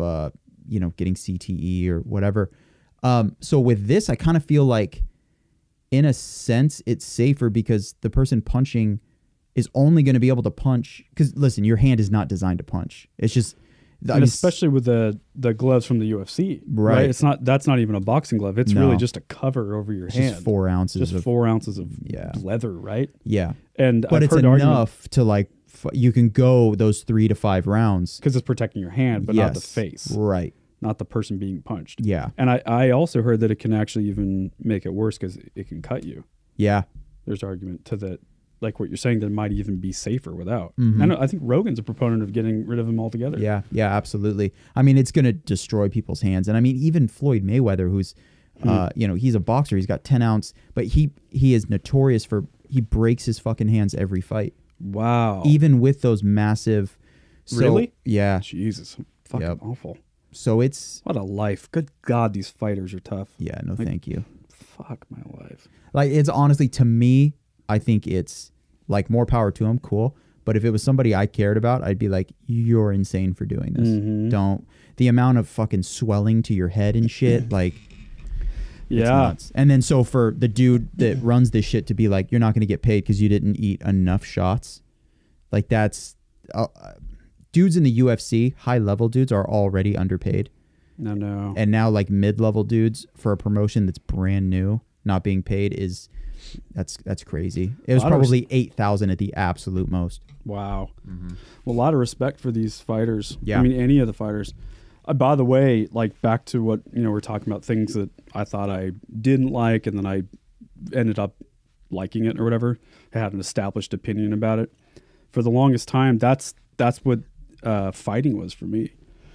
getting CTE or whatever. So with this, I kind of feel like, in a sense, it's safer because the person punching is only going to be able to punch. Because listen, your hand is not designed to punch. It's just. Especially with the gloves from the UFC, right? That's not even a boxing glove. It's really just a cover over your hand. Just 4 ounces. Just 4 ounces of leather, right? Yeah, but I've it's heard enough to like you can go those 3 to 5 rounds because it's protecting your hand, but not the face, right? Not the person being punched. Yeah, and I also heard that it can actually even make it worse because it can cut you. Yeah, there's argument to that. Like what you're saying, that might even be safer without. Mm-hmm. I think Rogan's a proponent of getting rid of them altogether. Yeah, absolutely. I mean, it's going to destroy people's hands. And I mean, even Floyd Mayweather, who's, he's a boxer. He's got 10 ounce, but he is notorious for, he breaks his fucking hands every fight. Wow. Even with those massive. So, Really? Yeah. Jesus. Fucking Yep. awful. So it's. What a life. Good God, these fighters are tough. Yeah, no, Like, thank you. Fuck my life. Like, it's honestly, to me, I think it's like more power to them. Cool. But if it was somebody I cared about, I'd be like, you're insane for doing this. Mhm. Don't. The amount of fucking swelling to your head and shit, like, it's Yeah. nuts. And then so for the dude that runs this shit to be like, you're not going to get paid because you didn't eat enough shots. Like, that's. Dudes in the UFC, high level dudes, are already underpaid. No. And now, like, mid level dudes for a promotion that's brand new, not being paid is. That's crazy. It was probably 8,000 at the absolute most. Wow. Well, a lot of respect for these fighters. Yeah. I mean, any of the fighters. By the way, like, back to what, we're talking about, things that I thought I didn't like and then I ended up liking it or whatever. I had an established opinion about it. For the longest time, that's what fighting was for me.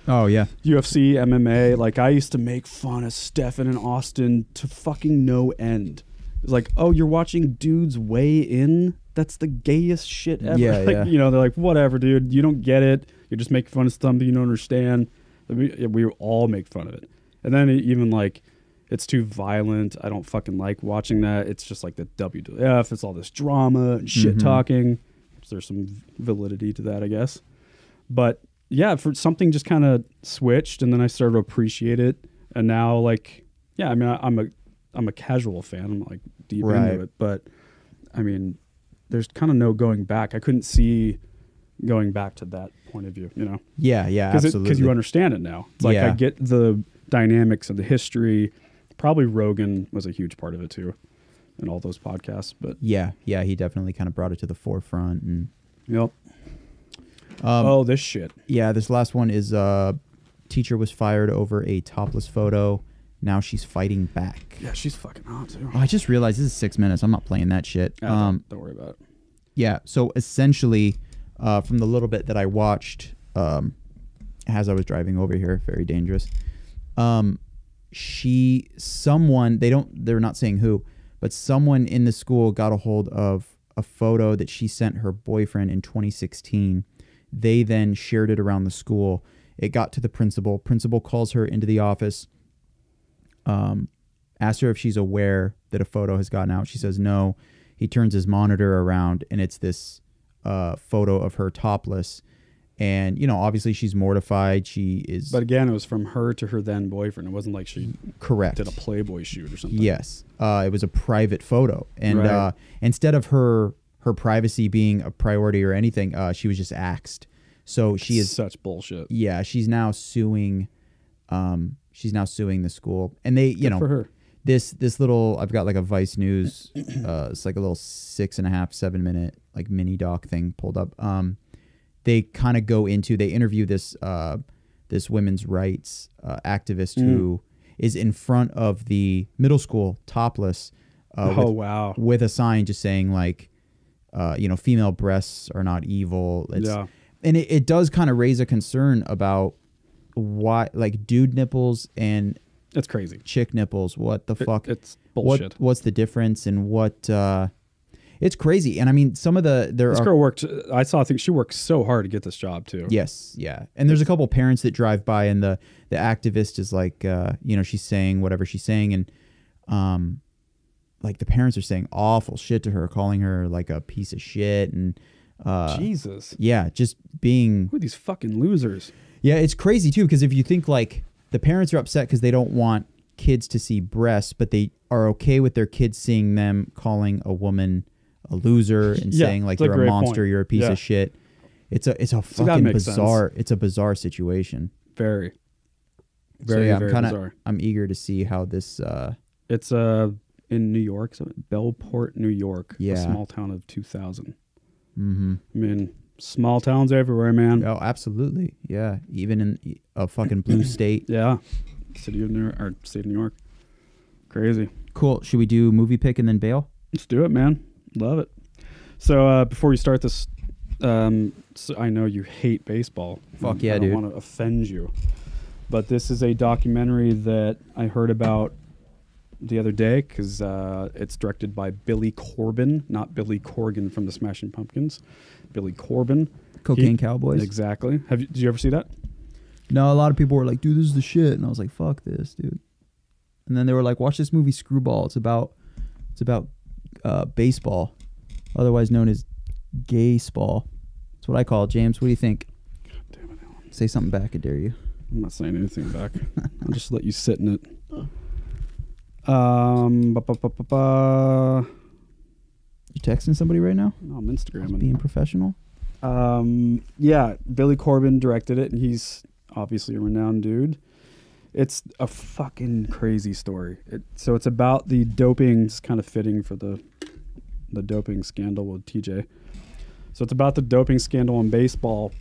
Oh, yeah. UFC, MMA. Like, I used to make fun of Stefan and Austin to fucking no end. It's like, oh, you're watching dudes weigh in? That's the gayest shit ever. Yeah, like, yeah. They're like, whatever, dude. You don't get it. You're just making fun of something you don't understand. We all make fun of it. And then even like, it's too violent. I don't fucking like watching that. It's just like the WWF. It's all this drama and shit talking. So there's some validity to that, I guess. But yeah, for something just kind of switched, and then I started to appreciate it. And now, like, yeah, I mean, I'm a casual fan. I'm like deep into it, but I mean, there's kind of no going back. I couldn't see going back to that point of view, Yeah, absolutely. Because you understand it now. It's like I get the dynamics of the history. Probably Rogan was a huge part of it too, in all those podcasts. But yeah, he definitely kind of brought it to the forefront. And yep. This shit. Yeah, this last one is teacher was fired over a topless photo. Now she's fighting back. Yeah, she's fucking hot too. Oh, I just realized this is 6 minutes. I'm not playing that shit. Don't worry about it. Yeah, so essentially, from the little bit that I watched as I was driving over here, very dangerous. They're not saying who, but someone in the school got a hold of a photo that she sent her boyfriend in 2016. They then shared it around the school. It got to the principal. Principal calls her into the office. Asked her if she's aware that a photo has gotten out. She says no. He turns his monitor around, and it's this photo of her topless. And, obviously she's mortified. She is... But again, it was from her to her then boyfriend. It wasn't like she correct. did a Playboy shoot or something. Yes. It was a private photo. And instead of her privacy being a priority or anything, she was just axed. So she is... Such bullshit. Yeah, she's now suing... She's now suing the school, and they, Good for her. This little, I've got like a Vice News, it's like a little 6.5, 7 minute like mini doc thing pulled up. They kind of go into, they interview this women's rights activist who is in front of the middle school topless. Wow. With a sign just saying like, female breasts are not evil. And it does kind of raise a concern about why, like, dude nipples and it's crazy. Chick nipples. What the fuck? It's bullshit. What's the difference and what? It's crazy. And I mean, some of this girl worked. I think she worked so hard to get this job too. Yes, yeah. And there's a couple parents that drive by, and the activist is like, she's saying whatever she's saying, and like the parents are saying awful shit to her, calling her like a piece of shit, and Jesus. Yeah, just being... Who are these fucking losers? Yeah, it's crazy too, because if you think like the parents are upset because they don't want kids to see breasts, but they are okay with their kids seeing them calling a woman a loser and saying like you're a monster, you're a piece of shit. It's a fucking bizarre. It's a bizarre situation. Very, very, very bizarre. I'm eager to see how this. It's in New York, so Bellport, New York, a small town of 2,000. Mm-hmm. I mean, small towns everywhere, man. Oh, absolutely. Yeah, even in a fucking blue state. Yeah, state of New York. Crazy. Cool. Should we do movie pick and then bail? Let's do it, man. Love it. So before we start this, so I know you hate baseball. Fuck yeah, dude. I don't want to offend you, but this is a documentary that I heard about the other day because it's directed by Billy Corben, not Billy Corgan from the Smashing Pumpkins. Billy Corbin. Cocaine Cowboys. Exactly. Did you ever see that? No, a lot of people were like, dude, this is the shit. And I was like, fuck this, dude. And then they were like, watch this movie Screwball. It's about baseball, otherwise known as gay-spall. That's what I call it. James, what do you think? God damn it, Alan. Say something back, I dare you. I'm not saying anything back. I'll just let you sit in it. You texting somebody right now? No, I'm Instagramming. Being professional? Yeah, Billy Corbin directed it, and he's obviously a renowned dude. It's a fucking crazy story. So it's about the doping. It's kind of fitting for the doping scandal with TJ. So it's about the doping scandal in baseball,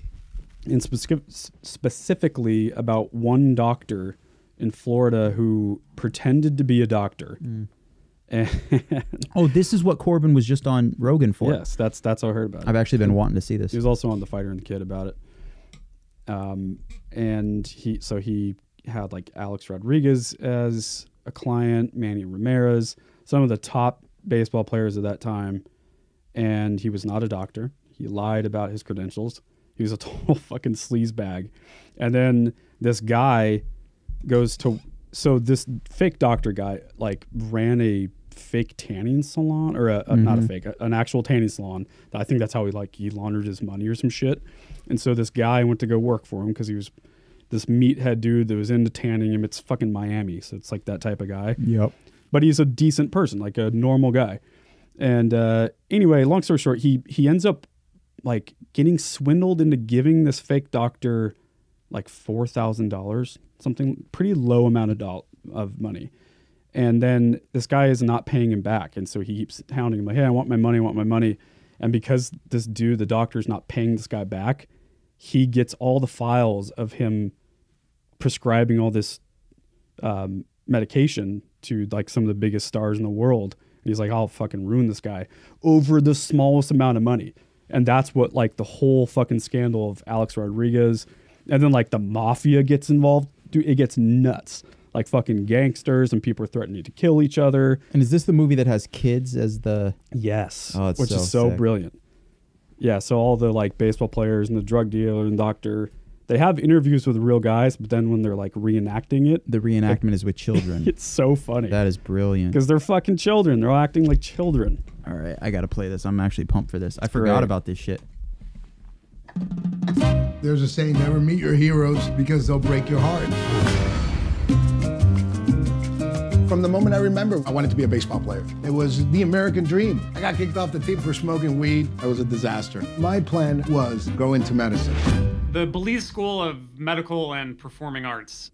and specifically about one doctor in Florida who pretended to be a doctor. And oh, this is what Corbin was just on Rogan for. Yes, that's how I heard about it. I've actually been wanting to see this. He was also on The Fighter and the Kid about it. And he had like Alex Rodriguez as a client, Manny Ramirez, some of the top baseball players of that time. And he was not a doctor. He lied about his credentials. He was a total fucking sleazebag. And then this guy goes to, so this fake doctor guy like ran a fake tanning salon, or not a fake, an actual tanning salon. I think that's how he laundered his money or some shit. And so this guy went to go work for him because he was this meathead dude that was into tanning him. It's fucking Miami, so it's like that type of guy. Yep. But he's a decent person, like a normal guy. And anyway, long story short, he ends up like getting swindled into giving this fake doctor like $4,000, something pretty low amount of money. And then this guy is not paying him back. And so he keeps hounding him like, hey, I want my money. And because this dude, the doctor's not paying this guy back, he gets all the files of him prescribing all this medication to like some of the biggest stars in the world. And he's like, I'll fucking ruin this guy over the smallest amount of money. And that's what like the whole fucking scandal of Alex Rodriguez, and then like the mafia gets involved. Dude, it gets nuts. Like fucking gangsters, and people are threatening to kill each other. And is this the movie that has kids as the... Yes. Oh, it's which so is so sick. brilliant. Yeah, so all the like baseball players and the drug dealer and doctor, they have interviews with real guys, but then when they're like reenacting it, The reenactment is with children. it's so funny. That is brilliant. Because they're fucking children. They're all acting like children. All right, I got to play this. I'm actually pumped for this. I forgot Great. about this shit. There's a saying, never meet your heroes because they'll break your heart. From the moment I remember, I wanted to be a baseball player. It was the American dream. I got kicked off the team for smoking weed. It was a disaster. My plan was go into medicine. The Belize School of Medical and Performing Arts.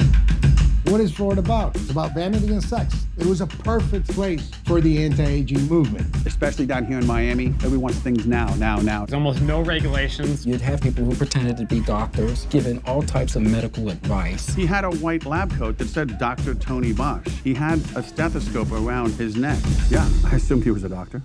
What is Florida about? It's about vanity and sex. It was a perfect place for the anti-aging movement. Especially down here in Miami, everyone's things now. There's almost no regulations. You'd have people who pretended to be doctors, giving all types of medical advice. He had a white lab coat that said Dr. Tony Bosch. He had a stethoscope around his neck. Yeah, I assumed he was a doctor.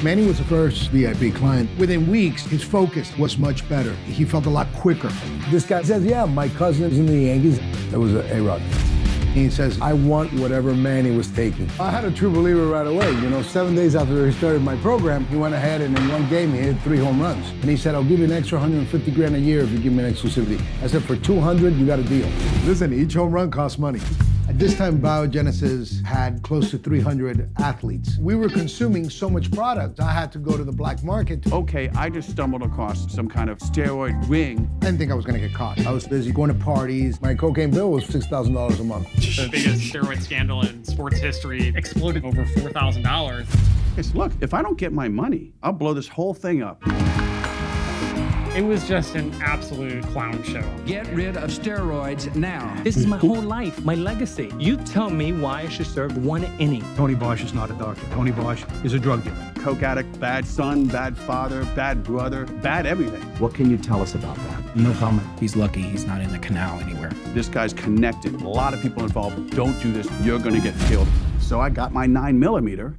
Manny was the first VIP client. Within weeks, his focus was much better. He felt a lot quicker. This guy says, yeah, my cousin is in the Yankees. That was A-Rod. He says, I want whatever Manny was taking. I had a true believer right away. 7 days after he started my program, he went ahead and in one game, he hit 3 home runs. And he said, I'll give you an extra $150,000 a year if you give me an exclusivity. I said, for 200, you got a deal. Listen, each home run costs money. At this time, Biogenesis had close to 300 athletes. We were consuming so much product, I had to go to the black market. Okay, I just stumbled across some kind of steroid ring. I didn't think I was gonna get caught. I was busy going to parties. My cocaine bill was $6,000 a month. The biggest steroid scandal in sports history exploded over $4,000. Yes, look, if I don't get my money, I'll blow this whole thing up. It was just an absolute clown show. Get rid of steroids now. This is my whole life, my legacy. You tell me why I should serve one inning. Tony Bosch is not a doctor. Tony Bosch is a drug dealer. Coke addict, bad son, bad father, bad brother, bad everything. What can you tell us about that? No comment. He's lucky he's not in the canal anywhere. This guy's connected. A lot of people involved. Don't do this. You're gonna get killed. So I got my 9mm.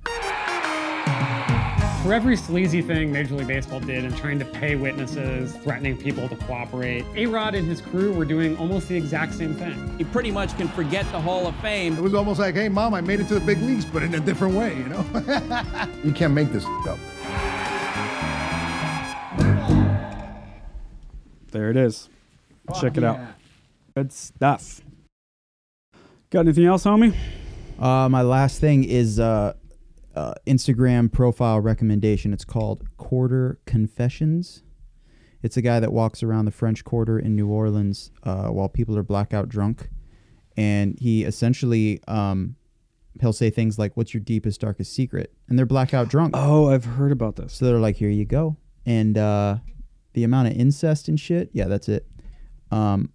For every sleazy thing Major League Baseball did in trying to pay witnesses, threatening people to cooperate, A-Rod and his crew were doing almost the exact same thing. You pretty much can forget the Hall of Fame. It was almost like, hey, Mom, I made it to the big leagues, but in a different way, You can't make this up. There it is. Check it out. Good stuff. Got anything else, homie? My last thing is Instagram profile recommendation. It's called Quarter Confessions. It's a guy that walks around the French Quarter in New Orleans while people are blackout drunk. And he essentially, he'll say things like, what's your deepest, darkest secret? And they're blackout drunk. Oh, I've heard about this. So they're like, here you go. And the amount of incest and shit, yeah, that's it. Man,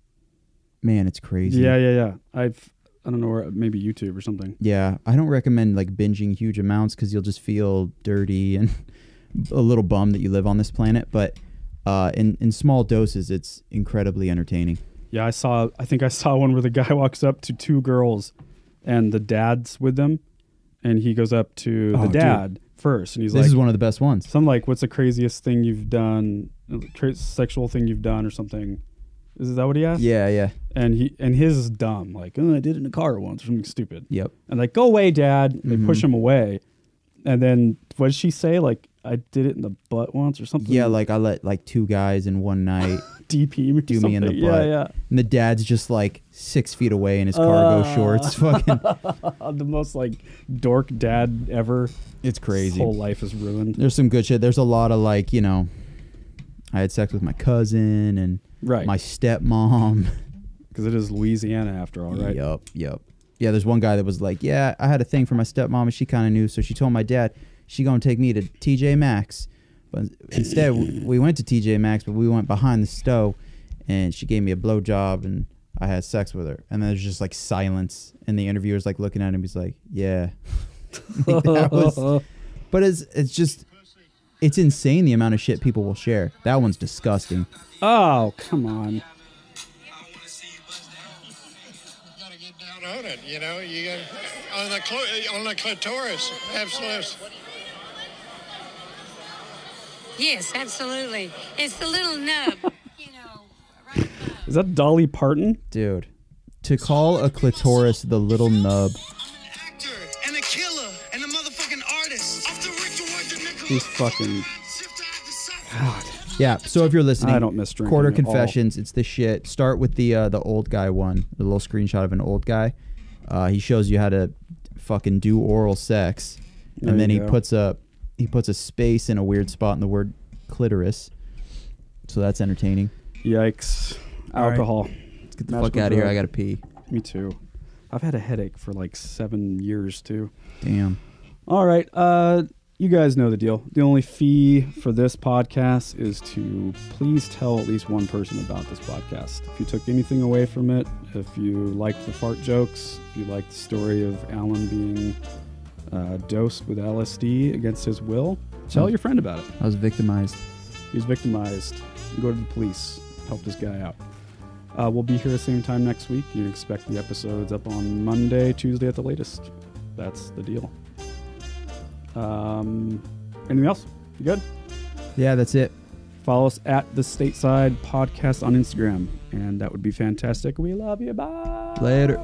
it's crazy. Yeah. I don't know, where, maybe YouTube or something. Yeah, I don't recommend like binging huge amounts because you'll just feel dirty and a little bummed that you live on this planet. But in small doses, it's incredibly entertaining. Yeah, I think I saw one where the guy walks up to two girls and the dad's with them, and he goes up to the dad first, and he's like, this is one of the best ones. Some like, what's the craziest thing you've done, sexual thing you've done or something. Is that what he asked? Yeah. And his is dumb, like, oh, I did it in a car once or something stupid. Yep. And like, go away, dad. And they push him away. And then what did she say? Like, I did it in the butt once or something. Yeah, like I let like two guys in one night DP me do me in the butt. Yeah. And the dad's just like 6 feet away in his cargo shorts. Fucking the most like dork dad ever. It's crazy. His whole life is ruined. There's some good shit. There's a lot of like, you know, I had sex with my cousin and my stepmom. Because it is Louisiana after all, right? Yup. Yeah, there's one guy that was like, yeah, I had a thing for my stepmom and she kind of knew. So she told my dad she gonna take me to TJ Maxx. But instead, we went to TJ Maxx, but we went behind the stove and she gave me a blowjob and I had sex with her. And then there's just like silence. And the interviewer's like looking at him. He's like, yeah. Like, that was, but it's just, it's insane the amount of shit people will share. That one's disgusting. Oh, come on. On it, you know, you got on the clitoris, absolutely. Yes, absolutely. It's the little nub, you know. Right. Is that Dolly Parton? Dude, to call a clitoris the little nub. And a killer and a motherfucking artist. He's fucking. God. Yeah, so if you're listening, I don't miss drinking Quarter at Confessions, it's the shit. Start with the old guy one, the little screenshot of an old guy. He shows you how to fucking do oral sex, and then he puts a space in a weird spot in the word clitoris. So that's entertaining. Yikes! Alcohol. Right. Let's get the fuck out of here. I gotta pee. Me too. I've had a headache for like 7 years too. Damn. All right. You guys know the deal. The only fee for this podcast is to please tell at least one person about this podcast. If you took anything away from it, if you liked the fart jokes, if you liked the story of Alan being dosed with LSD against his will, tell your friend about it. I was victimized. He was victimized. Go to the police. Help this guy out. We'll be here the same time next week. You can expect the episodes up on Monday, Tuesday at the latest. That's the deal. Anything else? You good? Yeah, that's it. Follow us at the Stateside Podcast on Instagram, and that would be fantastic. We love you. Bye. Later.